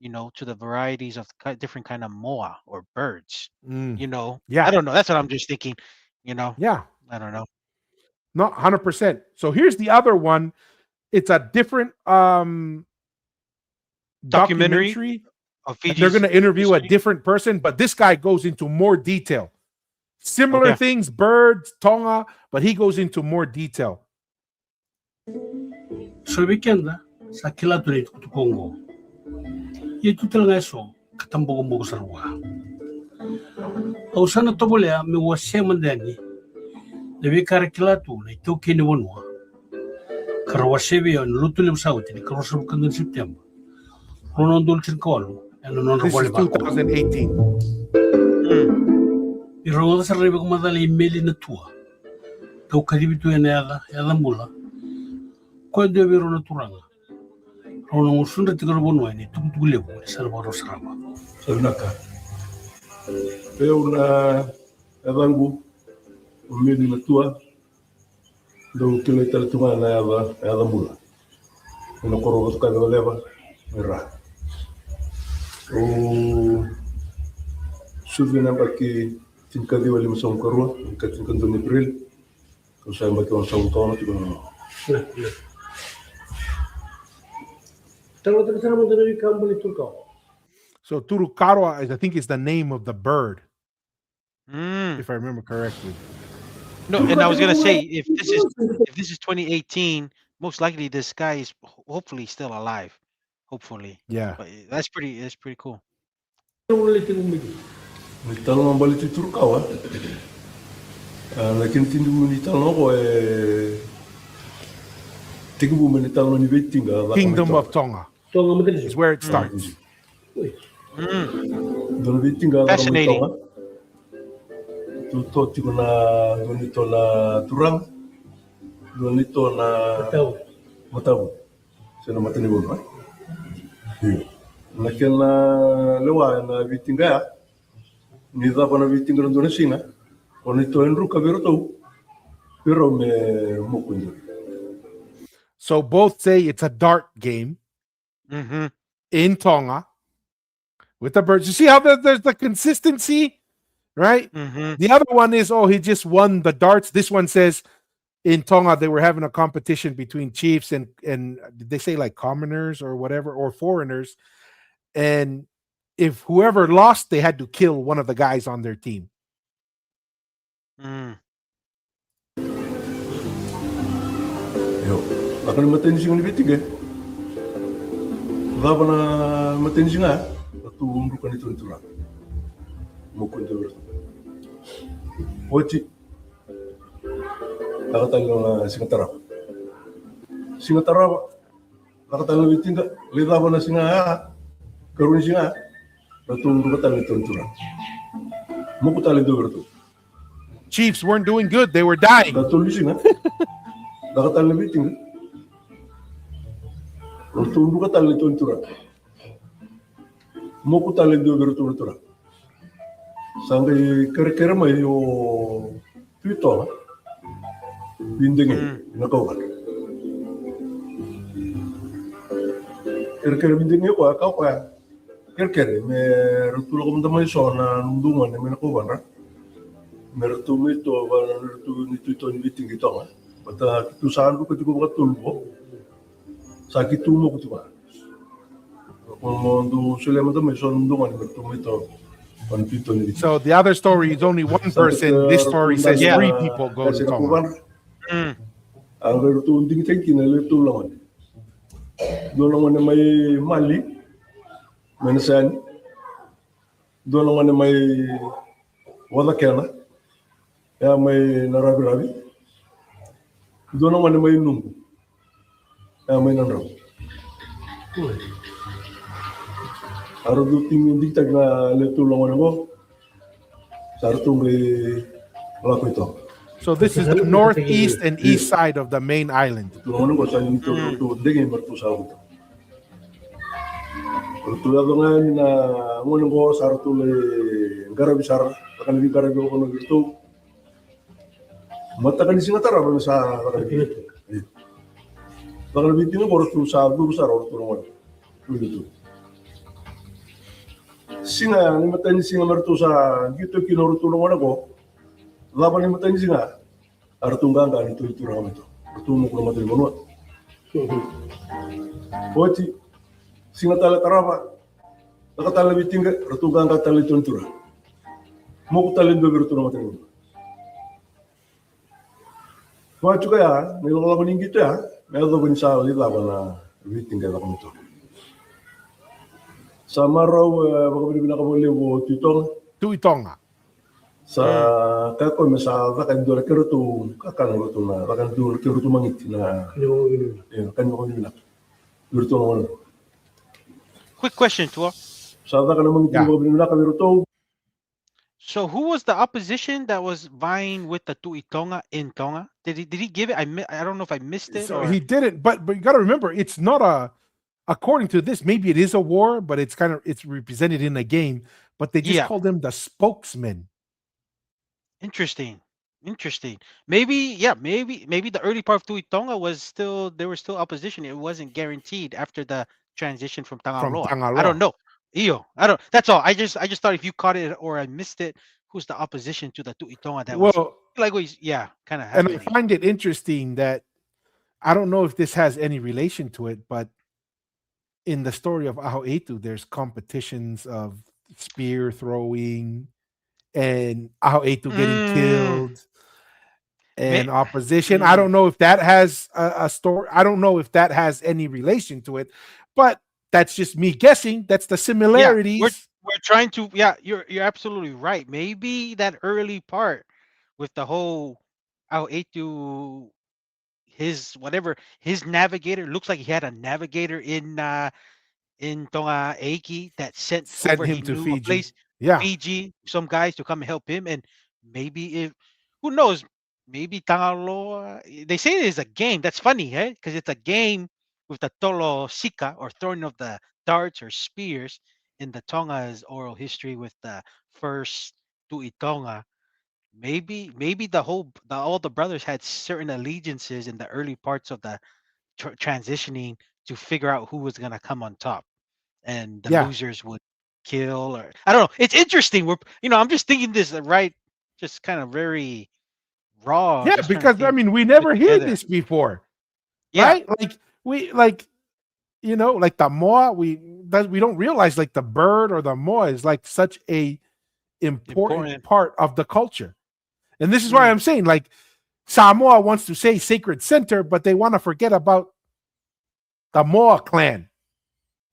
to the varieties of different kind of moa or birds. Yeah. I don't know. That's what I'm just thinking. Yeah. I don't know. Not 100%. So here's the other one. It's a different documentary. They're going to interview a different person, but this guy goes into more detail. Similar things, birds, Tonga, but he goes into more detail. So weekend sa kilaturi tu Congo. Itu talaga so katambo mo sa ruwa. Au sana to bolea me wase mandani. Lebi kar kilatu na itu kini wonwa. Karawase bi on lutulim sauti ni karosu kan September. Ronon dulcin kolo. This is 2018. Iroda sa rebe ko madali meli na tua. Kau kadibitu ela mula. Ko do biro na turanga. Rono usunda tigaro bonwa ni tukulebu salvaro sarama. Sabnaka. Eu na evangu meli na tua. Do kile tunga na ela mula. No koro ka do leva. Era. Suvina baki tinkadi wali masong karua katin kanton April kung saan baki ang saung tono tiko na. So Turukaro, I think, is the name of the bird, if I remember correctly. No, and I was gonna say, if this is 2018, most likely this guy is hopefully still alive. Hopefully. Yeah. But that's pretty cool. Nitalo ng balik ti Turkawa. Lakin tindu nitalo ko tigu nitalo ni Betinga. Kingdom of Tonga is where it starts. Fascinating. Tuto tigo na donito na turang. Donito na mataw. Sino matani mo ba? Lakin na lewa na Betinga. Nida pana Betinga ndo na singa. Onito enru kabiro to. Pero me mukunjo. So both say it's a dart game in Tonga with the birds. You see how there's the consistency, right? The other one is, he just won the darts. This one says in Tonga they were having a competition between chiefs and did they say like commoners or whatever, or foreigners, and if whoever lost, they had to kill one of the guys on their team. Akan matindi singa ni Betinga. Dava na matindi singa. Atu umrukan itu entura. Mukunjo bertu. Oci. Nakatalo na singa tarap. Singa tarap. Nakatalo na Betinga. Lidava na singa. Karuni singa. Atu umrukan itu entura. Mukutalo do bertu. Chiefs weren't doing good. They were dying. Nakatalo singa. Nakatalo na Betinga. Ortundu ka tali to entura. Moku tali do bertu entura. Sangai kere mai yo pito. Bindingi nakawan. Kere bindingi ko ka ko. Kere me rutu ko ndamai so na ndungan me nakawan ra. Mertu mito ba rutu ni to ni bitingi to. Bata tu sandu ko tigo ka tulbo. Sakit mo ko tuwa. So the other story is only one person. This story says 3 people go to Tonga. Ang tunding thinking na lito lang. Doon naman na may Mali, Menasan. Doon naman na may Wadakena. Ya may narabi-rabi. Doon naman may nunggu. Ya may nanraw. Aro do ting dictag na letulong mo. Sarto may lako ito. So this is the northeast and east side of the main island. Tulungan ko sa nito to dingin marto sa ito. Tulad nga ni na ngunong ko sarto le garabisar akan lebih garabi ko no gitu. Mata kan singa tara ba sa garabi. Bakal lebih tinggi baru tu sa dulu sa ro tulungan. Gitu. Singa ni mata ni singa marto sa gitu kinoro tulungan ako. Laban ni mata ni singa artunggang kan itu ramai itu. Bertemu ke rumah terima nuat. Oci singa tala tarapa. Nakatala lebih tinggi artunggang kata itu entura. Mau ku tala dua bertu rumah terima. Wah juga ya, melo laban gitu ya. Melo pun sa li laban na lebih tinggi laban itu. Sama raw baka bila ka boleh wo tutong Tuitonga. sa kako masa kan dole kerutu kakan kerutu na kan dole kerutu mangit na kan mo bila kerutu mo Quick question, Tua. sa kan mangit mo bila ka kerutu. So who was the opposition that was vying with the Tuitonga in Tonga? Did he give it? I don't know if I missed it. So or... he didn't, but you got to remember, it's not a. According to this, maybe it is a war, but it's represented in a game. But they just call them the spokesman. Interesting. Maybe the early part of Tuitonga there was still opposition. It wasn't guaranteed after the transition from Tangaloa. I don't know. That's all. I just thought if you caught it or I missed it, who's the opposition to the Tuitonga that was like kind of happening. And I find it interesting that I don't know if this has any relation to it, but in the story of Aho Etu, there's competitions of spear throwing and Aho Etu getting killed and opposition. I don't know if that has a story. I don't know if that has any relation to it, but that's just me guessing. That's the similarities. We're trying to. Yeah, you're absolutely right. Maybe that early part with the whole Aho Etu, his navigator looks like he had a navigator in Tonga Aiki that sent over him to Fiji. A place, Fiji, some guys to come help him, and maybe who knows, maybe Tangaloa. They say it is a game. That's funny, eh? Because it's a game with the Tolo Sika or throwing of the darts or spears in the Tonga's oral history with the first Tuitonga. Maybe all the brothers had certain allegiances in the early parts of the transitioning to figure out who was gonna come on top, and the losers would kill, or I don't know. It's interesting. I'm just thinking this just kind of very raw. Yeah, because we never hear this before, right? Like the moa. We don't realize like the bird or the moa is like such a important part of the culture, and this is why I'm saying like Samoa wants to say sacred center, but they want to forget about the Moa clan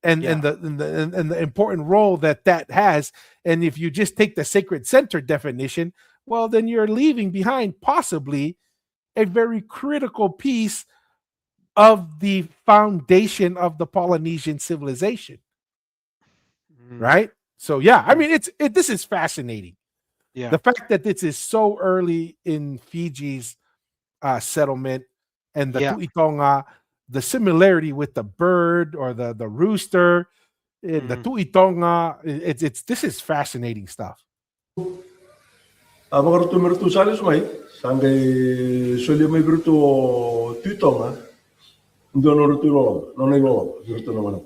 and the important role that has. And if you just take the sacred center definition, well, then you're leaving behind possibly a very critical piece of the foundation of the Polynesian civilization. Right? So this is fascinating. Yeah. The fact that this is so early in Fiji's settlement and the Tuitonga, the similarity with the bird or the rooster, the Tuitonga, this is fascinating stuff. Abang tu mertu salis mai, sangai soli mai bertu Tuitonga, dono bertu lo, nonai lo, bertu nama.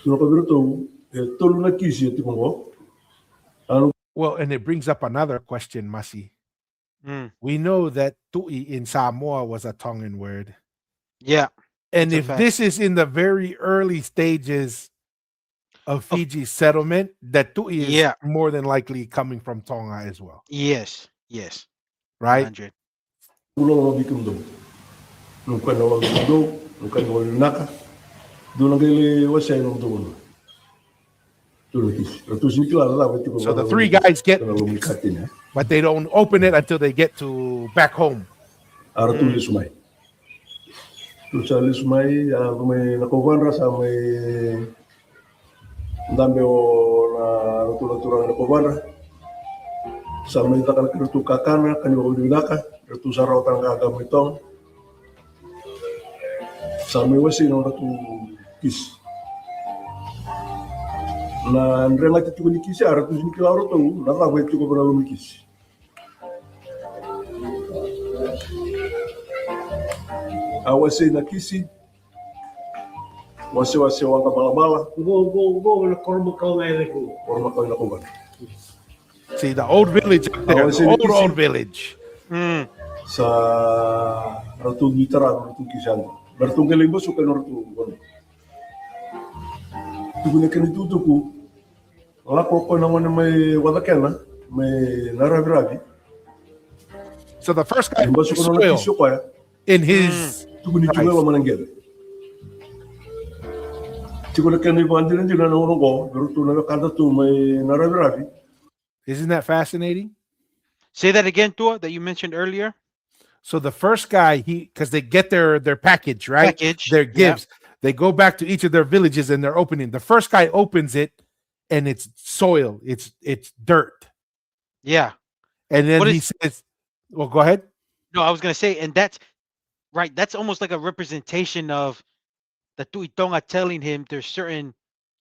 Dono bertu, tolu na kisi tu kongo. Well, and it brings up another question, Masi. We know that tui in Samoa was a Tongan word. Yeah. And if this is in the very early stages of Fiji's settlement, that tui is more than likely coming from Tonga as well. Yes. Right? 100. So the three guys get, but they don't open it until they get to back home. Aratulis sumai. Tusalis sumai may nakubanra sa may dami o na rutula-tula nakubanra. Sa may takal rutu kakana kanyo dinaka, rutu saraw tang kagamitong. Sa may wasi no rutu kis. Na ndrenga titu ni kisi aratu ni kilaro to, na ta wetu ko bra mi kisi. Awase na kisi wase wanga bala go na korma ka na kuban. See the old village up there, the old village. Sa ratu gitara ratu kisan ratu gelimbo suka ratu bon tugune kene tutuku la ko na wana may wadakena may naragrabi. So the first guy soil in his tuguni jume wa manangel tugune kene bandira ndina na urongo rutu na kanda tu may naragrabi. Isn't that fascinating? Say that again, Tua, that you mentioned earlier. So the first guy, because they get their package, right? Package, their gifts. Yeah. They go back to each of their villages and they're opening. The first guy opens it, and it's soil. It's dirt. Yeah. And then he says, "Well, go ahead." No, I was gonna say, and that's right. That's almost like a representation of the Tuitonga telling him there's certain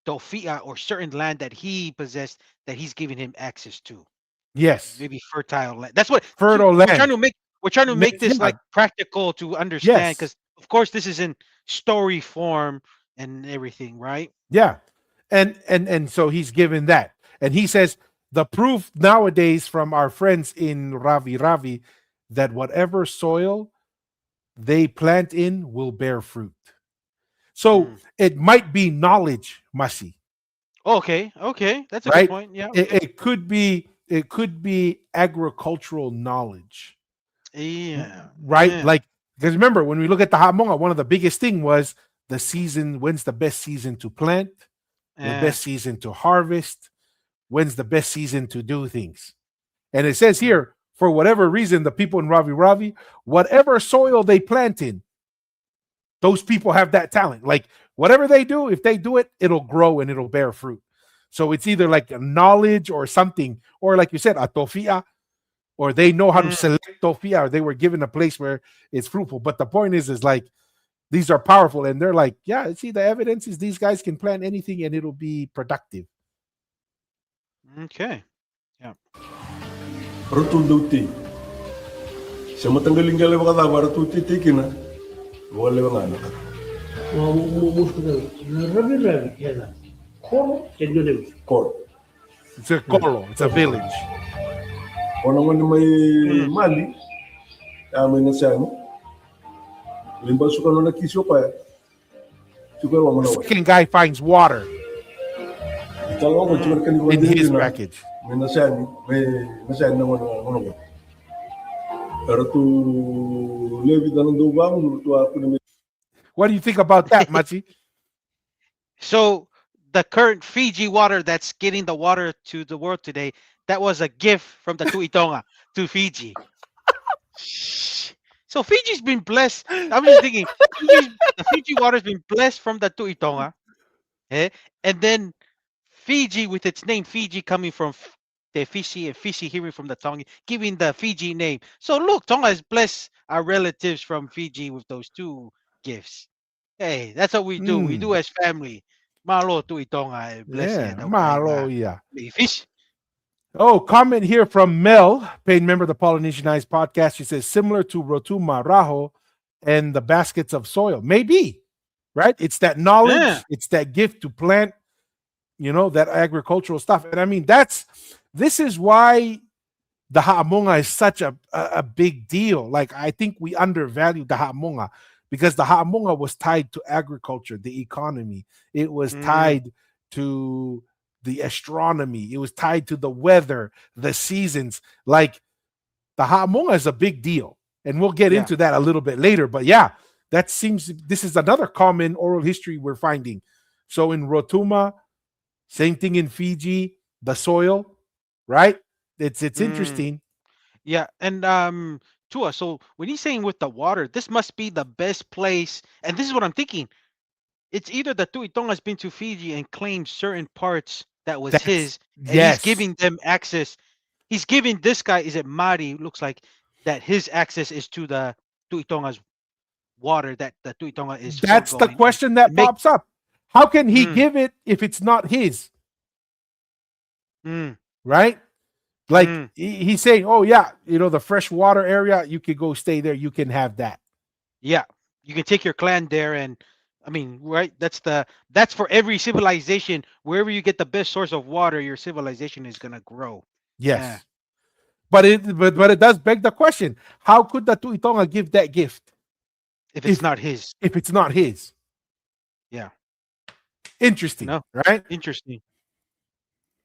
tofia or certain land that he possessed that he's giving him access to. Yes. Maybe fertile land. That's what fertile land. We're trying to make this like practical to understand, because of course this is in story form and everything, right? Yeah. And so he's given that. And he says the proof nowadays from our friends in Ravi that whatever soil they plant in will bear fruit. So it might be knowledge, Masi. Okay, that's a good point. Yeah, it could be agricultural knowledge. Yeah, right. Yeah. Like, because remember when we look at the Hamonga, one of the biggest thing was the season. When's the best season to plant? The best season to harvest? When's the best season to do things? And it says here, for whatever reason, the people in Ravi, whatever soil they plant in, those people have that talent. Like whatever they do, if they do it, it'll grow and it'll bear fruit. So it's either like a knowledge or something, or like you said, a tofia, or they know how to select tofia, or they were given a place where it's fruitful. But the point is like these are powerful, and they're like, yeah, see, the evidence is these guys can plant anything and it'll be productive. Okay. Yeah. Rotunduti. Sama tanggalin kali baka tawa rotuti tikina. Wala bang ano. Ravi kaya Koro and Koro. It's a Koro. It's a village. Ono may mali. May nasano. Limba suka no nakisyo pa. The second guy finds water in his package. May nasano naman. What do you think about that, Machi? So the current Fiji water that's getting the water to the world today, that was a gift from the Tuitonga to Fiji. So Fiji's been blessed. I'm just thinking, the Fiji water's been blessed from the Tuitonga, and then Fiji, with its name Fiji coming from the Fiji and Fiji hearing from the Tonga, giving the Fiji name. So look, Tonga has blessed our relatives from Fiji with those two gifts. Hey, that's what we do. We do as family. Malo Tuitonga, bless yeah, malo, yeah. Fish. Oh, comment here from Mel, paid member of the Polynesianized podcast. She says, similar to Rotuma Raho and the baskets of soil. Maybe, right? It's that knowledge. It's that gift to plant, that agricultural stuff. And I mean, this is why the Ha'amonga is such a big deal. Like, I think we undervalue the Ha'amonga because the Ha'amonga was tied to agriculture, the economy. It was tied to the astronomy. It was tied to the weather, the seasons. Like, the Ha'amonga is a big deal. And we'll get into that a little bit later. But yeah, this is another common oral history we're finding. So in Rotuma, Same thing in Fiji, the soil, right? It's Mm. interesting. Yeah, and Tua, so when he's saying with the water, this must be the best place. And this is what I'm thinking. It's either the Tuitonga has been to Fiji and claimed certain parts that was That's his, and he's yes. giving them access. He's giving this guy, is it Mari, looks like that his access is to the Tuitonga's water that the Tuitonga is That's the foregoing and question that make pops up. How can he mm, give it if it's not his? mm, Right? Like mm. he's saying, "Oh yeah, the freshwater area, you could go stay there. You can have that." Yeah, you can take your clan there, and I mean, right? That's for every civilization. Wherever you get the best source of water, your civilization is gonna grow. Yeah, Yes, but it does beg the question: how could the Tuitonga give that gift if it's if not his. if it's not his? Yeah, you Interesting, know, right? interesting.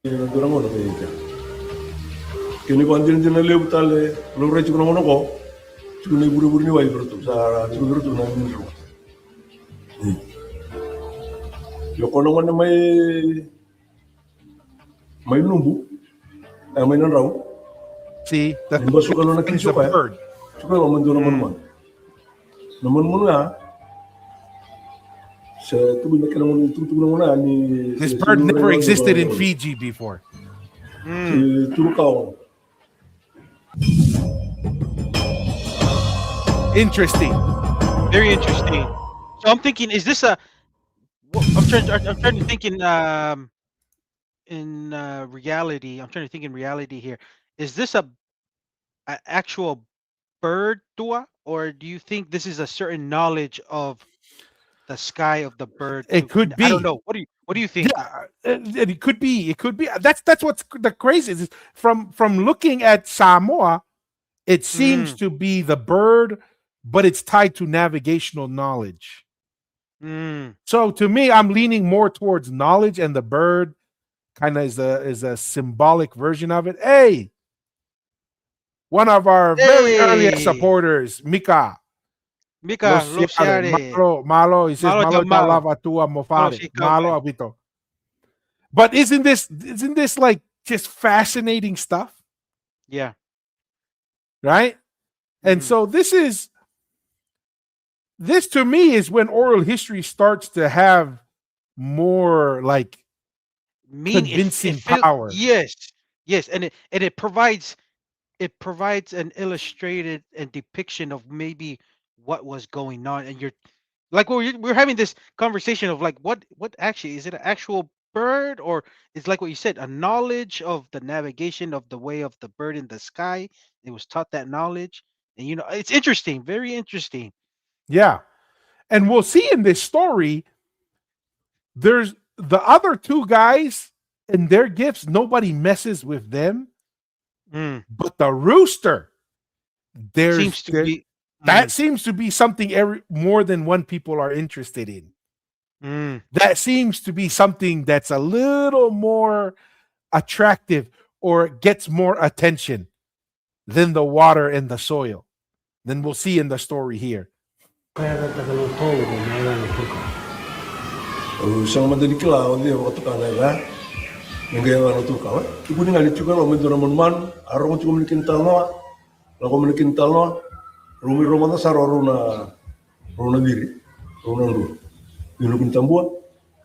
Durang ono kayak kini ko andin din lew tale lo re ci kono ko ci ne buru ni way bertu sa ci bertu na min ro yo kono wona may numbu ay may nan raw See, the ni ba suka na kin is a suka bird. suka man do na man Mm, man na man ya sa tubi na kana mon tu na mona ni This bird never existed in Fiji before. mm. tu ka Interesting. Very interesting. So I'm thinking, is this a? I'm trying to think in reality. I'm trying to think in reality here. Is this a actual bird, Tua, or do you think this is a certain knowledge of the sky of the bird It to could I don't be. know. What do you think? Yeah, and it could be. It could be. That's what's the craziest. Is from looking at Samoa, it seems Mm, to be the bird, but it's tied to navigational knowledge. mm. So to me, I'm leaning more towards knowledge, and the bird kind of is a symbolic version of it. Hey, one of our very earliest Hey, supporters, Mika. Mika, Los siare, Losiare, malo. He says Malo malo Jamao, lava tua Malo mofare. Malo Shikawai. abito. But isn't this like just fascinating stuff, Yeah. right? And Mm. so this to me is when oral history starts to have more like Mean it convincing feel power. yes. Yes, and it provides an illustrated and depiction of maybe what was going on, and you're like we're having this conversation of like what actually is it, an actual bird, or it's like what you said, a knowledge of the navigation of the way of the bird in the sky. It was taught that knowledge, and it's interesting, very interesting. Yeah. And we'll see in this story, there's the other two guys and their gifts, nobody messes with them. Mm, But the rooster, there's seems to there be. that Mm, seems to be something more than one people are interested in. mm. That seems to be something that's a little more attractive or gets more attention than the water and the soil. Then we'll see in the story here. sang madani kila onde waktu kana ga ngai wa tu ka ibu ni ngali chuka lo mendo man man aro chu mlikin talno la ko mlikin talno rumi romana saro runa diri runa ndu ilu kun tambua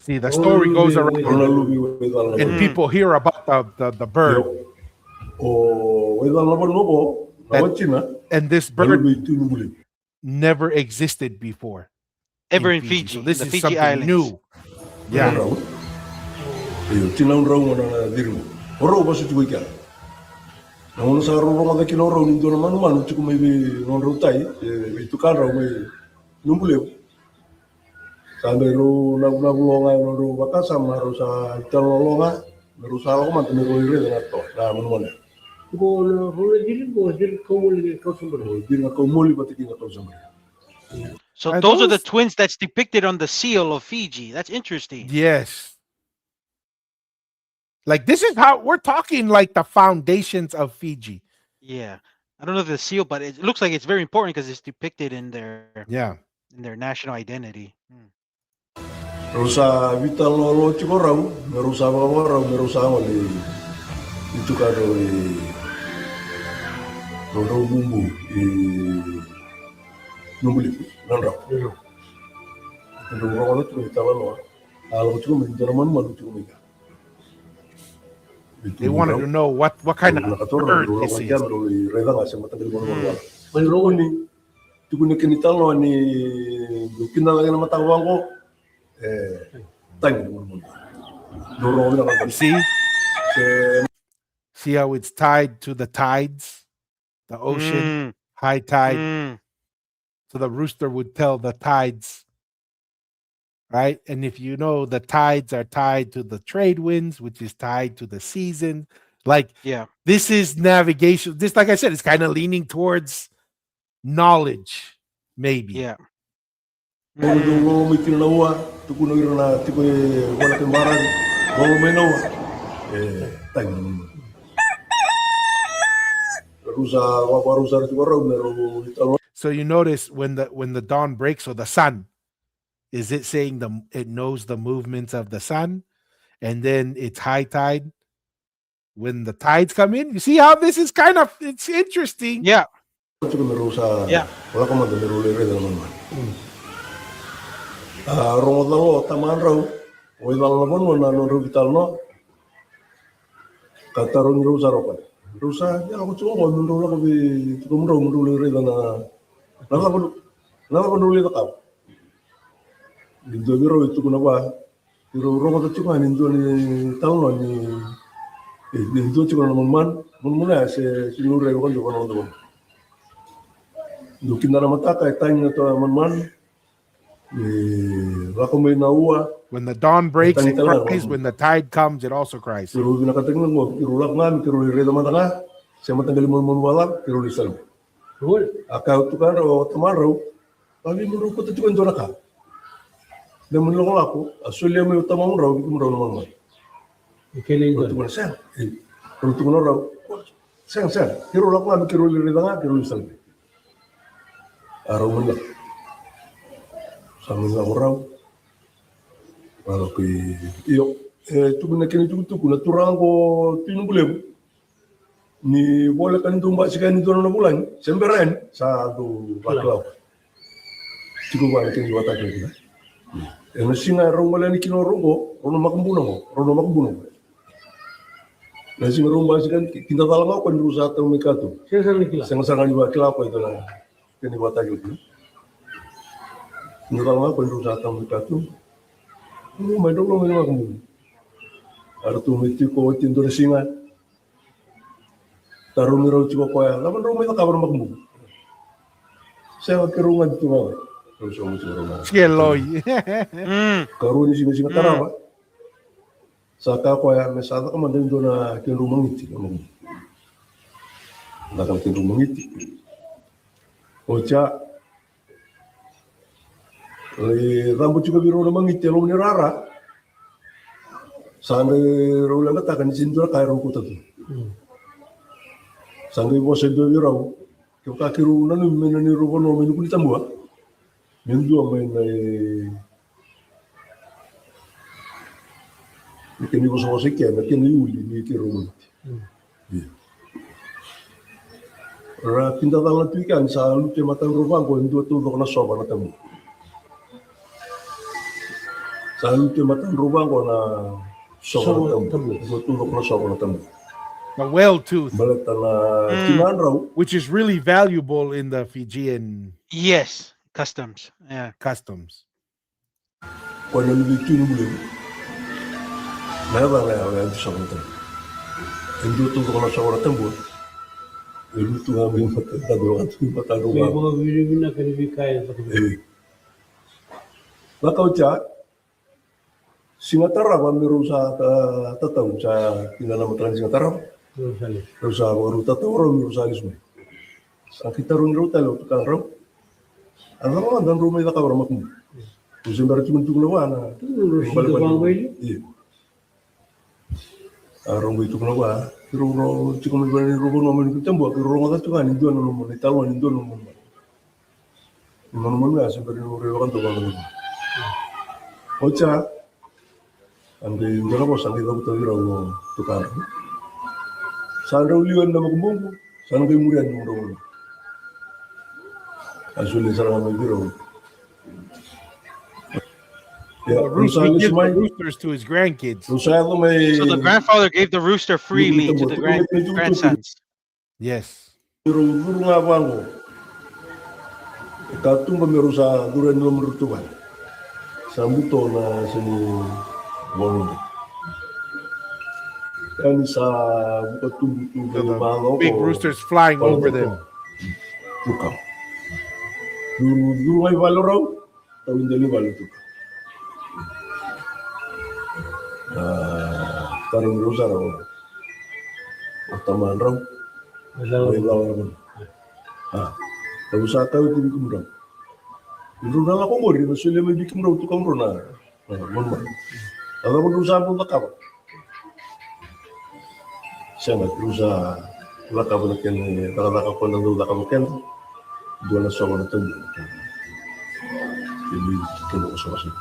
See, the story goes around runa lubi we dal and na Mm. people hear about the yo bird. o we dal na no ko na That- wachina And this balu bird bi tu nubuli never existed before Ever in in Fiji. So Fiji, in this the is Fiji something Islands. new. ya Yeah. raw yo tina un raw na diri oro ba su tu ka na uno sa ro ro da kilo ro ni do na manu manu chu mai bi non ro tai bi tu kan raw mai nubuli sampai ru na bulonga ru bakasa maru sa talolonga ru sa ko man tumi ko ire na to na mun mon ko na ru diri ko diri ko moli ko sumber diri na ko moli pati ki na to sumber So Are those are the those? twins that's depicted on the seal of Fiji. That's interesting. Yes. Like this is how we're talking like the foundations of Fiji. Yeah. I don't know the seal, but it looks like it's very important because it's depicted Yeah. in their national identity. Hmm. Rusa vital lo chikorau, merusa bawarau, merusa wali itu kado rodo bumbu numbuli nandra. Itu orang itu kita lalu, kalau cuma menjaraman malu cuma mereka. They wanted to know what kind of bird this is. Tukuni kinitalo ni dukina lagi nama tawang ko See how it's tied to the tides, the ocean, high tide. So the rooster would tell the tides, right? And if you know the tides are tied to the trade winds, which is tied to the season, like this is navigation. This, like I said, it's kind of leaning towards knowledge, maybe. Yeah. So you notice when the dawn breaks, or the sun, is it saying it knows the movements of the sun, and then it's high tide when the tides come in? You see how this is it's interesting. Yeah. Yeah. Rusa ya aku cuma mau menurut aku di kumro menurut itu na nama menurut itu kau di biro itu kenapa biro rumah itu cuma ini tahun ni itu cuma man ya si nure kan juga nonton do kita nama tak kayak tanya tu man aku main nawa. When the dawn breaks, it cries. When the tide comes, it also cries. Kiru binakatengin mo, kiru lakngan, kiru reda matanga, siya matanggali mo walak, kiru lisal. Akaw tu kan raw tamaraw, pagi mo ko tu kan ka. Dan menlong ako, asulya mo tamang raw, kitu raw naman. Ikeli ko. Tu kan sen. Tu kan raw. Sen, kiru lakngan, kiru reda nga, kiru lisal. Araw mo na. Sama raw. Kalau iyo tu kena kini tu kuna turang ko tinu boleh ni boleh kan tu mbak sekian itu orang bulan semberan satu baklau cukup banyak kini buat aku kita yang singa rumah ni kino rongo rono makambuno na singa rumah sekian kita tahu apa kan berusaha tahu mereka tu sangat juga kelapa itu lah kini buat aku kita tahu apa kan berusaha tahu mereka tu may dong may mga kumuli. Ara tumiti ko tindo na singa. Tarong ni raw chiko ko ya. Laman raw may nakabar makumuli. Saya kerungan dito nga. Terus mo siguro. Sieloy. Karon ni singa tarawa. Saka ko ya mesada ka man do na kinrumang iti. Nakang kinrumang iti. Ocha rambut juga biru namang itelo ni rara. Sange rola ngata kan sintura kay ro kuta tu. Sange bo se do biro. Ko ka kiru nanu menani ro bono menu kulita mbua. Mendu amai ni kini bo so se ke na kini uli ni kiru mo. Ra pinta dalla tu kan sa lu te matan ro bango ndu tu do na soba na tamu. Selalu matan rubang ko na the whale tooth, which is really valuable in the Fijian customs. Yeah, customs. Singatara ba merusa tatau sa tinala matran singatara rusa baru tatau ro merusa lisme sakita run ro talo tukang ro ano dan ro may nakawar makum usin bar cuma tukul wana arong itu kenapa ro cukup berani ro no men kutembo ro ngata tukan indo no mo ni talo indo no mo no mo ya se ber ro kan to kan Ocha, andi ndara bos andi dapat tadi rawo tukar. Sandra uliwan nama kumbung, sandra murian murung. Asulin sarang nama biro. Ya, He gives the roosters to his grandkids. So the grandfather gave the rooster freely to the grandsons. Yes. Tatumba merusa duran nomor tuan. Sambuto na sini bongo. Kan sa buka tubu big roosters flying over them. Tuka. Duru ay valorau, tawin dali valo tuka. Tarong rosa raw. Otaman raw. Ay lawan. Tahu sa tahu tibi kumraw. Runa la ko mori na sile me bikim raw tukang runa. Mon man. Ada mo rusa pun tak apa. Sangat rusa la ka mo ken tala ka ko nang la ka mo ken. Dua na so na tan. Ini kena usah masuk.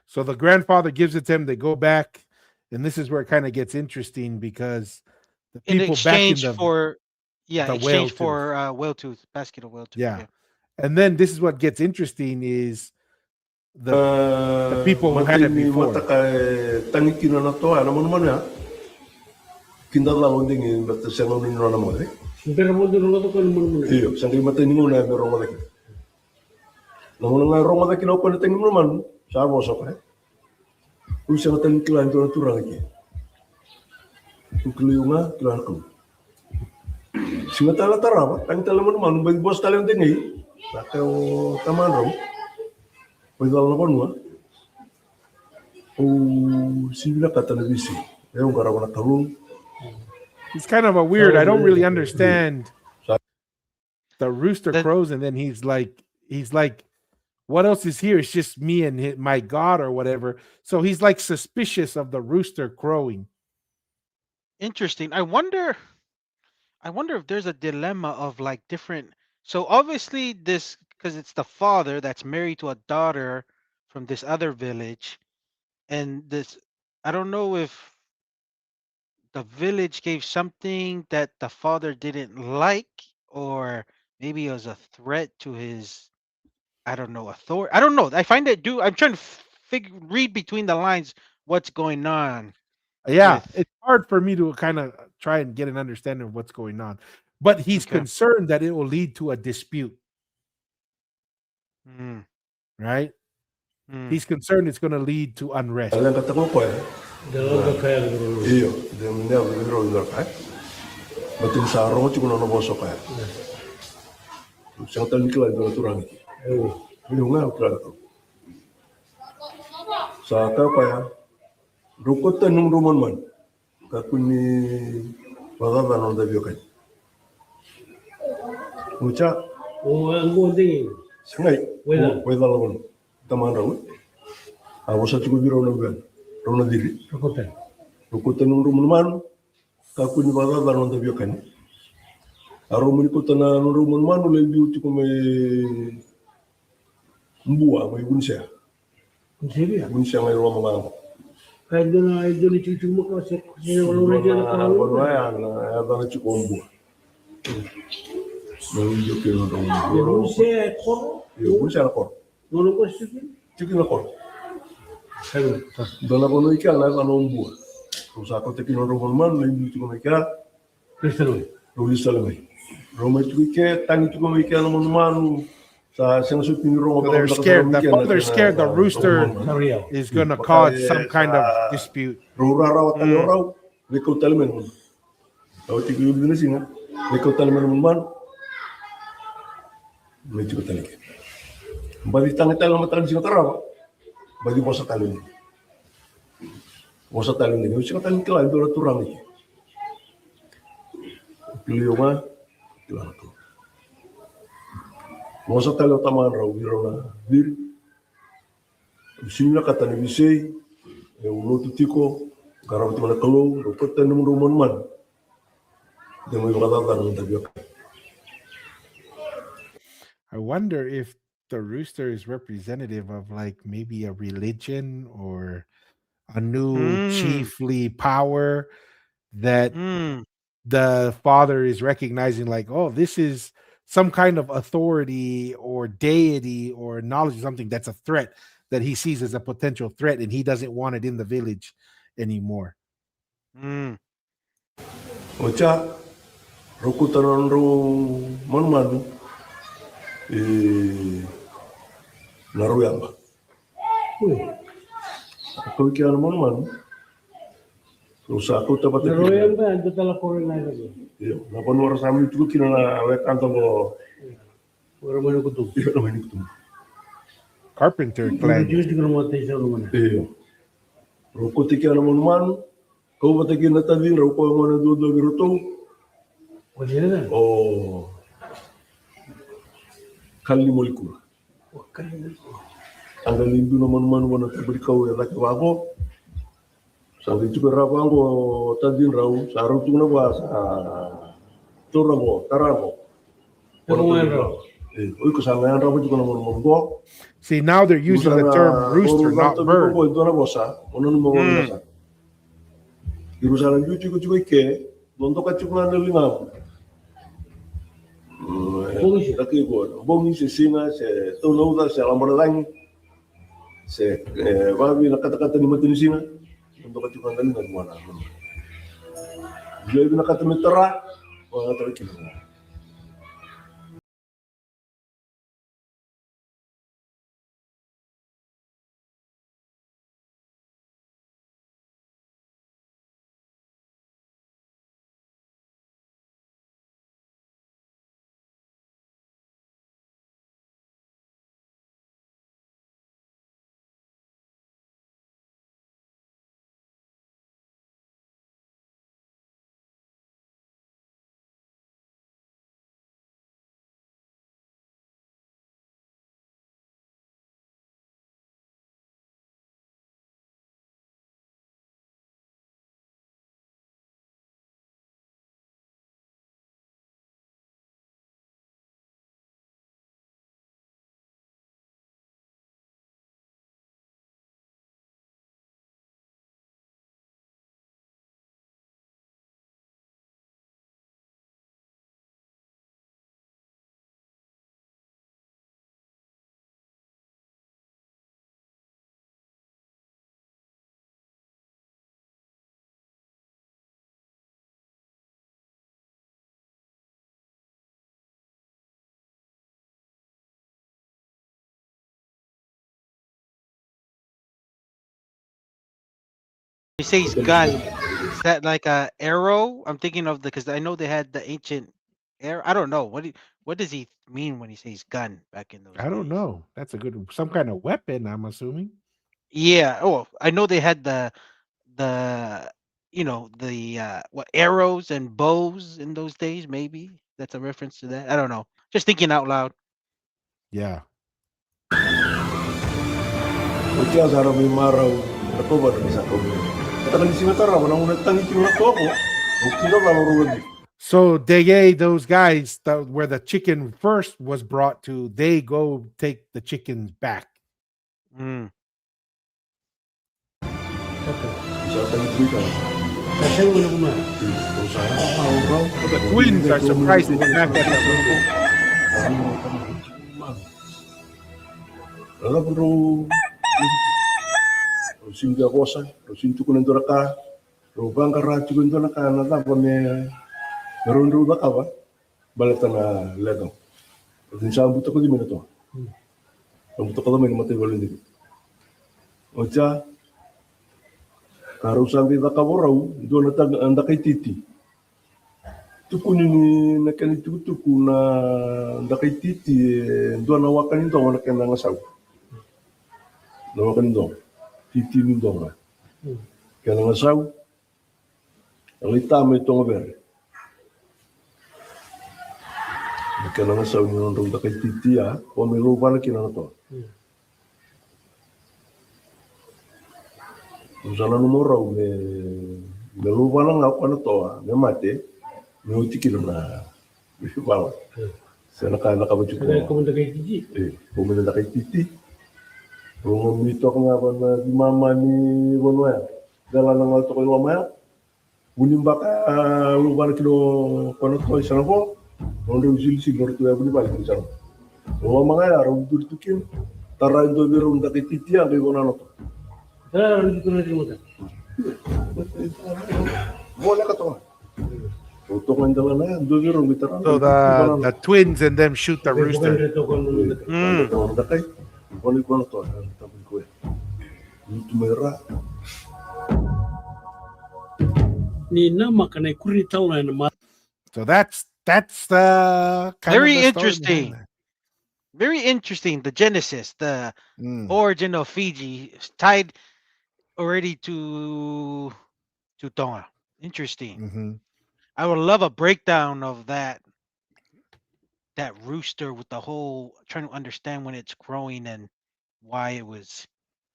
So the grandfather gives it to him. They go back, and this is where it kind of gets interesting because the people in exchange back in for whale whale tooth, basket of whale tooth. Yeah. And then this is what gets interesting is the people who had it before. Tangikino na to ano mo naman ya. Kindala mo ding basta sa mga nino na mo eh. Pero mo dun to ko mo. Iyo, sangli mata ni mo na pero mo dek. Namun nga ro mo dek no ko na tingin mo man. Sa mo so ka. Usa ka tan kilan to turang iki. Ukliyo nga kilan ko. Singa tala tara, tang tala mo naman bag boss tala ding eh. Sakaw taman ro. Pwede lang ako nua. Sibila ka televisi. Yung karaw na talong. It's kind of a weird. I don't really understand. The rooster crows, and then he's like, what else is here? It's just me and my God or whatever. So he's like suspicious of the rooster crowing. Interesting. I wonder if there's a dilemma of like different. So obviously this, because it's the father that's married to a daughter from this other village, and this, I don't know if the village gave something that the father didn't like, or maybe it was a threat to his, I don't know, authority. I don't know. I find that I'm trying to read between the lines what's going on. Yeah, it's hard for me to kind of try and get an understanding of what's going on. But he's concerned that it will lead to a dispute. Right? He's concerned it's going to lead to unrest. Iyo, dem ne biro ndo ka. Batin sa ro ci kuno no boso ka. Sang tan kilan do turang iki. Iyo nga ukra ko. Sa ka pa ya. Rukot tanung rumon man. Ka kuni wala no da biyo ka. Mucha ang ding. Sangai. Wala lo. Taman raw. Awosa ci ko biro no ben. Rona diri. Rukutan ng rumun kaku ni bala daron tabiyo kan. Aro mo ko tana ng rumun man ulay beauty ko may mbuwa may bunsia. Bunsia may ruwa mga. Kahit doon na ni chuchu mo kasi wala na wala na na chuko mbuwa. May yo ke no rumun. Bunsia ko. Yo bunsia na ko. Doon ko chuchu. Chuki na ko. Doon na ko no ikal na mbuwa. Usa ko te kino rumon man le beauty ko may ka. Kristalo. Kristalo may. Roma chuke tangi chuko may ka no man. They're scared. The father's scared the rooster is going to cause some kind of dispute. Mosa talo taman raw biro na bir. Sina kata ni bisay, e ulotu tiko, garaw tu na kalo, rupot tan nung rumon man. Demo yung kata tan tabiok. I wonder if the rooster is representative of like maybe a religion or a new Mm, chiefly power that mm, the father is recognizing like, oh, this is some kind of authority or deity or knowledge of something that's a threat that he sees as a potential threat and he doesn't want it in the village anymore. mm. Ocha, rokutan ro manu naruyamba. Ako kaya manu. Rusa ako tapat Naruyamba ando tala ko rin na ito. Iyo, napanwara sa amin ito kina na kanto mo. Wala mo ko to. Iyo naman ito. Carpenter Kung clan. reduce ko mo tayo sa naman. Iyo. Roko tikiya naman manu. Kau batakin na tadin, roko mo na dodo giruto. Wala na. Oh, kali molikula. Ang galindu naman manu na tabrikaw ya laki wako. Sabi itu berapa anggo tadin raw sa rutung na ba sa turamo taramo. Oy kasamayan raw juga naman mo. See, now they're using the term rooster, not bird. Ko ito na bosa, ono mo mo sa. Irusalan juga ke, donto ka chukna na lingam. Laki ko, bongi se singa se tono da se alamaralang se babi na kata-kata ni matini singa. Donto ka chukna na lingam mo na. Jadi na kata mitara, wala ta kilo. He says gun. Is that like a arrow? I'm thinking of because I know they had the ancient arrow. I don't know what does he mean when he says gun back in those I don't days? know. That's a good some kind of weapon, I'm assuming. Yeah. Oh, I know they had the the what arrows and bows in those days. Maybe that's a reference to that. I don't know. Just thinking out loud. Yeah. Utia zara mi marau, ako ba na sa ko. Kata ni singa tara, wala mo nagtangi kilo ko ako. Kilo la ruwag. So those guys where the chicken first was brought to, they go take the chickens back. Mm. Sa tangi kita. Kasi wala ko na. The twins are surprised to be back at the room. Lala bro. Singa kosa, sintu kunan doraka. Robang kara cikun doraka na ta me merondu baka ba. Balatana ledo. Din sa buto ko di minuto. Ang buto ko may matay walin di. Ocha karusan di takawaraw, do na tag anda kay titi. Tukuni ni nakani tuku na anda kay titi do na wakan ito wala kan ngasaw. Na wakan ito. Titi ni do na. Kaya ngasaw. Ang itama itong aber. Kaya ngasaw ni anda kay titi ya, o may lupa na kinana to. Usana numero me lupa lang ako na to, me mate, me uti kilo na bala. Sa nakabadyo ko. Kaya kumanda kay Tiji. Pumunta na kay Titi. Rumito ko nga ba na di mama ni Bonwaya. Dala ng alto ko yung mamaya. Bunim ba ka lupa na kilo panot ko isa na ko. Nondo silsi norto ya buni balik isa. Rumah mga ya rum turtukin. Tara indo birum da kay Titi ang kay kono. Kaya rin ko na rin mo. Boleh ka to. Tutukan dala na yan. Do birum bitaran. So the twins and them shoot the rooster. Dakay. Boleh kono to. Tapi ko. Itu merah. Ni nama kanay kuri tao na naman. So that's the kind Very of the story interesting. behind Very interesting. The genesis, the that. origin of Fiji is tied already to Tonga. Interesting. Mm-hmm. I would love a breakdown of that rooster with the whole trying to understand when it's growing and why it was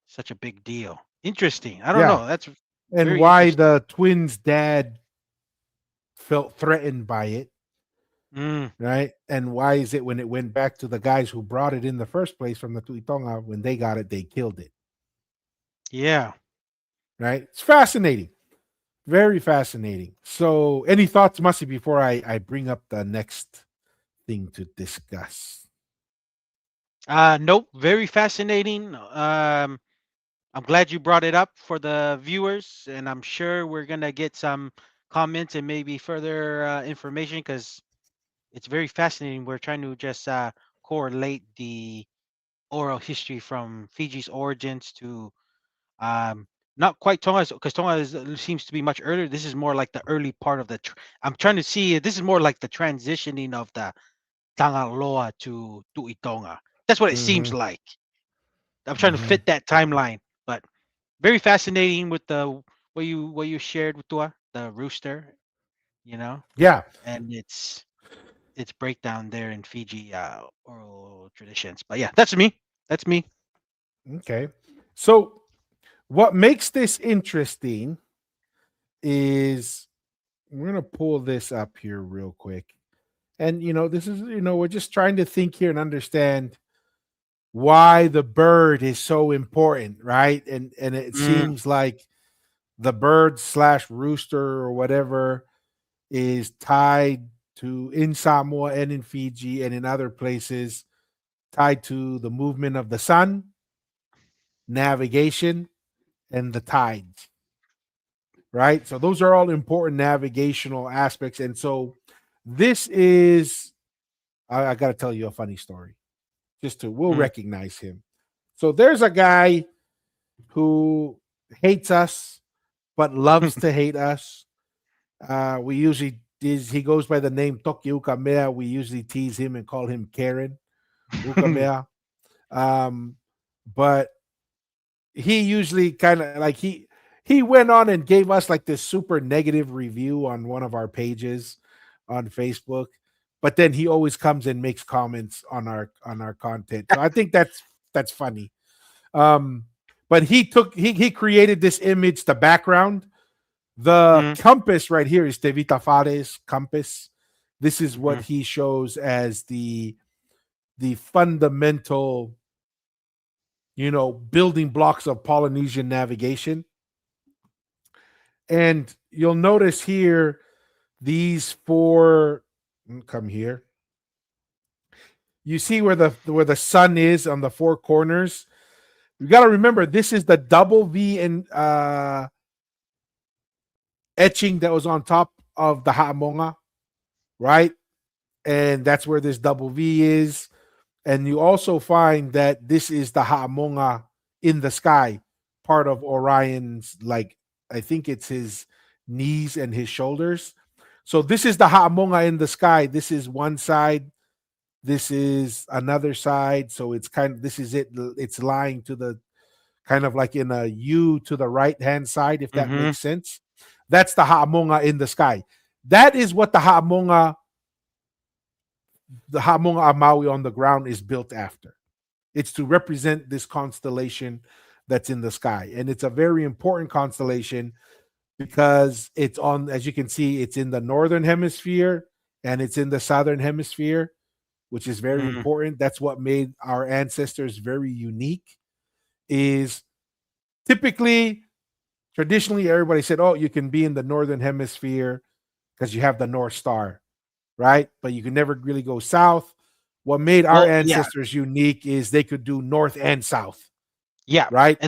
such a big deal. Interesting. I don't Yeah. know. That's And very why interesting. the twins' dad felt threatened by it, right? And why is it when it went back to the guys who brought it in the first place from the Tuitonga, when they got it, they killed it, Yeah. right? It's fascinating. Very fascinating. So, any thoughts, Masi, before I bring up the next thing to discuss? Nope. Very fascinating. I'm glad you brought it up for the viewers, and I'm sure we're gonna get some comments and maybe further information because it's very fascinating. We're trying to just correlate the oral history from Fiji's origins to not quite Tonga's, because seems to be much earlier. This is more like the early part of the. I'm trying to see. This is more like the transitioning of the Tangaloa to Itonga. That's what it seems Mhm. like. I'm trying to Mhm. fit that timeline, but very fascinating with the what you shared with Tua, the rooster, Yeah. and its breakdown there in Fiji oral traditions. But yeah, that's me. That's me. Okay. So, what makes this interesting is we're going to pull this up here real quick. And, this is, we're just trying to think here and understand why the bird is so important, right? And it seems like the bird / rooster or whatever is tied to in Samoa and in Fiji and in other places, tied to the movement of the sun, navigation, and the tides, right? So those are all important navigational aspects. And so this is, I got to tell you a funny story. We'll recognize him. So there's a guy who hates us, but loves to hate us. We usually, he goes by the name Toki Ukamea. We usually tease him and call him Karen Ukamea. But he usually kind of like he went on and gave us like this super negative review on one of our pages on Facebook, but then he always comes and makes comments on our content. So I think that's funny. But he created this image, the background. The compass right here is Tevita Fares compass. This is what he shows as the fundamental, building blocks of Polynesian navigation. And you'll notice here these four come here. You see where the sun is on the four corners. You got to remember this is the double V in etching that was on top of the Ha'amonga, right? And that's where this double V is. And you also find that this is the Ha'amonga in the sky, part of Orion's, like, I think it's his knees and his shoulders. So this is the Ha'amonga in the sky. This is one side. This is another side. So this is it. It's lying to the kind of like in a U to the right-hand side, if that makes sense. That's the Ha'amonga in the sky. That is what the Ha'amonga Amaui on the ground is built after. It's to represent this constellation that's in the sky. And it's a very important constellation because it's on, as you can see, it's in the northern hemisphere and it's in the southern hemisphere, which is very Mm, important. That's what made our ancestors very unique. Is typically, traditionally, everybody said, "Oh, you can be in the northern hemisphere because you have the North Star, right? But you can never really go south." What made our well, yeah, ancestors unique is they could do north and south, yeah, right?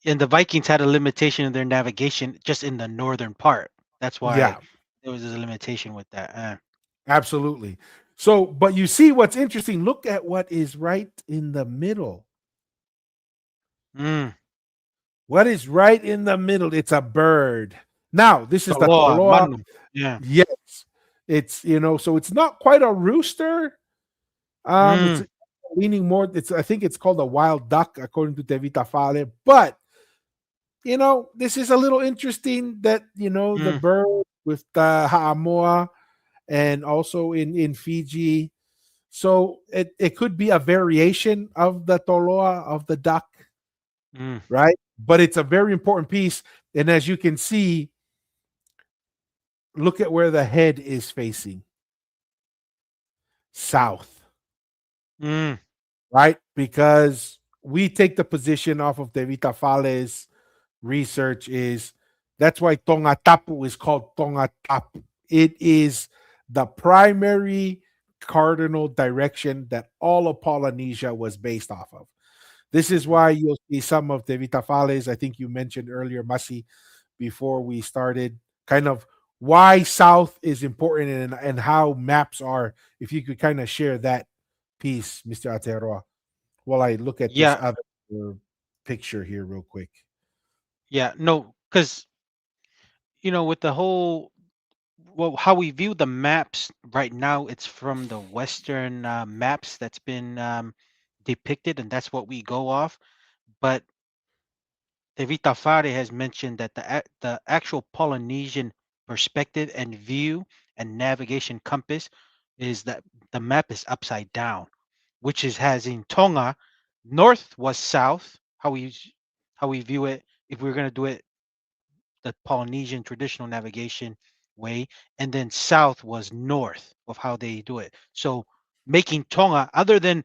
and the Vikings had a limitation in their navigation just in the northern part. That's why Yeah, there was a limitation with that. absolutely. So, but you see what's interesting? Look at what is right in the middle. Mm, What is right in the middle? It's a bird. Now, this is the Toloa, toloa. Manu. Yeah. Yes. It's, so it's not quite a rooster. It's Mm, leaning more. I think it's called a wild duck, according to Tevita Fale. But this is a little interesting that the mm, bird with the Haamoa and also in Fiji. So it could be a variation of the toloa of the duck, mm, right? But it's a very important piece. And as you can see, look at where the head is facing south, mm, right? Because we take the position off of Devita Fale's research is that's why Tonga Tapu is called Tonga Tapu. It is the primary cardinal direction that all of Polynesia was based off of. This is mhm. why you'll see some of Devita Fale's. I think you mentioned earlier, Masi, before we started, kind of why south is important and how maps are. If you could kind of share that piece, Mr. Ateroa, while I look at this Yeah, other picture here real quick. yeah. No, because with the whole well, how we view the maps right now, it's from the Western maps that's been depicted, and that's what we go off. But Evita Fare has mentioned that the actual Polynesian perspective and view and navigation compass is that the map is upside down, which is has in Tonga, north was south. How we view it if we're going to do it the Polynesian traditional navigation way, and then south was north of how they do it. So making Tonga, other than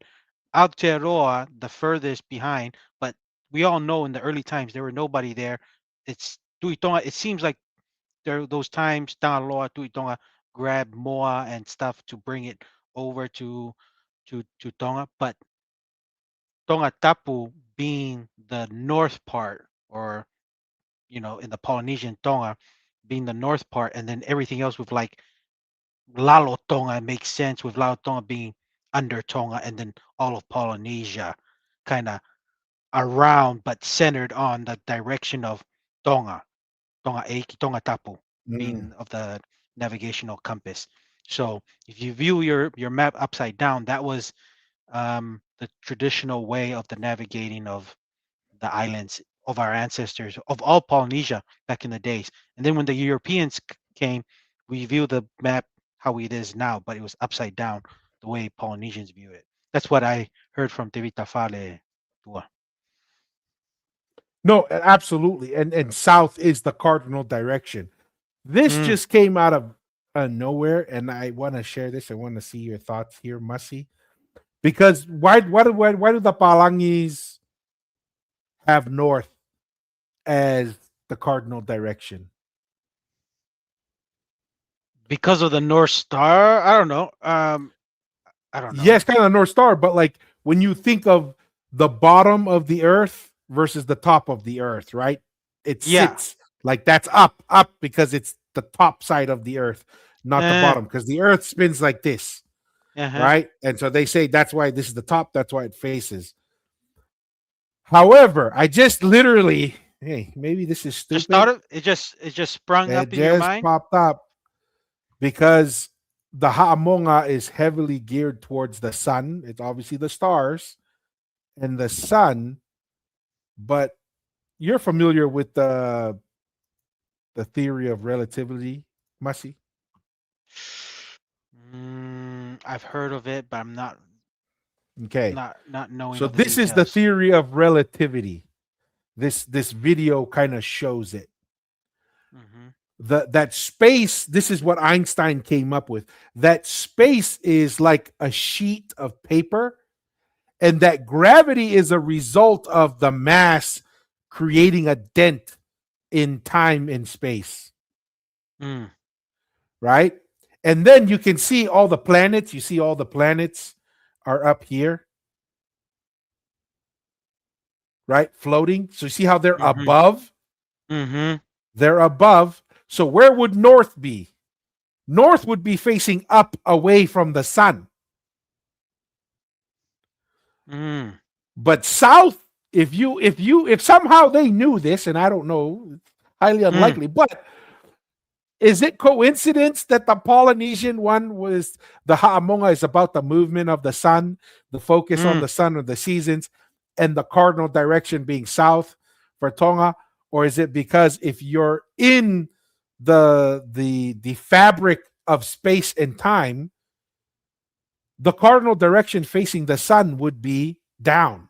Aotearoa, the furthest behind, but we all know in the early times there were nobody there. It's Tuitonga. It seems like there those times Tangaloa, Tuitonga grabbed Moa and stuff to bring it over to Tonga, but Tonga Tapu being the north part, or in the Polynesian Tonga being the north part, and then everything else with like Lalo Tonga makes sense with Lalo Tonga being under Tonga, and then all of Polynesia kind of around but centered on the direction of Tonga, Tonga Eiki, Tonga Tapu Mm. being of the navigational compass. So if you view your map upside down, that was the traditional way of the navigating of the islands of our ancestors of all Polynesia back in the days. And then when the Europeans came, we view the map how it is now, but it was upside down the way Polynesians view it. That's what I heard from Tevita Fale. Tua. No, absolutely. And south is the cardinal direction. This Mm, just came out of nowhere, and I want to share this. I want to see your thoughts here, Mussy. Because why do the Palangis have north as the cardinal direction? because of the North Star, I don't know. I don't Yes, know. kind of North Star, but like when you think of the bottom of the earth versus the top of the earth, right? It Yeah. sits like that's up because it's the top side of the earth, not the Uh, bottom, because the earth spins like this, uh-huh. right? And so they say that's why this is the top, that's why it faces. However, I just literally, hey, maybe this is Just thought stupid. of it just sprung It up in your just mind. popped up because the Haamonga is heavily geared towards the sun. It's obviously the stars and the sun, but you're familiar with the theory of relativity, Masi? I've heard of it, but I'm not Okay. not not knowing So of the this is the details. theory of relativity. This video kind of shows it. Hmm. that space, this is what Einstein came up with. That space is like a sheet of paper, and that gravity is a result of the mass creating a dent in time and space, Mm. right? And then you can see all the planets. You see all the planets are up here, right? Floating. So you see how they're Mhm. above? Mhm. They're above. So where would north be? North would be facing up away from the sun. Mm. But south, if somehow they knew this, and I don't know, highly Mm. unlikely, but is it coincidence that the Polynesian one was the Ha'amonga is about the movement of the sun, the focus on Mm. the sun of the seasons, and the cardinal direction being south for Tonga? Or is it because if you're in the fabric of space and time, the cardinal direction facing the sun would be down?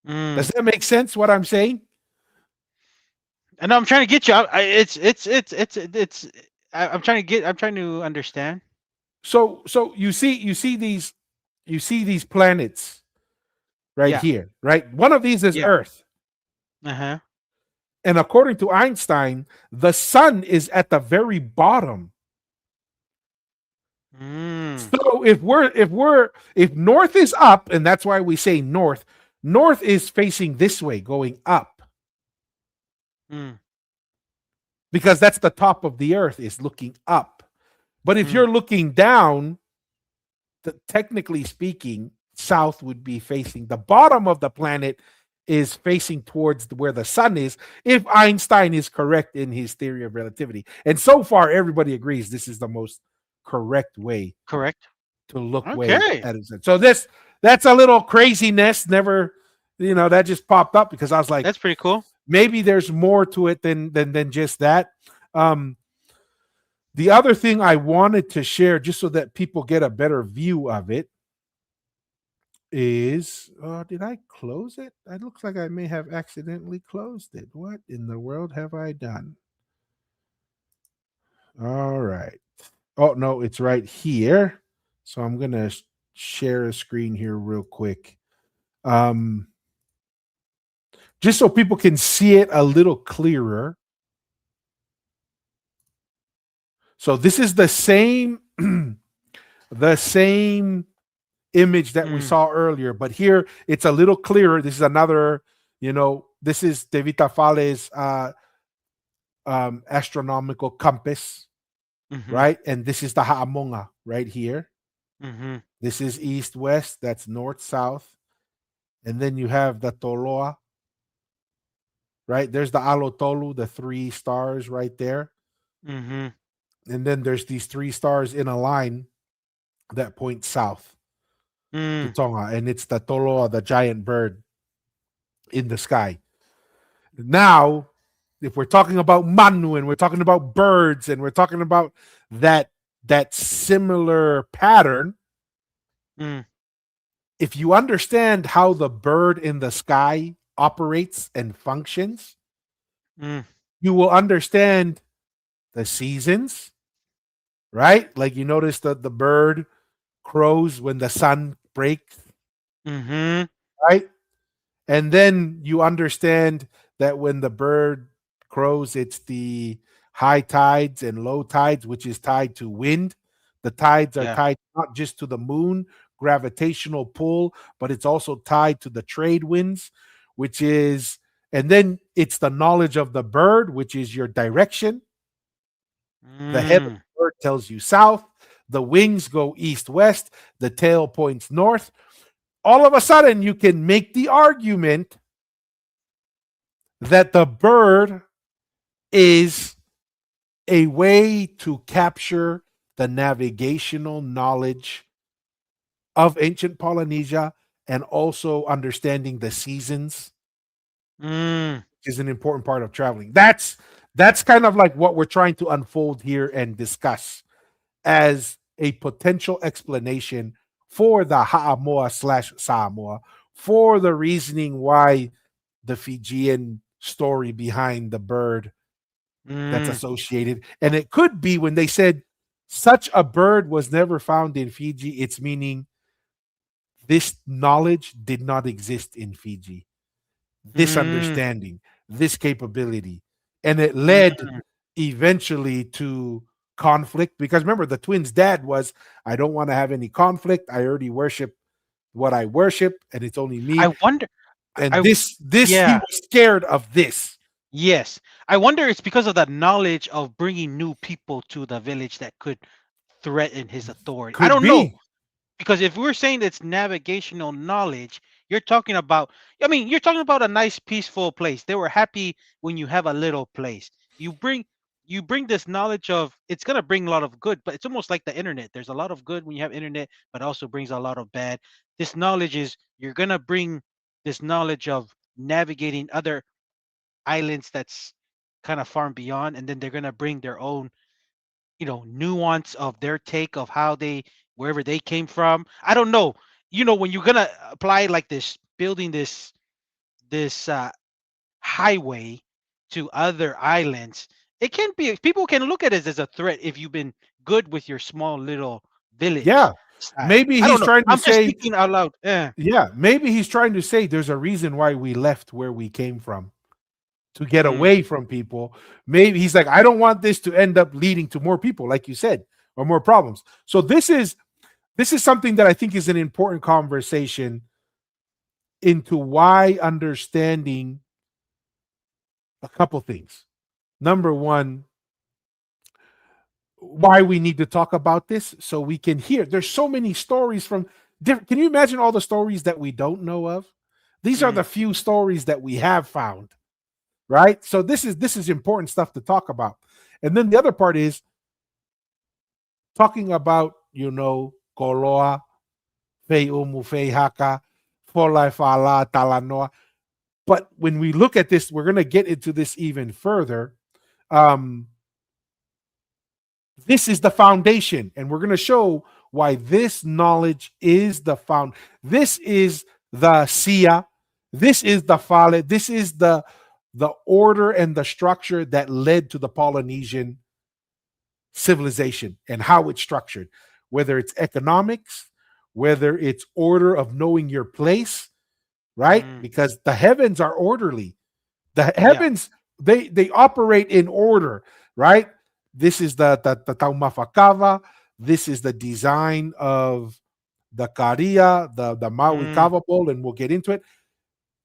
Does Mm. that make sense what I'm saying? And I'm trying to get you. It's. I'm trying to understand. So you see these planets right Yeah. here, right? One of these is Yeah. Earth. Uh-huh. And according to Einstein, the sun is at the very bottom. Mm. So if north is up, and that's why we say north, north is facing this way, going up, Mm. because that's the top of the earth is looking up. But if Mm. you're looking down, technically speaking, south would be facing the bottom of the planet is facing towards where the sun is, if Einstein is correct in his theory of relativity. And so far, everybody agrees this is the most correct way Correct. to look way Okay. at it. So that's a little craziness. Never, that just popped up because I was like, That's pretty cool. maybe there's more to it than just that. Um, the other thing I wanted to share, just so that people get a better view of it, is did I close it? It looks like I may have accidentally closed it. What in the world have I done? All right. Oh no, it's right here. So I'm gonna share a screen here real quick. Just so people can see it a little clearer. So this is the same the same image that we Mm. saw earlier, but here it's a little clearer. This is another, this is De Vita Fale's astronomical compass, Mhm. right? And this is the Ha'amonga right here. Mhm. This is east west, that's north south. And then you have the Toloa, right? There's the Alotolu, the 3 stars right there. Mhm. And then there's these 3 stars in a line that point south to Mm. Tonga, and it's the Toloa, the giant bird in the sky. Now, if we're talking about Manu and we're talking about birds and we're talking about that similar pattern, Mm. if you understand how the bird in the sky operates and functions, Mm. you will understand the seasons, right? Like you notice that the bird crows when the sun breaks, Mhm. right? And then you understand that when the bird crows, it's the high tides and low tides, which is tied to wind. The tides are Yeah. tied not just to the moon gravitational pull, but it's also tied to the trade winds, which is, and then it's the knowledge of the bird, which is your direction. The head of Mm. the bird tells you south, the wings go east west, the tail points north. All of a sudden, you can make the argument that the bird is a way to capture the navigational knowledge of ancient Polynesia and also understanding the seasons Mm. is an important part of traveling. That's kind of like what we're trying to unfold here and discuss as a potential explanation for the Ha'amoa slash Samoa, for the reasoning why the Fijian story behind the bird that's Mm. associated. And it could be when they said such a bird was never found in Fiji, it's meaning this knowledge did not exist in Fiji, this Mm. understanding, this capability. And it led Mm. eventually to conflict because remember, the twins' dad was, I don't want to have any conflict. I already worship what I worship, and it's only me. I wonder. And I this he Yeah. was scared of this. Yes. I wonder it's because of that knowledge of bringing new people to the village that could threaten his authority. I Could don't know. be. Because if we're saying it's navigational knowledge, you're talking about, I mean, you're talking about a nice peaceful place. They were happy when you have a little place. You bring this knowledge of, it's going to bring a lot of good, but it's almost like the internet. There's a lot of good when you have internet, but also brings a lot of bad. This knowledge is, you're going to bring this knowledge of navigating other islands that's kind of far and beyond, and then they're going to bring their own, nuance of their take of how they, wherever they came from. I don't know. When you're gonna apply like this, building this highway to other islands, it can be, people can look at it as a threat if you've been good with your small little village Yeah. style. Maybe I don't he's know. trying to I'm just say, thinking out loud. Yeah. yeah, maybe he's trying to say there's a reason why we left where we came from to get Mm, away from people. Maybe he's like, I don't want this to end up leading to more people, like you said, or more problems. So this is something that I think is an important conversation into why understanding a couple things. Number one, why we need to talk about this so we can hear. There's so many stories from different. Can you imagine all the stories that we don't know of? These are mm, the few stories that we have found, right? So this is important stuff to talk about. And then the other part is talking about, koloa, fei umu, fei haka, folai fala, talanoa. But when we look at this, we're going to get into this even further. Um, this is the foundation, and we're going to show why this knowledge is the found. This is the sia. This is the fale. This is the order and the structure that led to the Polynesian civilization and how it's structured, whether it's economics, whether it's order of knowing your place, right? mm. Because the heavens are orderly. The Yeah. heavens, they operate in order, right? This is the Taumafakava. This is the design of the Karia, the Maui Mm, Kava Bowl, and we'll get into it.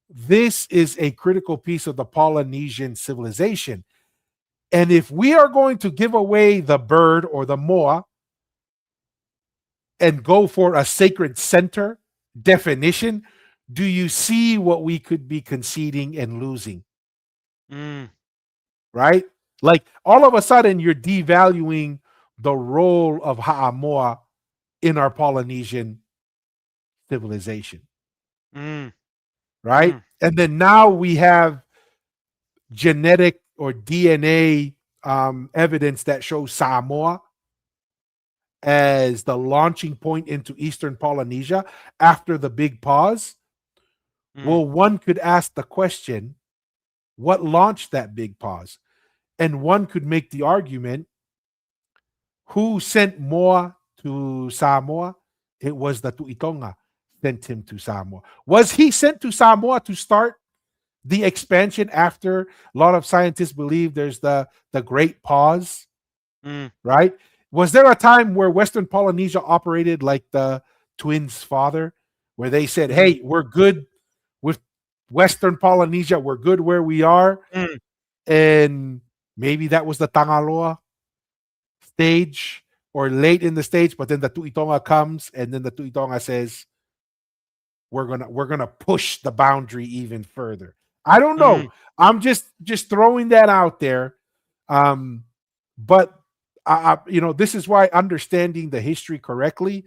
This is a critical piece of the Polynesian civilization. And if we are going to give away the bird or the moa and go for a sacred center definition, do you see what we could be conceding and losing? mm, Right? Like all of a sudden, you're devaluing the role of Ha'amoa in our Polynesian civilization, mm, right? mm, And then now we have genetic or DNA evidence that shows Samoa as the launching point into Eastern Polynesia after the big pause. mm, Well, one could ask the question, what launched that big pause? And one could make the argument, who sent Moa to Samoa? It was the Tuitonga sent him to Samoa. Was he sent to Samoa to start the expansion after a lot of scientists believe there's the great pause, mm, right? Was there a time where Western Polynesia operated like the twins' father, where they said, mm, hey, we're good with Western Polynesia, we're good where we are? mm, And maybe that was the Tangaloa stage or late in the stage, but then the Tuitonga comes and then the Tuitonga says, we're gonna push the boundary even further. I don't know. mm, I'm just throwing that out there. Um, but this is why understanding the history correctly,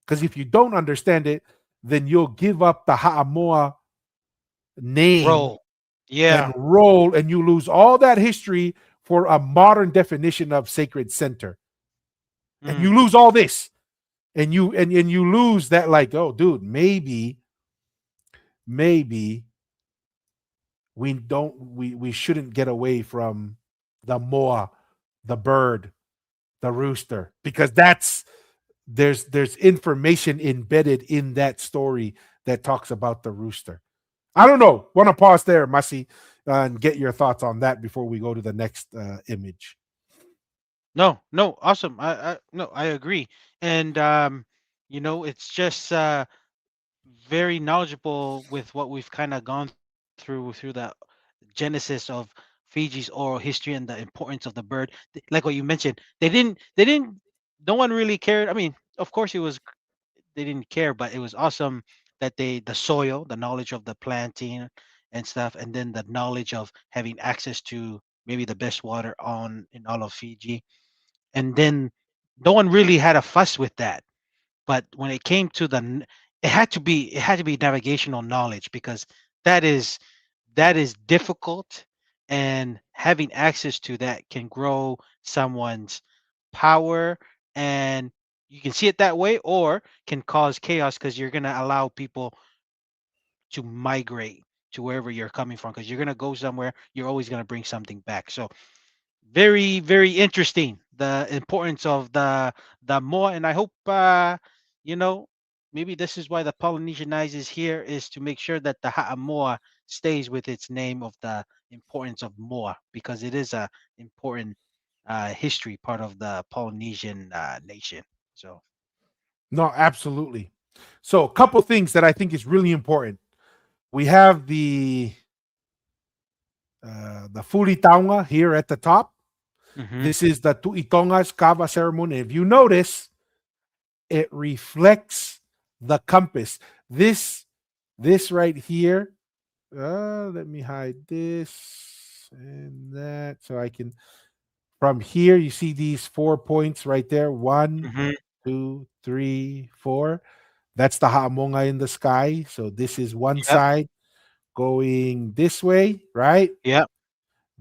because if you don't understand it, then you'll give up the Ha'amoa name roll. and Yeah. role, and you lose all that history for a modern definition of sacred center. And Mm, you lose all this. And you lose that, like, oh dude, maybe we shouldn't get away from the moa, the bird, the rooster, because there's information embedded in that story that talks about the rooster. I don't know. Want to pause there, Masi, and get your thoughts on that before we go to the next image. No, no, awesome. I no, I agree. And it's just very knowledgeable with what we've kind of gone through the genesis of Fiji's oral history and the importance of the bird. Like what you mentioned, they didn't no one really cared. I mean, of course they didn't care, but it was awesome that the soil, the knowledge of the planting and stuff, and then the knowledge of having access to maybe the best water on in all of Fiji. And then no one really had a fuss with that. But when it came to it had to be navigational knowledge, because that is that is difficult, and having access to that can grow someone's power, and you can see it that way, or can cause chaos because you're going to allow people to migrate to wherever you're coming from, because you're going to go somewhere, you're always going to bring something back. So very, very interesting, the importance of the moa. And I hope you know maybe this is why the Polynesianized is here, is to make sure that the ha'amoa stays with its name of the importance of moa, because it is a important history part of the Polynesian nation. So No, absolutely. So, a couple things that I think is really important. We have the Furitaunga here at the top. mhm. This is the Tuitonga's kava ceremony. If you notice, it reflects the compass. This right here. Let me hide this and that so I can. From here, you see these 4 points right there. One, Mhm. two, three, four. That's the Haamonga in the sky. So this is one Yep. side going this way, right? Yep.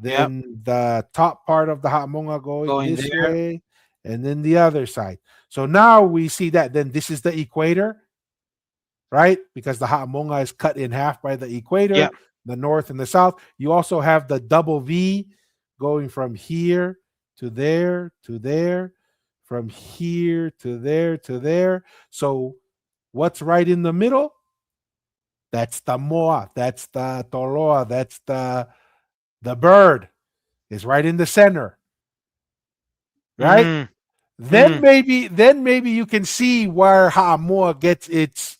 Yep. Then the top part of the Haamonga going Going this there. way, and then the other side. So now we see that. Then this is the equator, right? Because the Haamonga is cut in half by the equator, Yep. the north and the south. You also have the double V going from here to there to there, from here to there to there. So what's right in the middle? That's the moa. That's the toloa. That's the bird is right in the center, right? Mhm. Then Mhm. maybe you can see where Ha'amoa gets its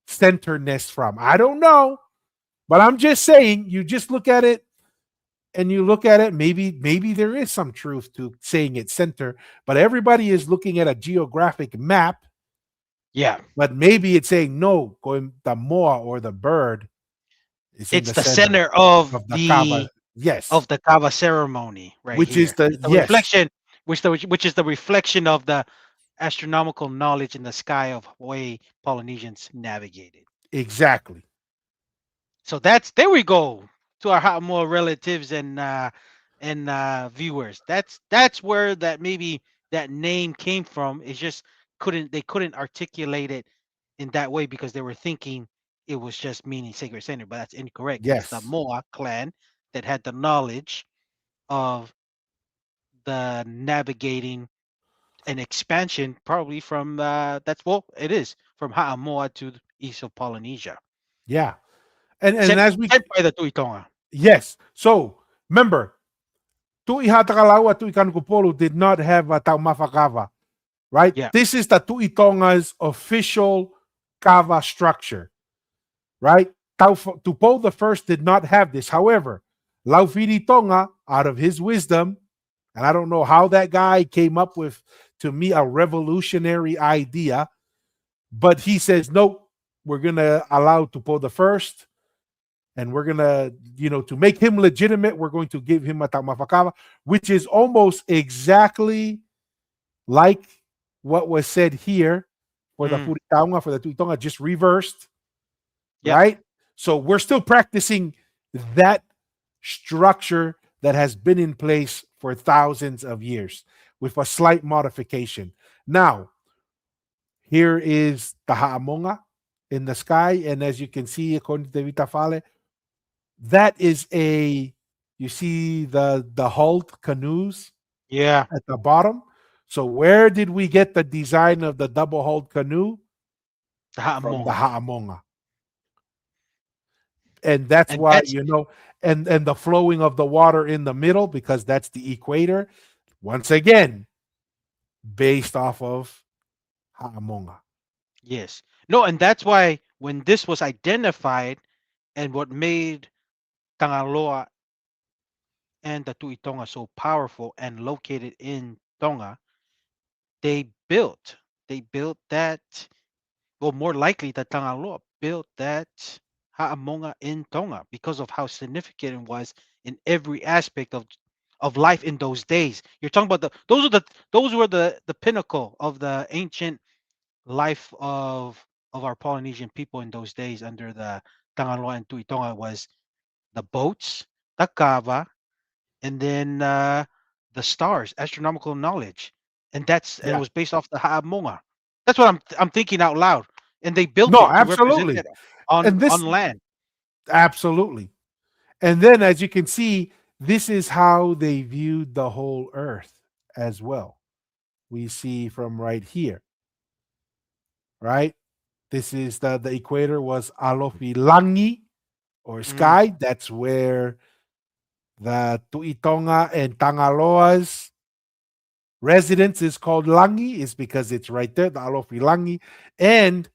centerness from. I don't know, but I'm just saying. You just look at it and you look at it. Maybe there is some truth to saying it's center, but everybody is looking at a geographic map. Yeah. But maybe it's saying no, going the moa or the bird is in It's the the center center of of the kava. the Yes, of the kava ceremony right which is here. the It's the yes, reflection, which is the reflection of the astronomical knowledge in the sky of way Polynesians navigated. exactly. So that's there we go to our more relatives and viewers. That's where that maybe that name came from. It's just couldn't articulate it in that way because they were thinking it was just meaning sacred center, but that's incorrect. It's the Yes, Moa clan that had the knowledge of the navigating and expansion, probably from that's well, it is from Ha'amoa to the east of Polynesia, yeah, and as we sent by the Tuitonga. yes. So remember, Tui Hatakalaua, Tui Kanukupolu did not have a Taumafakava, right? Yeah. This is the Tui Tonga's official kava structure, right? Tupou the first did not have this. However, Laufiri Tonga, out of his wisdom, and I don't know how that guy came up with, to me, a revolutionary idea, but he says, nope, we're going to allow Tupou the first, and we're going to, to make him legitimate, we're going to give him a Taumafakava, which is almost exactly like what was said here for the Mm, Furitaunga, for the Tuitonga, just reversed, yep. right? So we're still practicing that structure that has been in place for thousands of years with a slight modification. Now, here is the Ha'amonga in the sky. And as you can see, according to Vita Fale, that is a, You see the hulled canoes Yeah, at the bottom. So where did we get the design of the double hulled canoe? the From the Ha'amonga. Ha'amonga. And that's And why, that's and the flowing of the water in the middle, because that's the equator. Once again, based off of Ha'amonga. yes. No, and that's why when this was identified and what made Tangaloa and the Tuitonga so powerful and located in Tonga, they built they built that, well, more likely that Tangaloa built that Ha'amonga in Tonga because of how significant it was in every aspect of life in those days. You're talking about those were the pinnacle of the ancient life of our Polynesian people in those days under the Tangaloa and Tuitonga was the boats, the kava, and then the stars, astronomical knowledge, and it Yeah. was based off the Ha'amonga. That's what I'm thinking out loud. And they built No, it to represent absolutely. it on And this, land. absolutely. And then, as you can see, this is how they viewed the whole earth as well. We see from right here, right? This is the equator was Alofilangi or Mm, sky. That's where the Tuitonga and Tangaloa's residence is called Langi, is because it's right there, the Alofilangi. And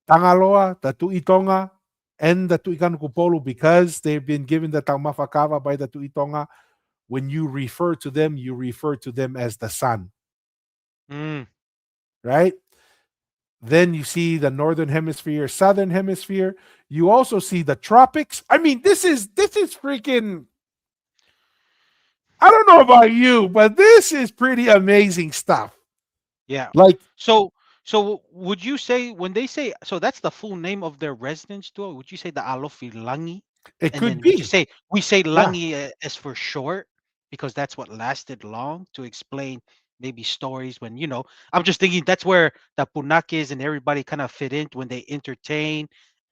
Tangaloa, the Tuitonga, and the Tuikanukupolu, because they've been given the Taumafakava by the Tuitonga, when you refer to them, you refer to them as the sun, mm, right? Then you see the northern hemisphere, southern hemisphere. You also see the tropics. I mean, this is freaking. I don't know about you, but this is pretty amazing stuff. yeah. Like So would you say when they say so that's the full name of their residence store? Would you say the Alofi Langi? it And could then would you be, say we say yeah, Langi as for short because that's what lasted long to explain maybe stories when I'm just thinking that's where the Punakes and everybody kind of fit in when they entertain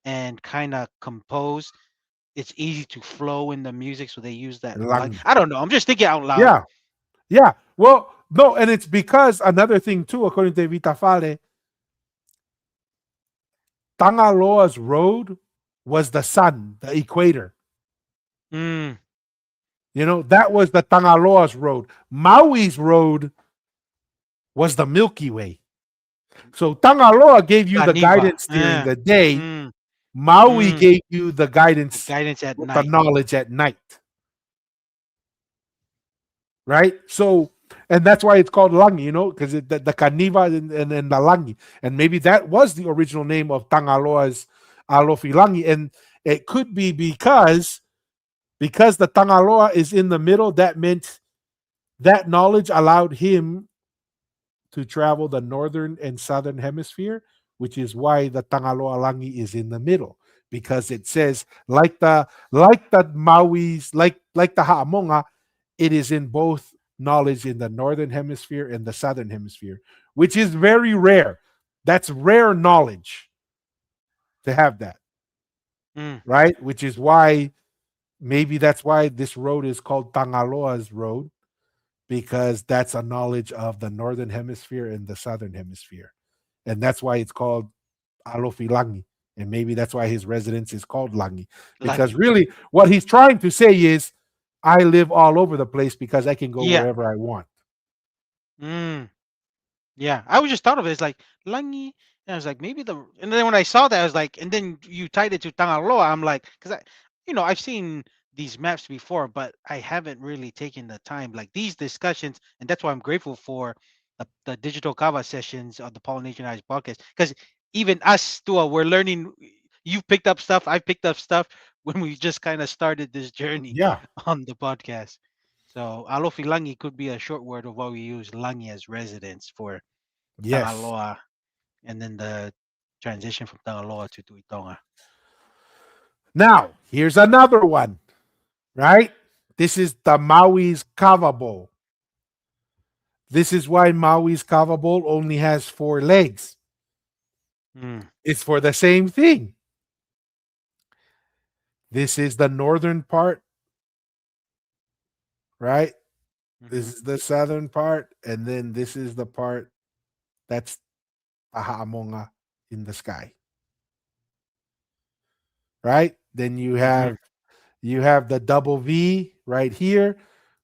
and kind of compose. It's easy to flow in the music, so they use that like Langi. I don't know. I'm just thinking out loud. Yeah, yeah. Well, no, and it's because another thing too, according to Vitafale, Tangaloa's road was the sun, the equator. Mm, That was the Tangaloa's road. Maui's road was the Milky Way. So Tangaloa gave you the Ganiva. guidance during the day. Mm, Maui mm. gave you the The guidance, guidance at the night. knowledge at night, right? So, and that's why it's called Langi, because the Kaniva and the Langi. And maybe that was the original name of Tangaloa's Alofi Langi. And it could be because the Tangaloa is in the middle, that meant that knowledge allowed him to travel the northern and southern hemisphere, which is why the Tangaloa Langi is in the middle, because it says like the Maui's, like the Ha'amonga, it is in both knowledge in the northern hemisphere and the southern hemisphere, which is very rare. That's rare knowledge to have that, Mm, right? Which is why maybe that's why this road is called Tangaloa's road, because that's a knowledge of the northern hemisphere and the southern hemisphere. And that's why it's called Alofi Langi. And maybe that's why his residence is called Langi. Because Langi. really, what he's trying to say is, I live all over the place because I can go Yeah. wherever I want. Mm. Yeah, I was just thought of it as like Langi, and I was like maybe and then when I saw that I was like, and then you tied it to Tangaloa, I'm like, because I've seen these maps before, but I haven't really taken the time like these discussions, and that's why I'm grateful for the digital kava sessions of the Polynesian Eyes podcast, because even us, Tua, we're learning. You picked up stuff, I picked up stuff when we just kind of started this journey Yeah. on the podcast. So Alofi Langi could be a short word of what we use Langi as residence for Yes. Tangaloa, and then the transition from Tangaloa to Tuitonga. Now, here's another one, right? This is the Maui's Kava Bowl. This is why Maui's Kava Bowl only has 4 legs. Mm, It's for the same thing. This is the northern part right? This Mhm. is the southern part, and then this is the part that's Ahaamonga in the sky, right? Then Mhm. you have the double V right here,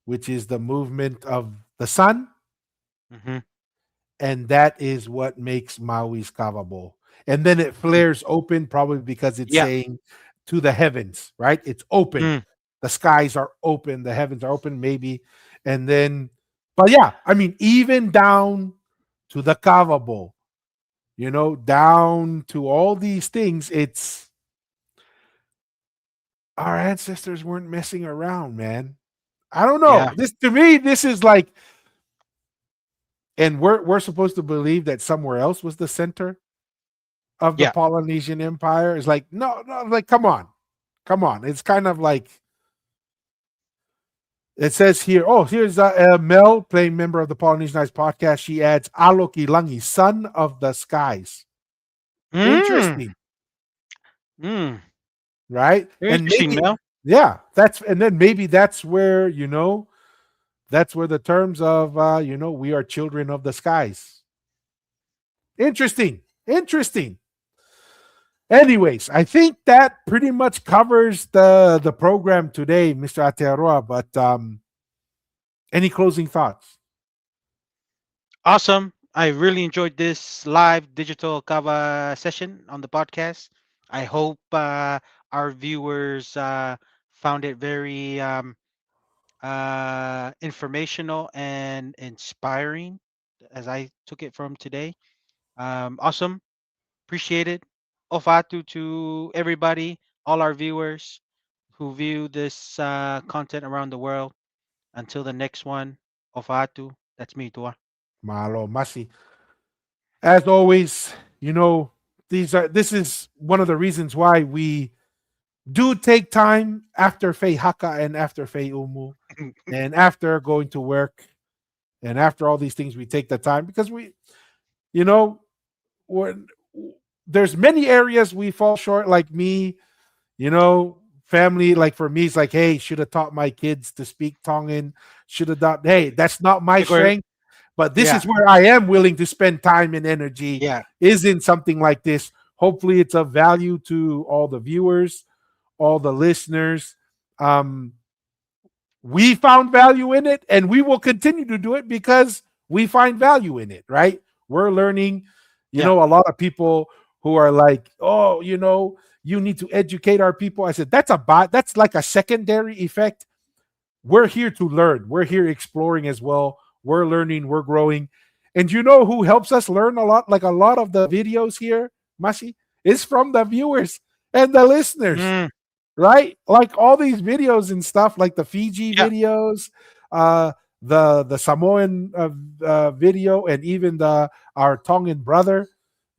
which is the movement of the sun, Mhm. and that is what makes Maui's kava bowl. And then it Mm. flares open, probably because it's Yeah. saying to the heavens, right? It's open. Mm. The skies are open, the heavens are open, maybe. And then, but yeah, I mean, even down to the kava bowl, down to all these things, it's our ancestors weren't messing around, man. I don't know. Yeah. This to me, this is like, and we're supposed to believe that somewhere else was the center of the Yeah. Polynesian Empire. It's like, no, no, like, come on. Come on. It's kind of like it says here. Oh, here's Mel playing member of the Polynesianized podcast. She adds Aloki Langi, son of the skies. Mm. Interesting, Mm. right? Very And interesting, maybe, Mel. yeah, that's and then maybe that's where that's where the terms of we are children of the skies. Interesting, interesting. Anyways, I think that pretty much covers the program today, Mr. Aotearoa. But any closing thoughts? Awesome. I really enjoyed this live digital kava session on the podcast. I hope our viewers found it very informational and inspiring as I took it from today. Awesome. Appreciate it. Ofatu to everybody, all our viewers who view this content around the world. Until the next one, Ofatu. That's me, Tua. Malo Masi. As always, this is one of the reasons why we do take time after Fei Haka and after Fei Umu and after going to work and after all these things, we take the time because you know, we're, there's many areas we fall short, like me, family, like for me, it's like, hey, should have taught my kids to speak Tongan, should have done, hey, that's not my Like we're, strength, but this yeah, is where I am willing to spend time and energy, yeah, is in something like this. Hopefully it's of value to all the viewers, all the listeners. um we found value in it, and we will continue to do it because we find value in it, right? We're learning. yeah, A lot of people who are like, oh, you need to educate our people. I said, that's like a secondary effect. We're here to learn. We're here exploring as well. We're learning, we're growing. And you know who helps us learn a lot? Like a lot of the videos here, Masi, is from the viewers and the listeners, mm, right? Like all these videos and stuff, like the Fiji yeah, videos, uh, the Samoan video, and even the our Tongan brother,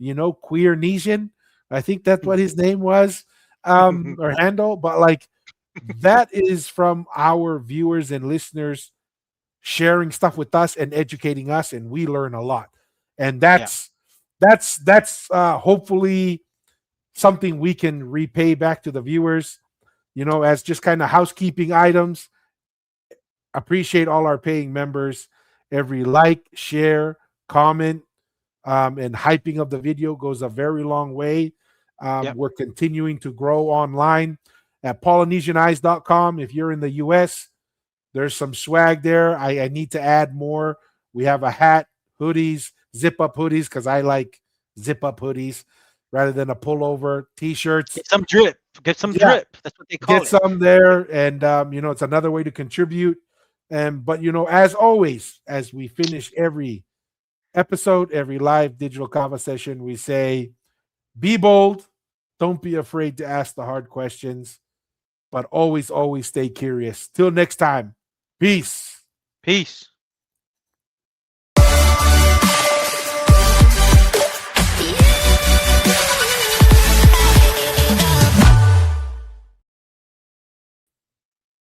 Queer Nesian. I think that's what his name was, or handle. But like that is from our viewers and listeners sharing stuff with us and educating us, and we learn a lot. And yeah, that's hopefully something we can repay back to the viewers, as just kind of housekeeping items. Appreciate all our paying members. Every like, share, comment, and hyping of the video goes a very long way. yep. We're continuing to grow online at polynesianeyes.com. If you're in the US, there's some swag there. I need to add more. We have a hat, hoodies, zip up hoodies, because I like zip up hoodies rather than a pullover, t-shirts. Get some drip. Get some Yeah, drip. That's what they call get it. some there. And it's another way to contribute. And but as always, as we finish every episode, every live digital kava session, we say, be bold, don't be afraid to ask the hard questions, but always, always stay curious. Till next time, peace. Peace.